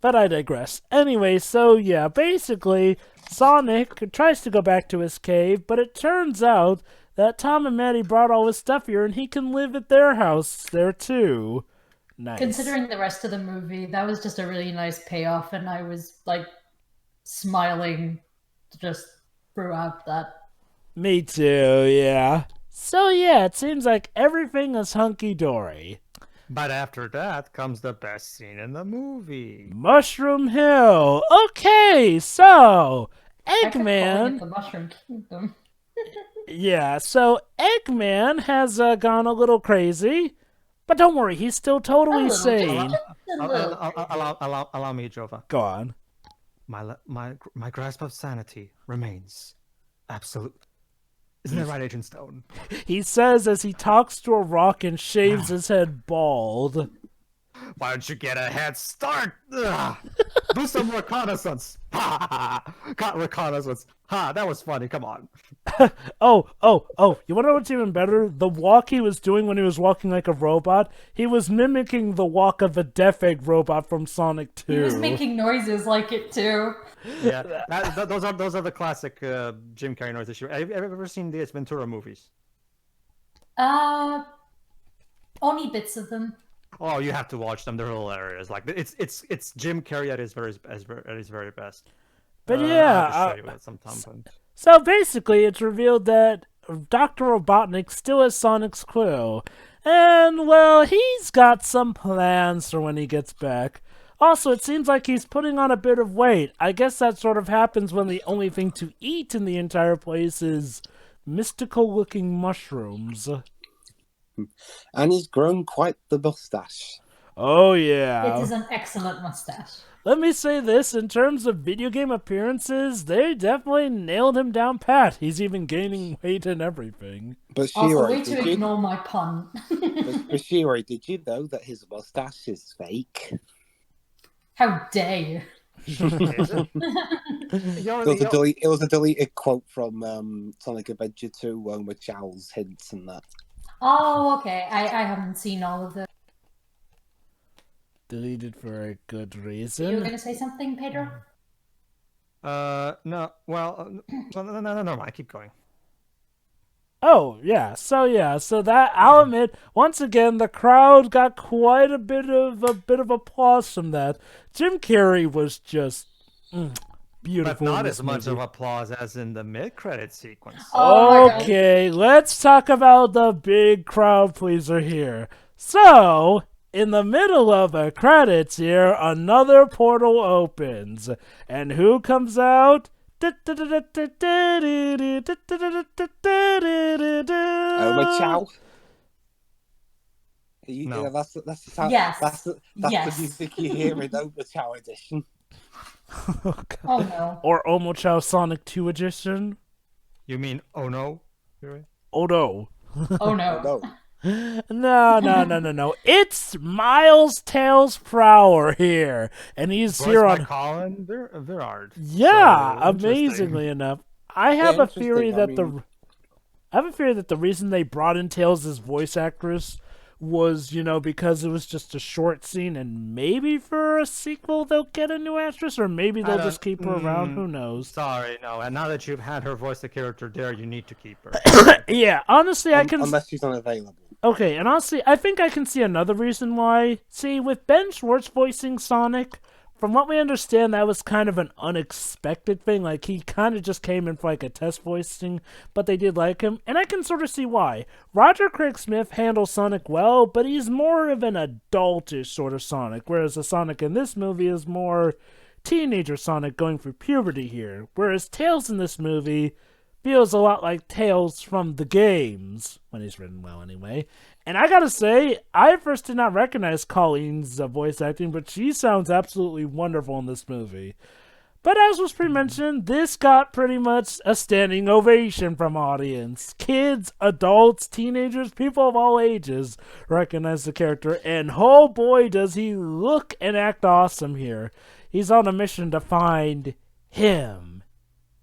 But I digress. Anyway, so yeah, basically, Sonic tries to go back to his cave, but it turns out that Tom and Maddie brought all his stuff here, and he can live at their house there too. Nice. Considering the rest of the movie, that was just a really nice payoff, and I was like smiling just throughout that. Me too, yeah. So yeah, it seems like everything is hunky-dory. But after that comes the best scene in the movie. Mushroom Hill. Okay, so I kept calling Eggman. it the Mushroom Kingdom. Yeah, so Eggman has gone a little crazy, but don't worry, he's still totally sane. Allow me, Jova. Go on. My grasp of sanity remains absolute. Isn't that right, Agent Stone? He says as he talks to a rock and shaves his head bald. Why don't you get a head start? Do some reconnaissance. Reconnaissance. That was funny. Come on. Oh. You want to know what's even better? The walk he was doing when he was walking like a robot, he was mimicking the walk of a Death Egg robot from Sonic 2. He was making noises like it too. Yeah, those are the classic Jim Carrey noises. Have you ever seen the Ace Ventura movies? Only bits of them. Oh, you have to watch them. They're hilarious. Like it's Jim Carrey at his very best. But yeah, I'll show you at some time. So basically, it's revealed that Dr. Robotnik still has Sonic's clue. And, well, he's got some plans for when he gets back. Also, it seems like he's putting on a bit of weight. I guess that sort of happens when the only thing to eat in the entire place is mystical-looking mushrooms. And he's grown quite the mustache. Oh, yeah. It is an excellent mustache. Let me say this, in terms of video game appearances, they definitely nailed him down pat. He's even gaining weight and everything. But Also, Shirai, way to ignore my pun. but Shirai, did you know that his mustache is fake? How dare you? It was a deleted quote from Sonic Adventure 2 with Chow's hints and that. Oh, okay. I haven't seen all of them. Deleted for a good reason. You were going to say something, Pedro? No. Well, no, never mind. Keep going. Oh, yeah. So that, I'll admit, once again, the crowd got quite a bit of applause from that. Jim Carrey was just beautiful. But not as much of applause as in the mid-credit sequence. Okay, let's talk about the big crowd pleaser here. So, in the middle of the credits here, another portal opens. And who comes out? Chow. No. Yeah, that's the sound. Yes. That's the music you hear in Over Chow edition. Oh, Oh no. Or Omochao Sonic 2 edition? You mean oh no? Oh no. Oh no. No. It's Miles Tails Prower here. And he's here on Colin Verard. Yeah, So, amazingly enough. I have a theory that the reason they brought in Tails' voice actress was, because it was just a short scene, and maybe for a sequel they'll get a new actress, or maybe they'll just keep her around. Who knows? Sorry, no. And now that you've had her voice the character there, you need to keep her. Yeah, honestly, I can... Unless she's unavailable. Okay, and honestly, I think I can see another reason why. See, with Ben Schwartz voicing Sonic, from what we understand, that was kind of an unexpected thing. Like, he kind of just came in for, like, a test voicing, but they did like him. And I can sort of see why. Roger Craig Smith handles Sonic well, but he's more of an adultish sort of Sonic, whereas the Sonic in this movie is more teenager Sonic going through puberty here. Whereas Tails in this movie feels a lot like Tails from the games, when he's written well anyway. And I gotta say, I first did not recognize Colleen's voice acting, but she sounds absolutely wonderful in this movie. But as was pre-mentioned, this got pretty much a standing ovation from audience. Kids, adults, teenagers, people of all ages recognize the character, and oh boy does he look and act awesome here. He's on a mission to find him.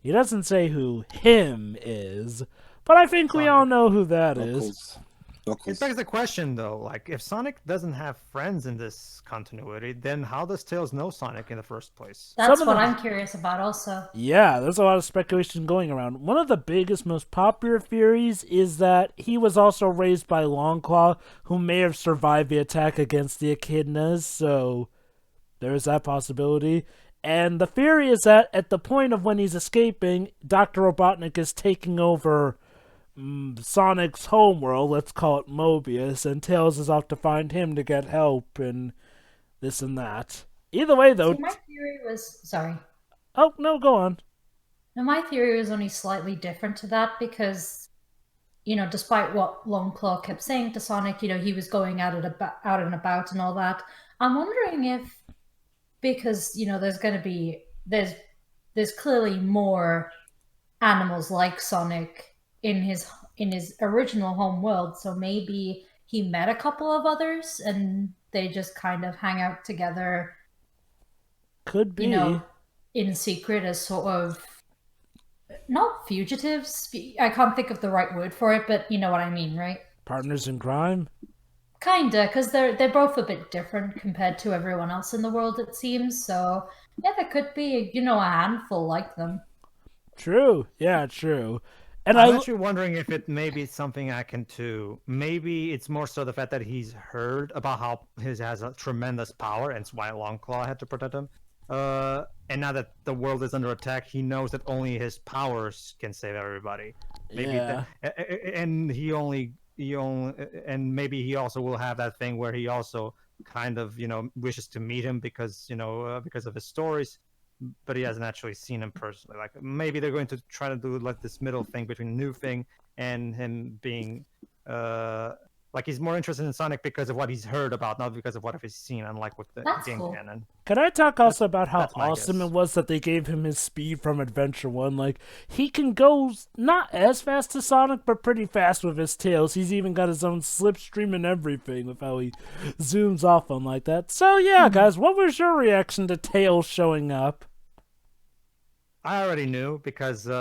He doesn't say who him is, but I think we all know who that is. It begs the question, though, like, if Sonic doesn't have friends in this continuity, then how does Tails know Sonic in the first place? That's what I'm curious about also. Yeah, there's a lot of speculation going around. One of the biggest, most popular theories is that he was also raised by Longclaw, who may have survived the attack against the Echidnas, so there's that possibility. And the theory is that at the point of when he's escaping, Dr. Robotnik is taking over Sonic's homeworld, let's call it Mobius, and Tails is off to find him to get help and this and that. Either way, though... See, my theory was... Sorry. Oh, no, go on. Now, my theory was only slightly different to that because, you know, despite what Longclaw kept saying to Sonic, you know, he was going out and about and all that. I'm wondering if... Because, you know, there's going to be... There's clearly more animals like Sonic in his original home world, so maybe he met a couple of others and they just kind of hang out together. Could be. You know, in secret as sort of... Not fugitives. I can't think of the right word for it, but you know what I mean, right? Partners in crime? Kinda, because they're both a bit different compared to everyone else in the world, it seems. So yeah, there could be, you know, a handful like them. True. Yeah, true. And I'm actually wondering if it may be something akin to... Maybe it's more so the fact that he's heard about how his has a tremendous power, and it's why Longclaw had to protect him. And now that the world is under attack, he knows that only his powers can save everybody. Maybe yeah. And and maybe he also will have that thing where he also kind of, you know, wishes to meet him because, you know, because of his stories, but he hasn't actually seen him personally. Like, maybe they're going to try to do like this middle thing between New Thing and him being like, he's more interested in Sonic because of what he's heard about, not because of what he's seen, unlike with the game canon. Can I talk also about how awesome it was that they gave him his speed from Adventure 1? Like, he can go not as fast as Sonic, but pretty fast with his tails. He's even got his own slipstream and everything with how he zooms off on like that. So yeah, guys, what was your reaction to Tails showing up? I already knew because when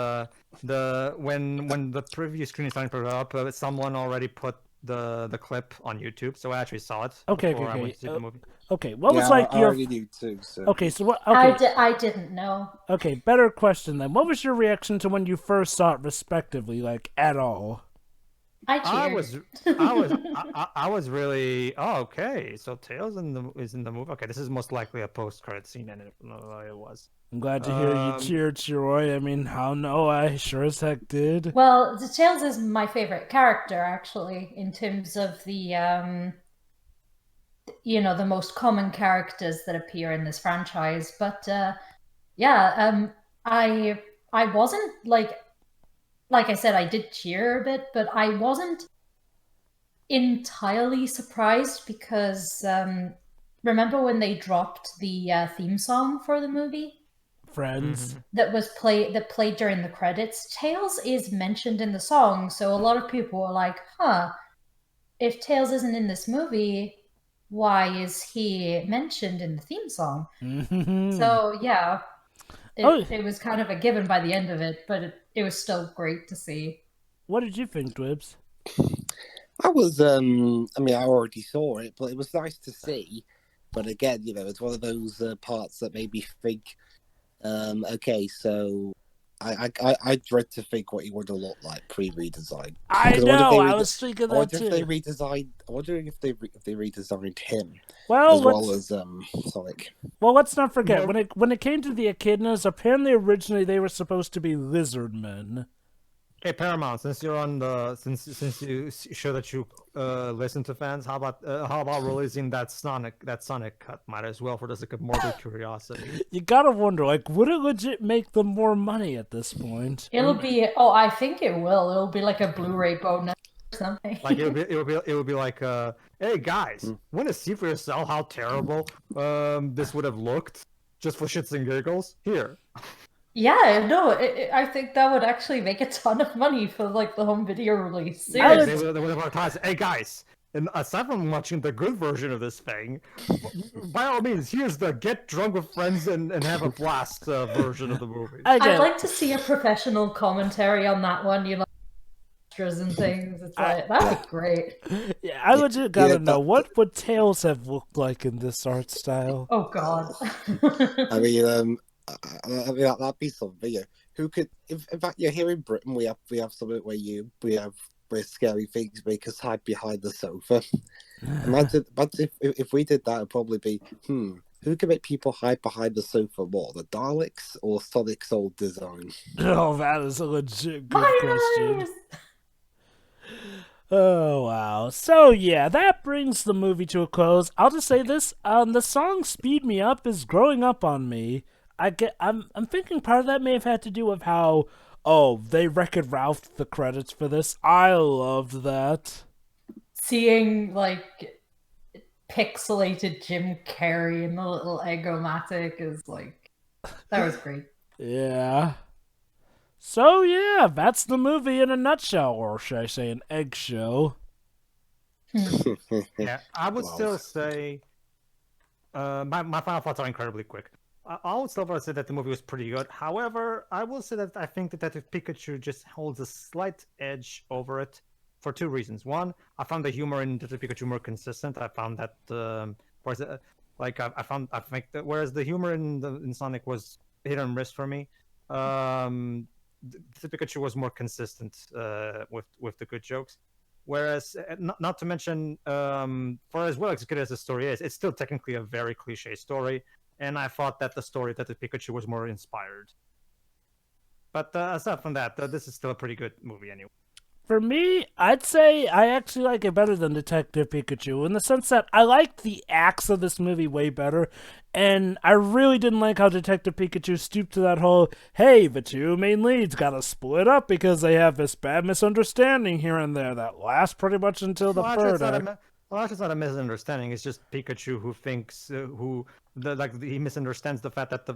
the preview screen started to put up, someone already put the clip on YouTube, so I actually saw it. Okay. I went to see the movie. Okay, what was like I your... already knew too. So. Okay, so what? Okay. I didn't know. Okay, better question then. What was your reaction to when you first saw it, respectively, like at all? I cheered. I was really okay. So Tails is in the movie. Okay, this is most likely a post-credit scene, and it was. I'm glad to hear you cheered, Shiroy. I mean, how no? I sure as heck did. Well, Tails is my favorite character, actually, in terms of the you know, the most common characters that appear in this franchise. But yeah, I wasn't like I said, I did cheer a bit, but I wasn't entirely surprised because remember when they dropped the theme song for the movie? Friends. That played during the credits. Tails is mentioned in the song, so a lot of people were like, huh, if Tails isn't in this movie, why is he mentioned in the theme song? So yeah, it was kind of a given by the end of it, but it was still great to see. What did you think, Dwibs? I was, I mean, I already saw it, but it was nice to see. But again, you know, it's one of those parts that made me think, okay, so I dread to think what he would have looked like pre-redesign. I know. I was thinking that too. I'm wondering if they redesigned him well, as well as Sonic. Well, let's not forget when it came to the echidnas. Apparently, originally they were supposed to be lizard men. Hey Paramount, since you're on the since you show that you listen to fans, how about releasing that Sonic cut? Might as well for the sake of morbid curiosity. You gotta wonder, like, would it legit make them more money at this point? It'll be. Oh, I think it will. It'll be like a Blu-ray bonus or something. Like it would be like, hey guys, want to see for yourself how terrible this would have looked just for shits and giggles? Here. Yeah, no, I think that would actually make a ton of money for like the home video release. They would have advertised, hey guys, and aside from watching the good version of this thing, by all means, here's the get drunk with friends and have a blast version of the movie. I'd like to see a professional commentary on that one, you know, extras and things. It's like, that'd be great. Yeah, I legit gotta know, what would Tails have looked like in this art style? Oh god. I mean, that'd be something. Yeah. Who could? In fact, yeah, here in Britain we have something where scary things make us hide behind the sofa. Imagine if we did that, it'd probably be who can make people hide behind the sofa more, the Daleks or Sonic's old design? Oh, that is a legit good question. Oh, wow. So, yeah, that brings the movie to a close. I'll just say this, the song Speed Me Up is growing up on me. I'm thinking part of that may have had to do with how, they Wreck-It Ralph the credits for this. I loved that. Seeing, like, pixelated Jim Carrey in the little Egg-O-Matic is, like, that was great. Yeah. So, yeah, that's the movie in a nutshell, or should I say an eggshell. Yeah, I would still say, my final thoughts are incredibly quick. I would still say that the movie was pretty good. However, I will say that I think that Detective Pikachu just holds a slight edge over it for two reasons. One, I found the humor in Detective Pikachu more consistent. I found that, I think that whereas the humor in Sonic was hit and miss for me, Detective Pikachu was more consistent with the good jokes. Whereas, not to mention, for as well executed as the story is, it's still technically a very cliche story. And I thought that the story that the Pikachu was more inspired. But aside from that, this is still a pretty good movie anyway. For me, I'd say I actually like it better than Detective Pikachu, in the sense that I liked the acts of this movie way better, and I really didn't like how Detective Pikachu stooped to that whole, hey, the two main leads gotta split up because they have this bad misunderstanding here and there that lasts pretty much until the third act. Well, actually, it's not a misunderstanding. It's just Pikachu who thinks he misunderstands the fact that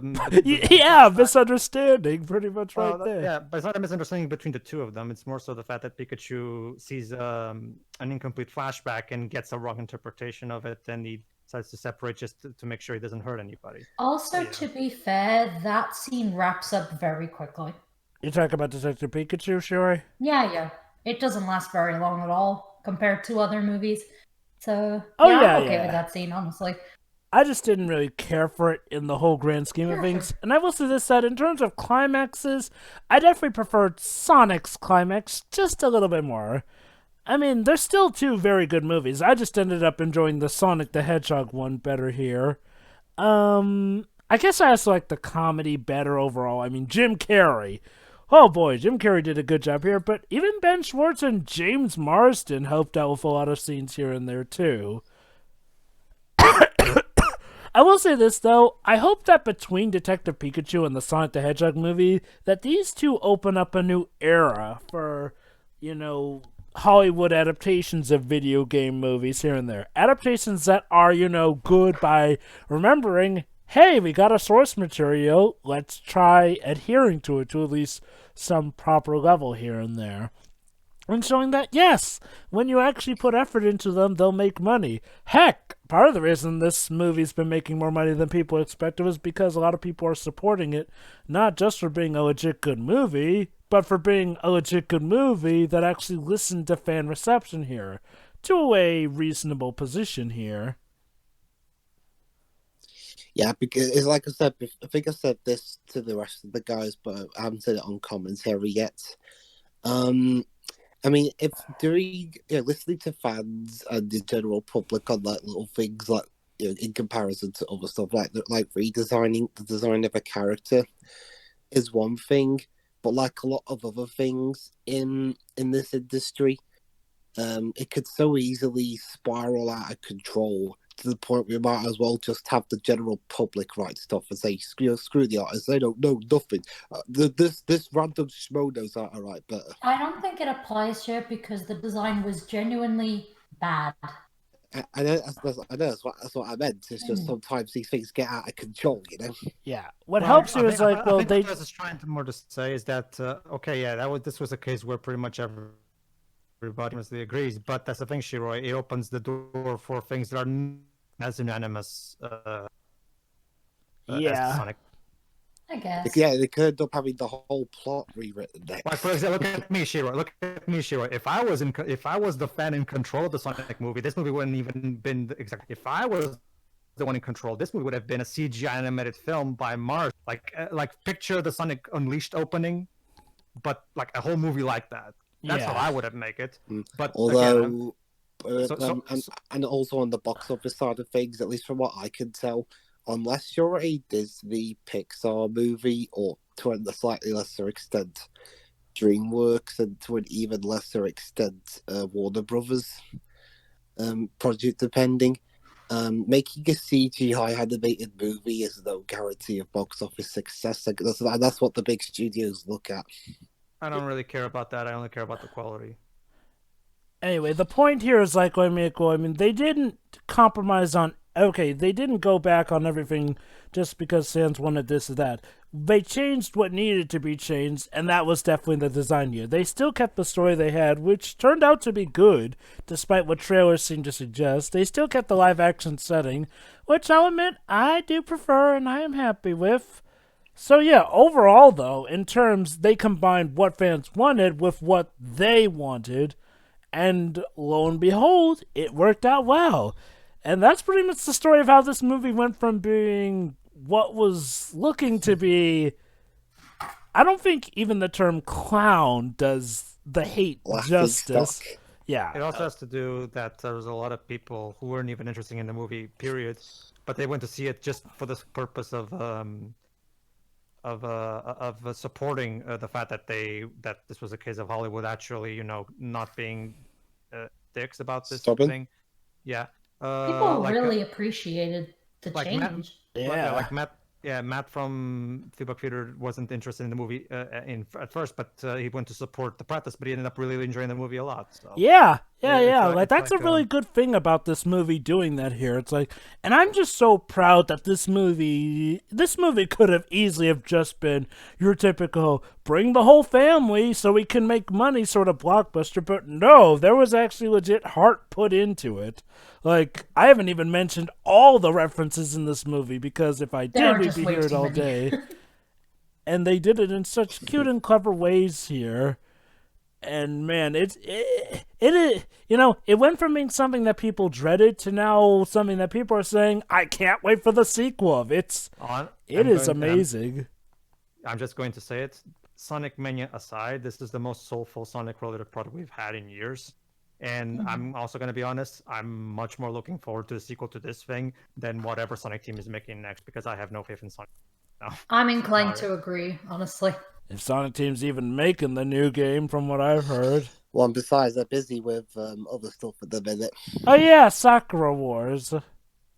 misunderstanding, pretty much right there. Yeah, but it's not a misunderstanding between the two of them. It's more so the fact that Pikachu sees an incomplete flashback and gets a wrong interpretation of it, and he decides to separate just to make sure he doesn't hurt anybody. Also, to be fair, that scene wraps up very quickly. You talk about Detective Pikachu, Shuri? Yeah. It doesn't last very long at all compared to other movies. So, I'm okay with that scene, honestly. I just didn't really care for it in the whole grand scheme of things. And I will say this, that in terms of climaxes, I definitely preferred Sonic's climax just a little bit more. I mean, there's still two very good movies. I just ended up enjoying the Sonic the Hedgehog one better here. I guess I also like the comedy better overall. I mean, Jim Carrey. Oh boy, Jim Carrey did a good job here, but even Ben Schwartz and James Marsden helped out with a lot of scenes here and there too. I will say this though, I hope that between Detective Pikachu and the Sonic the Hedgehog movie, that these two open up a new era for, Hollywood adaptations of video game movies here and there. Adaptations that are, good by remembering, hey, we got a source material, let's try adhering to it to at least some proper level here and there. And showing that, yes, when you actually put effort into them, they'll make money. Heck, part of the reason this movie's been making more money than people expected was because a lot of people are supporting it, not just for being a legit good movie, but for being a legit good movie that actually listened to fan reception here, to a reasonable position here. Yeah, because it's like I said, I think I said this to the rest of the guys, but I haven't said it on commentary yet. I mean, if doing, listening to fans and the general public on like little things like, in comparison to other stuff like redesigning the design of a character is one thing, but like a lot of other things in this industry, it could so easily spiral out of control to the point where we might as well just have the general public write stuff and say, screw the artists, they don't know nothing. This random schmo knows how to write better. I don't think it applies here because the design was genuinely bad. I know that's what I meant. It's just sometimes these things get out of control, you know. Yeah, what helps here is like, well, they. What I was trying to more to say is that okay, yeah, this was a case where pretty much everybody mostly agrees, but that's the thing, Shiro. It opens the door for things that are as unanimous as Sonic. I guess. Yeah, they could end up having the whole plot rewritten next. Like, for example, look at me, Shiro. If I was the fan in control of the Sonic movie, this movie wouldn't even been exactly. If I was the one in control, this movie would have been a CGI animated film by Mars. Like picture the Sonic Unleashed opening, but like a whole movie like that. That's how I would have make it. But although, and also on the box office side of things, at least from what I can tell, unless you're a Disney Pixar movie, or to a slightly lesser extent DreamWorks, and to an even lesser extent Warner Brothers project depending, making a CGI animated movie is no guarantee of box office success. That's what the big studios look at. I don't really care about that. I only care about the quality. Anyway, the point here is like, I mean, they didn't compromise on. Okay, they didn't go back on everything just because fans wanted this or that. They changed what needed to be changed, and that was definitely the design here. They still kept the story they had, which turned out to be good, despite what trailers seem to suggest. They still kept the live-action setting, which I'll admit I do prefer and I am happy with. So yeah, overall though, in terms, they combined what fans wanted with what they wanted, and lo and behold, it worked out well. And that's pretty much the story of how this movie went from being what was looking to be... I don't think even the term clown does the hate justice. Yeah. It also has to do that there was a lot of people who weren't even interested in the movie, period. But they went to see it just for the purpose of supporting the fact that this was a case of Hollywood actually, not being dicks about this thing. Yeah. People really appreciated the change. Matt from Feedback Theater wasn't interested in the movie at first, but he went to support the practice, but he ended up really enjoying the movie a lot. So. Yeah. That's a really good thing about this movie doing that here. It's like, and I'm just so proud that this movie could have easily have just been your typical bring the whole family so we can make money sort of blockbuster, but no, there was actually legit heart put into it. Like, I haven't even mentioned all the references in this movie, because if I did, we'd be here all day. And they did it in such cute and clever ways here. And man, it went from being something that people dreaded to now something that people are saying, I can't wait for the sequel of. It is amazing. I'm just going to say it. Sonic Mania aside, this is the most soulful Sonic-related product we've had in years. And I'm also going to be honest, I'm much more looking forward to the sequel to this thing than whatever Sonic team is making next, because I have no faith in Sonic. No. I'm inclined to agree, honestly. If Sonic Team's even making the new game, from what I've heard. Well, and besides, they're busy with other stuff at the minute. Oh yeah, Sakura Wars.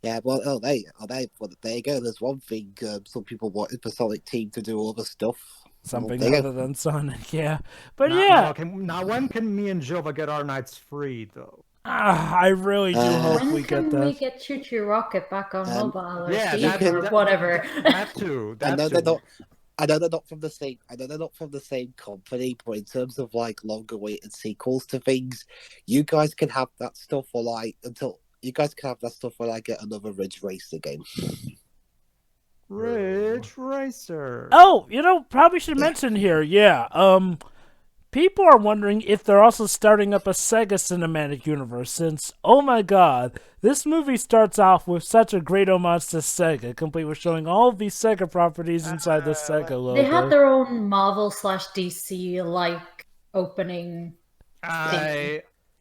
Yeah, well, there you go. There's one thing some people wanted for Sonic Team to do other stuff. Something other than Sonic, yeah. But now when can me and Jova get our nights free, though? I really do hope we get that. When can we get Choo Choo Rocket back on mobile or whatever? That too. I know they're not from the same. I know they're not from the same company, but in terms of like long-awaited sequels to things, you guys can have that stuff for like until you guys can have that stuff when I get another Ridge Racer game. Ridge Racer. Oh, probably should mention here. Yeah. people are wondering if they're also starting up a Sega cinematic universe since, oh my god, this movie starts off with such a great homage to Sega, complete with showing all of these Sega properties inside the Sega logo. They had their own Marvel/DC like opening.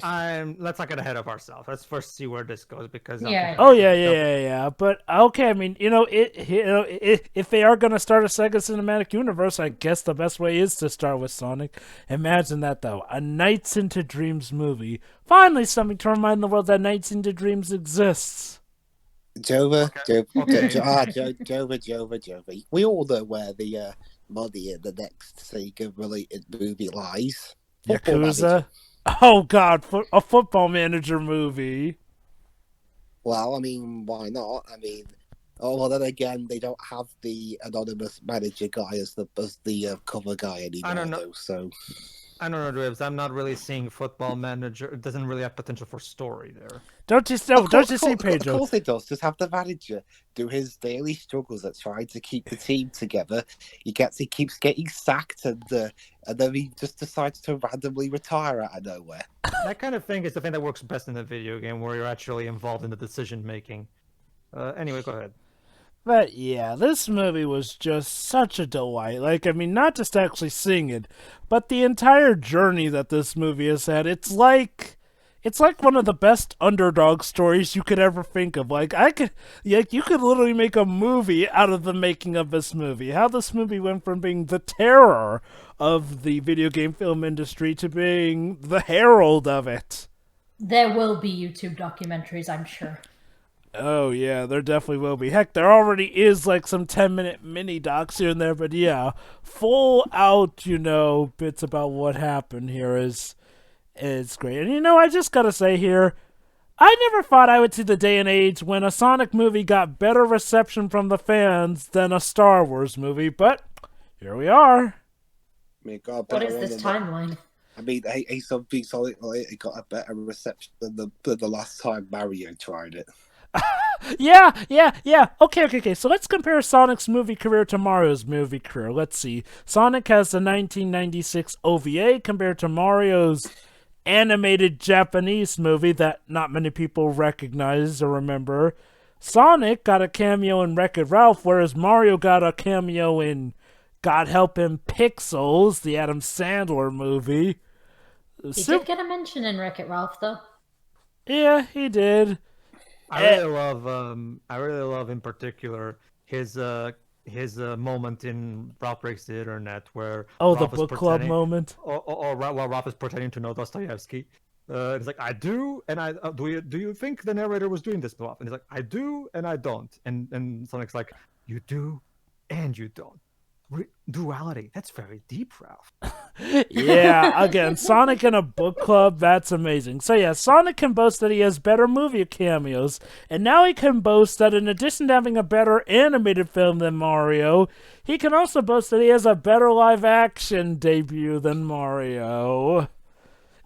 Let's not get ahead of ourselves. Let's first see where this goes because yeah. But okay, I mean, if they are gonna start a Sega cinematic universe, I guess the best way is to start with Sonic. Imagine that though, a Nights into Dreams movie. Finally, something to remind the world that Nights into Dreams exists. Jova. We all know where the money in the next Sega-related movie lies. Yakuza. Oh god, a Football Manager movie. Well, I mean, why not? I mean, well, then again, they don't have the anonymous manager guy as the cover guy anymore. I don't know. Though, so I don't know, Dribs. I'm not really seeing Football Manager. It doesn't really have potential for story there. Don't you see, Pedro? Of course it does. Just have the manager do his daily struggles at trying to keep the team together. He keeps getting sacked, and then he just decides to randomly retire out of nowhere. That kind of thing is the thing that works best in a video game, where you're actually involved in the decision making. Anyway, go ahead. But yeah, this movie was just such a delight. Like, I mean, not just actually seeing it, but the entire journey that this movie has had. It's like one of the best underdog stories you could ever think of. You could literally make a movie out of the making of this movie. How this movie went from being the terror of the video game film industry to being the herald of it. There will be YouTube documentaries, I'm sure. Oh yeah, there definitely will be. Heck, there already is like some 10-minute mini docs here and there, but yeah, full out, bits about what happened here is great. And I just gotta say here, I never thought I would see the day and age when a Sonic movie got better reception from the fans than a Star Wars movie, but here we are. I mean, what is this timeline? I mean, something Sonic it got a better reception than the last time Mario tried it. Yeah. Okay. So let's compare Sonic's movie career to Mario's movie career. Let's see. Sonic has the 1996 OVA compared to Mario's animated Japanese movie that not many people recognize or remember. Sonic got a cameo in Wreck-It Ralph, whereas Mario got a cameo in, God help him, Pixels, the Adam Sandler movie. He did get a mention in Wreck-It Ralph, though. Yeah, he did. I really love in particular his moment in Ralph Breaks the Internet where the book club moment, or while Ralph is pretending to know Dostoevsky. It's like, I do, and I do you think the narrator was doing this, Ralph? And he's like, I do, and I don't. And Sonic's like, you do, and you don't. Duality. That's very deep, Ralph. Yeah, again, Sonic in a book club, that's amazing. So yeah, Sonic can boast that he has better movie cameos, and now he can boast that in addition to having a better animated film than Mario, he can also boast that he has a better live-action debut than Mario.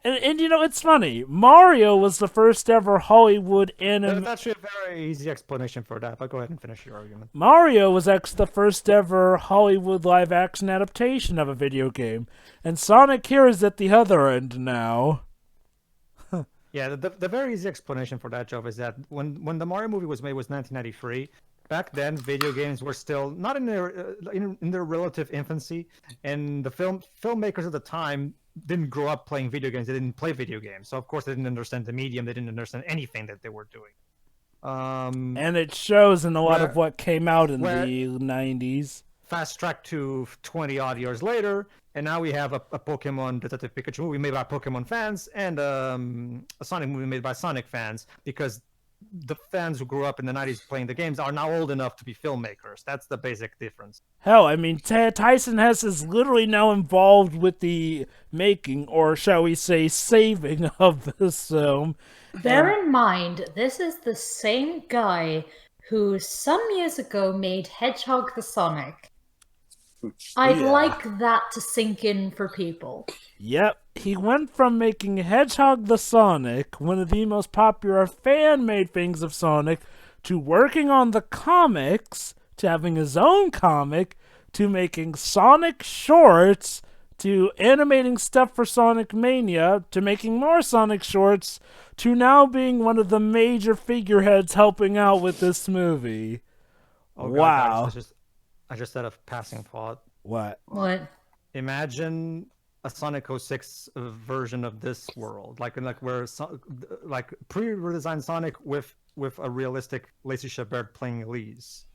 And it's funny. Mario was the first ever Hollywood anime. That's actually a very easy explanation for that, but go ahead and finish your argument. Mario was actually the first ever Hollywood live-action adaptation of a video game. And Sonic here is at the other end now. Yeah, the very easy explanation for that, Joe, is that when the Mario movie was made was 1993. Back then, video games were still not in their relative infancy, and the filmmakers at the time didn't grow up playing video games. They didn't play video games, so of course they didn't understand the medium. They didn't understand anything that they were doing. And it shows in a lot of what came out in the 90s. Fast track to 20 odd years later, and now we have a Pokemon Detective Pikachu movie made by Pokemon fans and a Sonic movie made by Sonic fans, because the fans who grew up in the 90s playing the games are now old enough to be filmmakers. That's the basic difference. Hell, I mean, Tyson Hesse is literally now involved with the making, or shall we say, saving of this film. Bear in mind, this is the same guy who some years ago made Hedgehog the Sonic. I'd like that to sink in for people. Yep, he went from making Hedgehog the Sonic, one of the most popular fan-made things of Sonic, to working on the comics, to having his own comic, to making Sonic shorts, to animating stuff for Sonic Mania, to making more Sonic shorts, to now being one of the major figureheads helping out with this movie. Oh, Wow. God, I just had a passing thought. What? Imagine a Sonic 06 version of this world, like where like pre-redesigned Sonic with a realistic Lacey Chabert playing Elise.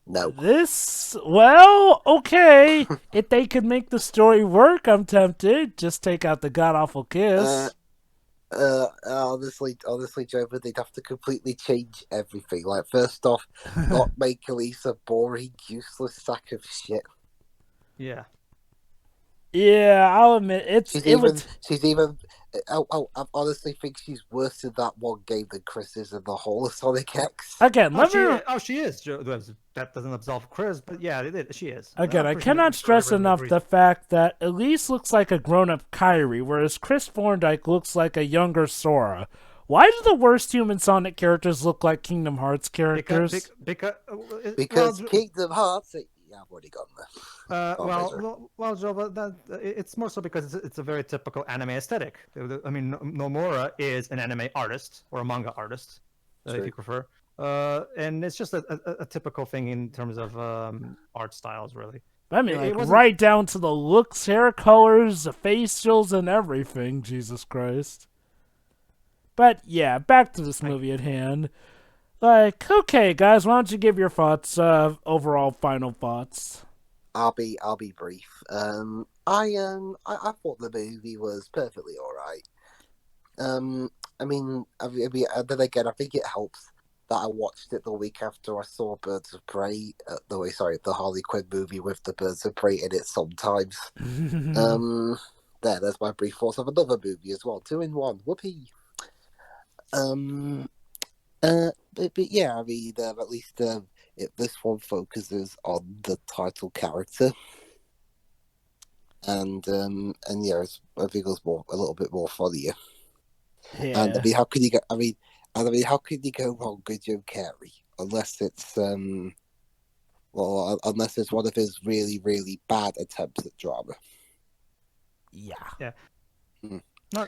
No. This, well, okay. If they could make the story work, I'm tempted. Just take out the god-awful kiss. Honestly, Joe, but they'd have to completely change everything. Like, first off, not make Elise a boring, useless sack of shit. Yeah. Yeah, I'll admit I honestly think she's worse in that one game than Chris is in the whole of Sonic X. Again, she is. That doesn't absolve Chris, but yeah, she is. Again, I cannot stress enough the fact that Elise looks like a grown-up Kyrie, whereas Chris Thorndike looks like a younger Sora. Why do the worst human Sonic characters look like Kingdom Hearts characters? Because Kingdom Hearts. Yeah, I've already gone there. Well, Joe, but it's more so because it's a very typical anime aesthetic. I mean, Nomura is an anime artist or a manga artist, if you prefer. And it's just a typical thing in terms of art styles, really. I mean, right down to the looks, hair colors, the facials, and everything. Jesus Christ. But yeah, back to this movie at hand. Like, okay, guys, why don't you give your thoughts, overall final thoughts? I'll be brief. I thought the movie was perfectly alright. Then again, I think it helps that I watched it the week after I saw Birds of Prey. The Harley Quinn movie with the Birds of Prey in it sometimes. There's my brief thoughts of another movie as well. 2 in 1. Whoopee. But yeah, I mean, at least this one focuses on the title character, and yeah, I think it was a little bit more funnier. Yeah. And I mean, how could you go? How could you go wrong with Jim Carrey unless it's unless it's one of his really, really bad attempts at drama. Yeah.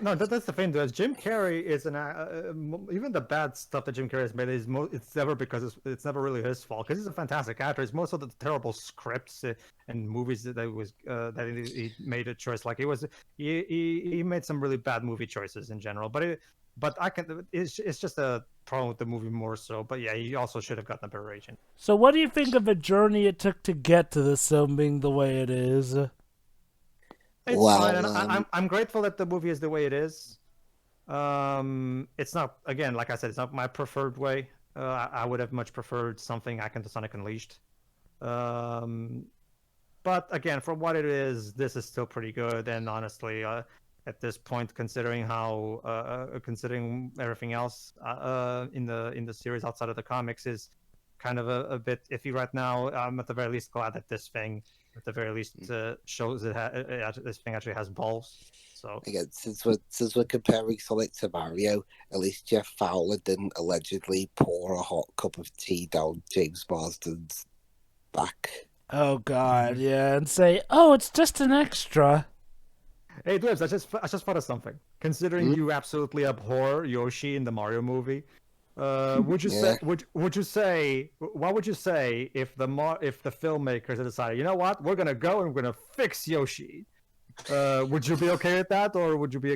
No, that's the thing, though. Jim Carrey is even the bad stuff that Jim Carrey has made it's never because it's never really his fault, because he's a fantastic actor. It's most of the terrible scripts and movies that he made a choice. Like he made some really bad movie choices in general. It's just a problem with the movie more so. But yeah, he also should have gotten a better agent. So what do you think of the journey it took to get to this film being the way it is? It's fine, and I'm grateful that the movie is the way it is. It's not, again, like I said, it's not my preferred way. I would have much preferred something akin to Sonic Unleashed. But again, for what it is, this is still pretty good. And honestly, at this point, considering everything else in the series outside of the comics is kind of a bit iffy right now, I'm at the very least glad that this thing, at the very least, shows this thing actually has balls. So again, since we're comparing Sonic to Mario, at least Jeff Fowler didn't allegedly pour a hot cup of tea down James Marsden's back. Oh God, yeah, and say, "Oh, it's just an extra." Hey, Dwebs, I just thought of something. Considering you absolutely abhor Yoshi in the Mario movie, would you say what would you say if the filmmakers had decided, you know what, we're gonna go and we're gonna fix Yoshi? Would you be okay with that, or would it be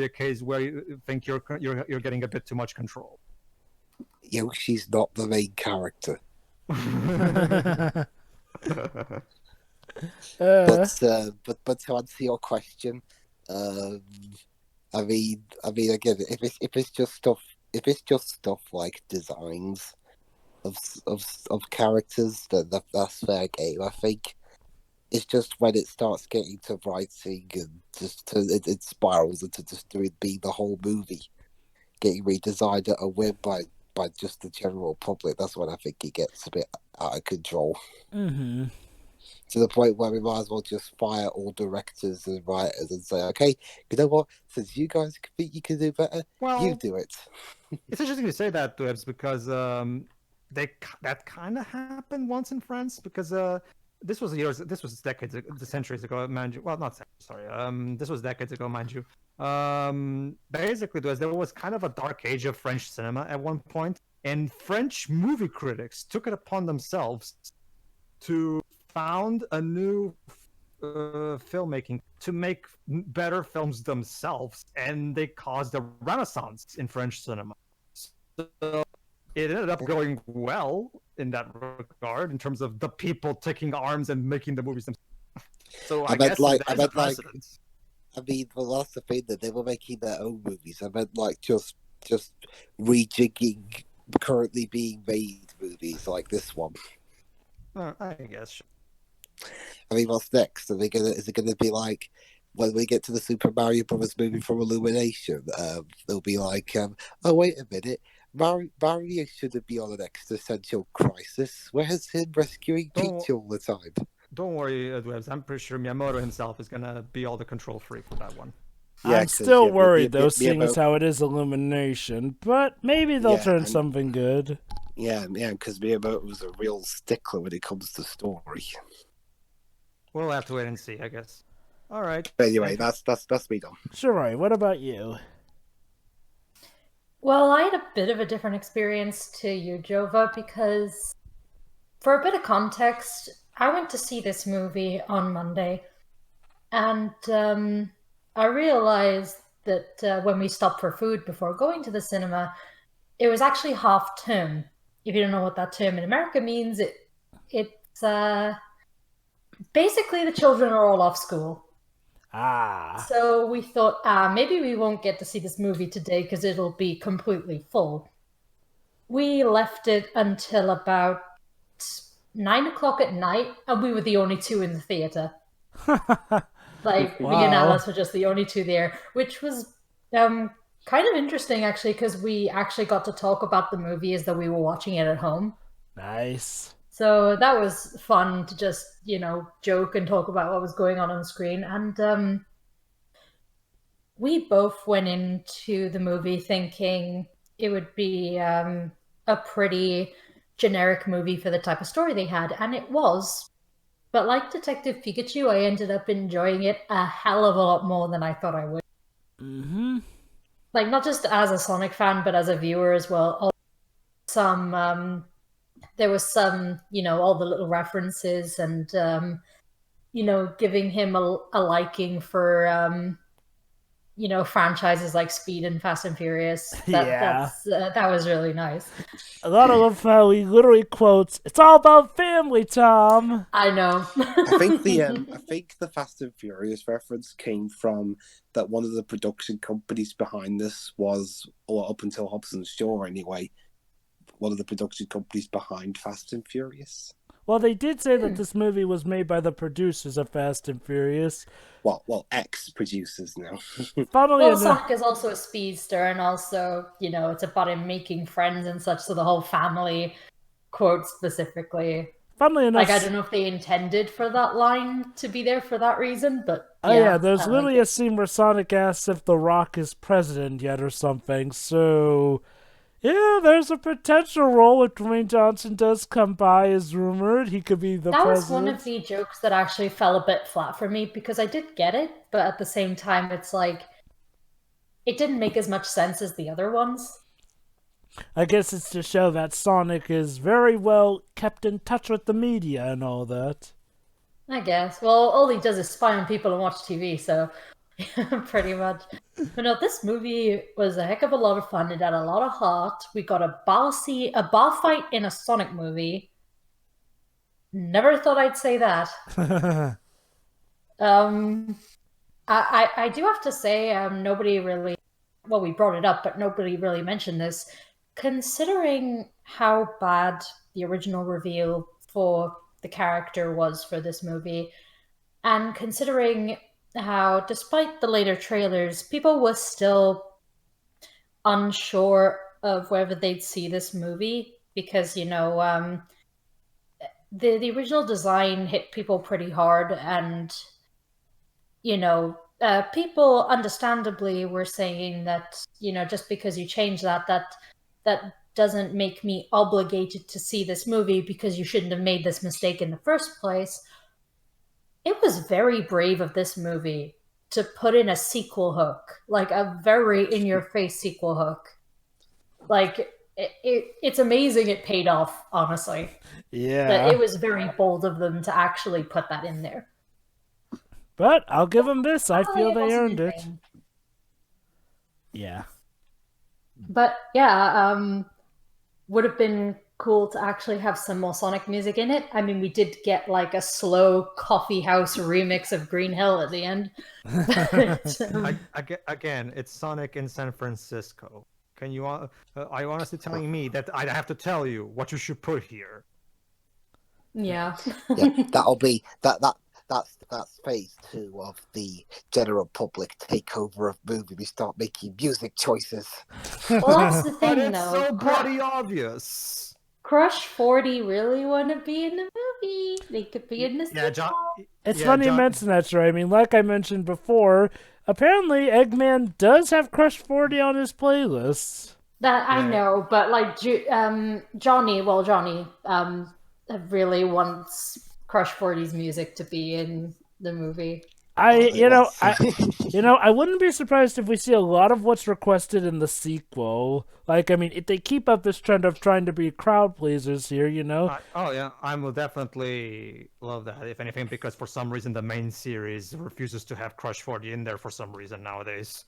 a case where you think you're getting a bit too much control? Yoshi's not the main character. But to answer your question, I mean again, if it's just stuff like designs of characters, then that's fair game. I think it's just when it starts getting to writing and it spirals into just being the whole movie getting redesigned at a whim by just the general public. That's when I think it gets a bit out of control. Mm-hmm. To the point where we might as well just fire all directors and writers and say, okay, you know what? Since you guys think you can do better, you do it. It's interesting to say that, Dwebs, because that kind of happened once in France, because this was decades, centuries ago, mind you. Well, not sorry. This was decades ago, mind you. Basically, there was kind of a dark age of French cinema at one point, and French movie critics took it upon themselves to found a new filmmaking to make better films themselves, and they caused a renaissance in French cinema. So it ended up going well in that regard, in terms of the people taking arms and making the movies themselves. So I guess that's a precedent. I mean, well, that's the thing, that they were making their own movies. I meant like just rejigging currently being made movies like this one. I guess. I mean, what's next? Is it gonna be like when we get to the Super Mario Brothers movie from Illumination? They'll be like, oh wait a minute, Mario shouldn't be on an existential crisis. Where's him rescuing Peach all the time? Don't worry, Dwebs. I'm pretty sure Miyamoto himself is gonna be all the control freak for that one. Yeah, I'm still worried though, seeing as how it is Illumination, but maybe they'll turn something good. Yeah, because Miyamoto's a real stickler when it comes to story. We'll have to wait and see, I guess. All right. Anyway, that's me done. Sure, what about you? Well, I had a bit of a different experience to you, Jova, because for a bit of context, I went to see this movie on Monday, and I realized that when we stopped for food before going to the cinema, it was actually half term. If you don't know what that term in America means, it's basically the children are all off school. So we thought, maybe we won't get to see this movie today because it'll be completely full. We left it until about 9 o'clock at night, and we were the only two in the theater. Like, me and Alice were just the only two there, which was kind of interesting, actually, because we actually got to talk about the movie as though we were watching it at home. Nice. So that was fun to just, joke and talk about what was going on the screen. And we both went into the movie thinking it would be a pretty generic movie for the type of story they had, and it was. But like Detective Pikachu, I ended up enjoying it a hell of a lot more than I thought I would. Mm-hmm. Like, not just as a Sonic fan, but as a viewer as well. There was some, all the little references and, giving him a liking for, franchises like Speed and Fast and Furious. That was really nice. A lot of how he literally quotes, "It's all about family, Tom." I know. I think the Fast and Furious reference came from that one of the production companies behind this was, or up until Hobson's Shaw anyway, one of the production companies behind Fast and Furious. Well, they did say that this movie was made by the producers of Fast and Furious. Well, ex-producers now. Sonic is also a speedster, and also, it's about him making friends and such, so the whole family quote specifically. Funnily enough, I don't know if they intended for that line to be there for that reason, but there's literally a scene where Sonic asks if The Rock is president yet or something, so... Yeah, there's a potential role if Dwayne Johnson does come by, is rumored. He could be the president. That was one of the jokes that actually fell a bit flat for me, because I did get it, but at the same time, it's like, it didn't make as much sense as the other ones. I guess it's to show that Sonic is very well kept in touch with the media and all that. I guess. Well, all he does is spy on people and watch TV, so... pretty much. But no, this movie was a heck of a lot of fun. It had a lot of heart. We got a bar fight in a Sonic movie. Never thought I'd say that. I do have to say, nobody really... Well, we brought it up, but nobody really mentioned this. Considering how bad the original reveal for the character was for this movie, and considering how, despite the later trailers, people were still unsure of whether they'd see this movie, because, the original design hit people pretty hard, and, people understandably were saying that, just because you change that doesn't make me obligated to see this movie because you shouldn't have made this mistake in the first place. It was very brave of this movie to put in a sequel hook, like a very in-your-face sequel hook. Like, it's amazing it paid off, honestly. Yeah. But it was very bold of them to actually put that in there. But I'll give them this. I feel they earned it. Yeah. But yeah, would have been cool to actually have some more Sonic music in it. I mean, we did get like a slow coffee house remix of Green Hill at the end. Again, it's Sonic in San Francisco. Can you? Are you honestly telling me that I have to tell you what you should put here? Yeah. Yeah, that'll be that's phase 2 of the general public takeover of movie. We start making music choices. Well, that's the thing, But it's though. so bloody obvious. Crush 40 really want to be in the movie. They could be in the sequel. It's funny you mention that, Troy. I mean, like I mentioned before, apparently Eggman does have Crush 40 on his playlist. That I know, but like Johnny really wants Crush 40's music to be in the movie. I wouldn't be surprised if we see a lot of what's requested in the sequel. Like, I mean, if they keep up this trend of trying to be crowd pleasers here, you know? I will definitely love that, if anything, because for some reason the main series refuses to have Crush 40 in there for some reason nowadays.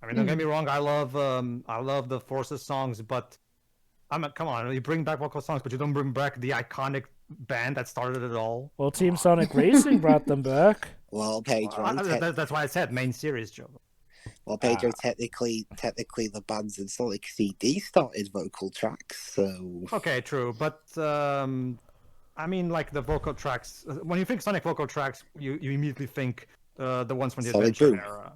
I mean, don't get me wrong, I love the Forces songs, but come on, you bring back vocal songs, but you don't bring back the iconic band that started it all. Well, Team Sonic Racing brought them back. Well, Pedro, that's why I said main series, Joe. Well, Pedro, technically, the bands in Sonic CD started vocal tracks, so... Okay, true, but, I mean, like, the vocal tracks... When you think Sonic vocal tracks, you immediately think the ones from the Adventure era.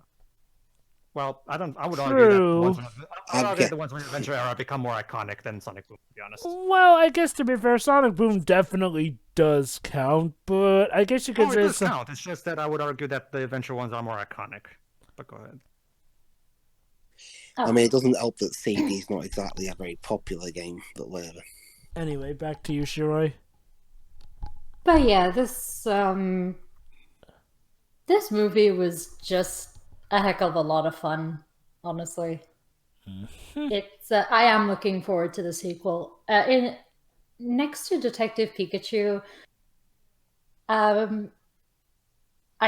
Well, I would argue that the ones from the Adventure era become more iconic than Sonic Boom, to be honest. Well, I guess to be fair, Sonic Boom definitely does count, but I guess you could say... it does count, it's just that I would argue that the Adventure ones are more iconic. But go ahead. I mean, it doesn't help that CD is not exactly a very popular game, but whatever. Anyway, back to you, Shiroi. But yeah, this movie was just a heck of a lot of fun, honestly. It's I am looking forward to the sequel. Next to Detective Pikachu, I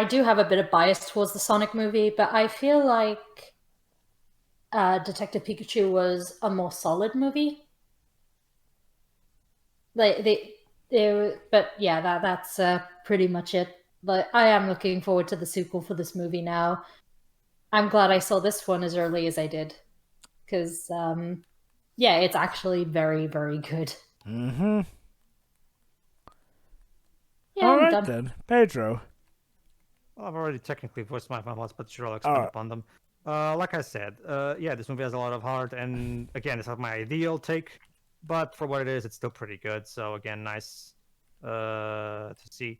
do have a bit of bias towards the Sonic movie, but I feel like Detective Pikachu was a more solid movie. But yeah, that's pretty much it. But I am looking forward to the sequel for this movie now. I'm glad I saw this one as early as I did, because yeah, it's actually very, very good. Mm-hmm. Yeah, all right done. Then, Pedro. Well, I've already technically voiced my thoughts, but sure, I'll expand upon them. Like I said, yeah, this movie has a lot of heart, and again, it's not my ideal take, but for what it is, it's still pretty good. So again, nice to see.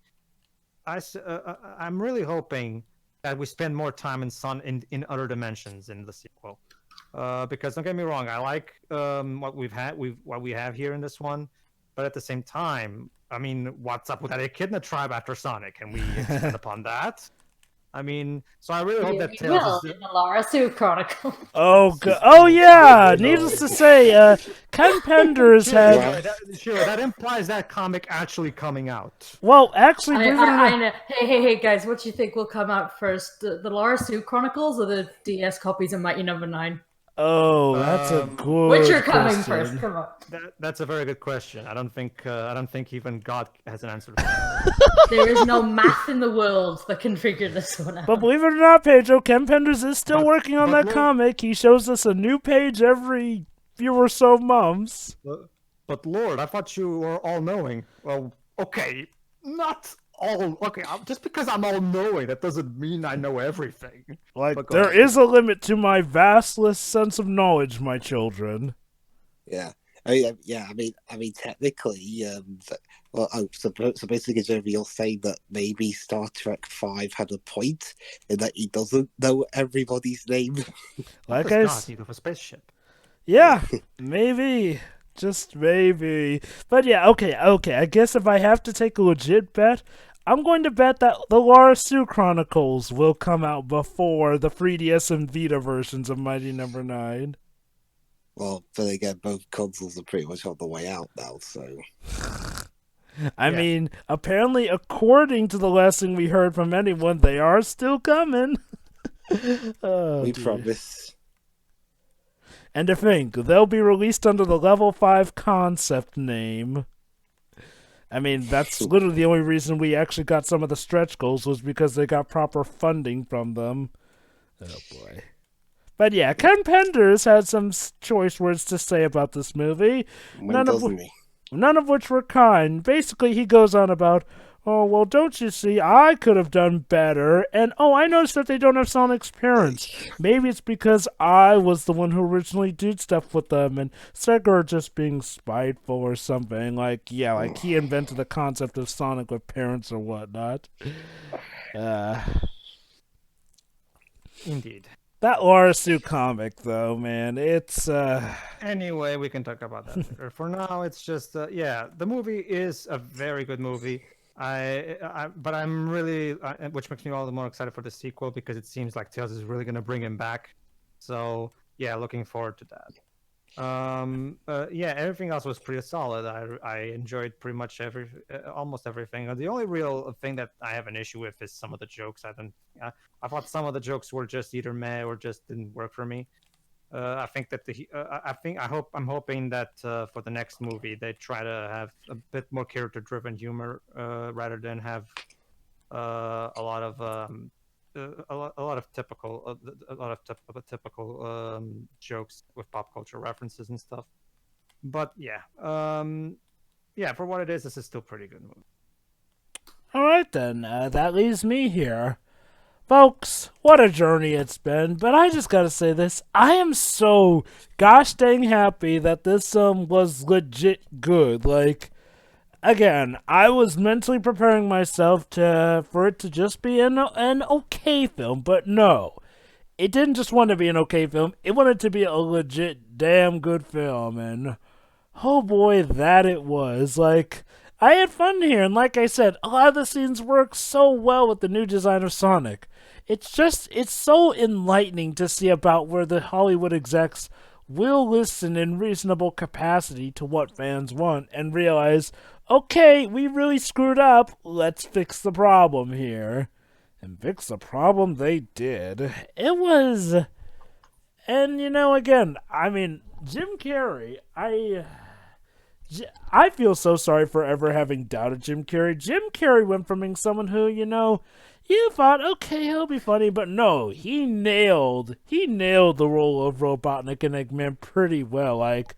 I'm really hoping that we spend more time in other dimensions in the sequel, because don't get me wrong, I like what we have here in this one, but at the same time, I mean, what's up with that Echidna tribe after Sonic? Can we expand upon that? I mean, so I really hope that Tails in the Lara Sue Chronicle. Oh, God. Oh yeah. Needless to say, Ken Penders had. That implies that comic actually coming out. Well, actually, I know. Hey, guys, what do you think will come out first? The Lara Sue Chronicles or the DS copies of Mighty Number 9? Oh, that's a good. Which are coming first? Come on. That's a very good question. I don't think even God has an answer to that. There is no math in the world that can figure this one out. But believe it or not, Pedro, Ken Penders is still working on that comic. He shows us a new page every few or so months. But Lord, I thought you were all-knowing. Well, okay, not all. Okay, just because I'm all-knowing, that doesn't mean I know everything. Like, there is a limit to my vastless sense of knowledge, my children. Yeah. I mean, technically, so basically, Jeremy, you're saying that maybe Star Trek V had a point in that he doesn't know everybody's name. Like need of a spaceship. Yeah, maybe. Just maybe. But yeah, okay. I guess if I have to take a legit bet, I'm going to bet that the Laura Sue Chronicles will come out before the 3DS and Vita versions of Mighty Number 9. Well, but again, both consoles are pretty much on the way out now, so... I mean, apparently, according to the last thing we heard from anyone, they are still coming. We promise. And to think, they'll be released under the Level 5 concept name. I mean, that's literally the only reason we actually got some of the stretch goals was because they got proper funding from them. Oh, boy. But yeah, Ken Penders had some choice words to say about this movie. None of which were kind. Basically, he goes on about, oh, well, don't you see, I could have done better. And, oh, I noticed that they don't have Sonic's parents. Maybe it's because I was the one who originally did stuff with them, and Sega are just being spiteful or something. Like, yeah, like he invented the concept of Sonic with parents or whatnot. Indeed. That Laura Sue comic, though, man, it's... Anyway, we can talk about that later. For now, it's just, yeah, the movie is a very good movie. But I'm really, which makes me all the more excited for the sequel because it seems like Tails is really going to bring him back. So, yeah, looking forward to that. Yeah, everything else was pretty solid. I enjoyed pretty much almost everything. The only real thing that I have an issue with is some of the jokes. I thought some of the jokes were just either meh or just didn't work for me. I think that I'm hoping that for the next movie they try to have a bit more character-driven humor rather than have a lot of typical jokes with pop culture references and stuff. But yeah, yeah, for what it is, this is still pretty good movie. All right then, that leaves me here. Folks, what a journey it's been, but I just gotta say this, I am so gosh dang happy that this was legit good. Like, again, I was mentally preparing myself for it to just be an okay film, but no. It didn't just want to be an okay film, it wanted to be a legit damn good film, and oh boy, that it was. Like, I had fun here, and like I said, a lot of the scenes work so well with the new design of Sonic. It's so enlightening to see about where the Hollywood execs will listen in reasonable capacity to what fans want and realize, okay, we really screwed up, let's fix the problem here. And fix the problem they did. It was... And, again, I mean, Jim Carrey, I feel so sorry for ever having doubted Jim Carrey. Jim Carrey went from being someone who, you thought, okay, he'll be funny, but no, he nailed the role of Robotnik and Eggman pretty well. Like,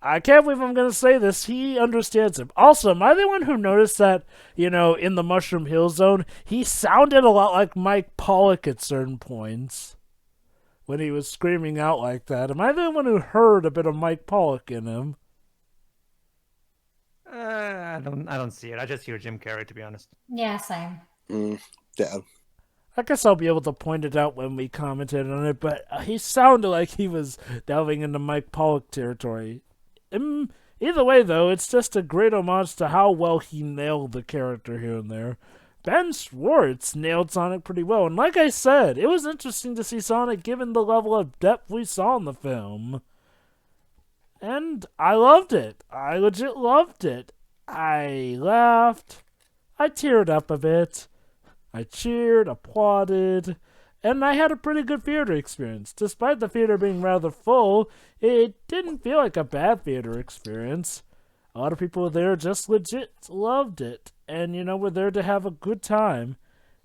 I can't believe I'm going to say this, he understands him. Also, am I the one who noticed that, in the Mushroom Hill Zone, he sounded a lot like Mike Pollock at certain points when he was screaming out like that? Am I the one who heard a bit of Mike Pollock in him? I don't see it. I just hear Jim Carrey, to be honest. Yeah, same. Yeah. I guess I'll be able to point it out when we commented on it, but he sounded like he was delving into Mike Pollock territory. Either way, though, it's just a great homage to how well he nailed the character here and there. Ben Schwartz nailed Sonic pretty well, and like I said, it was interesting to see Sonic given the level of depth we saw in the film. And I loved it. I legit loved it. I laughed. I teared up a bit. I cheered, applauded, and I had a pretty good theater experience. Despite the theater being rather full, it didn't feel like a bad theater experience. A lot of people there just legit loved it, and, were there to have a good time.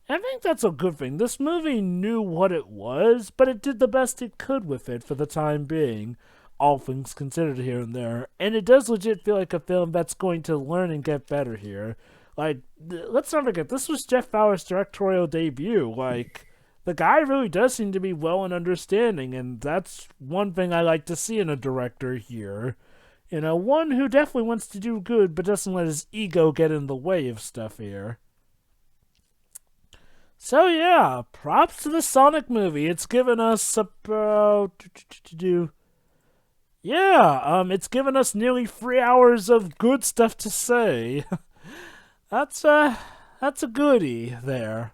I think that's a good thing. This movie knew what it was, but it did the best it could with it for the time being, all things considered here and there. And it does legit feel like a film that's going to learn and get better here. Like, let's not forget, this was Jeff Fowler's directorial debut. Like, the guy really does seem to be well in understanding, and that's one thing I like to see in a director here. One who definitely wants to do good, but doesn't let his ego get in the way of stuff here. So yeah, props to the Sonic movie. It's given us about Yeah, it's given us nearly 3 hours of good stuff to say. That's a goodie there.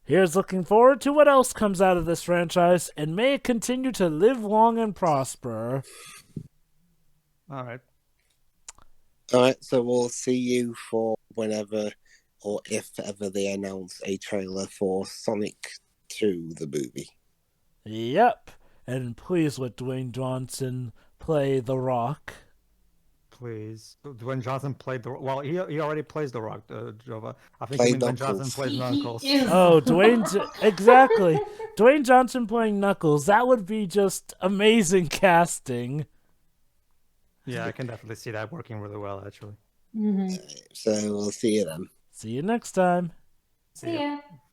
Here's looking forward to what else comes out of this franchise, and may it continue to live long and prosper. All right. All right, so we'll see you for whenever or if ever they announce a trailer for Sonic 2, the movie. Yep, and please let Dwayne Johnson play The Rock. Please. Dwayne Johnson played the... Well, he already plays the Rock, Jova. I think Play you mean Dwayne Knuckles. Johnson plays Knuckles. Oh, exactly. Dwayne Johnson playing Knuckles. That would be just amazing casting. Yeah, I can definitely see that working really well, actually. So we'll see you then. See you next time. See ya.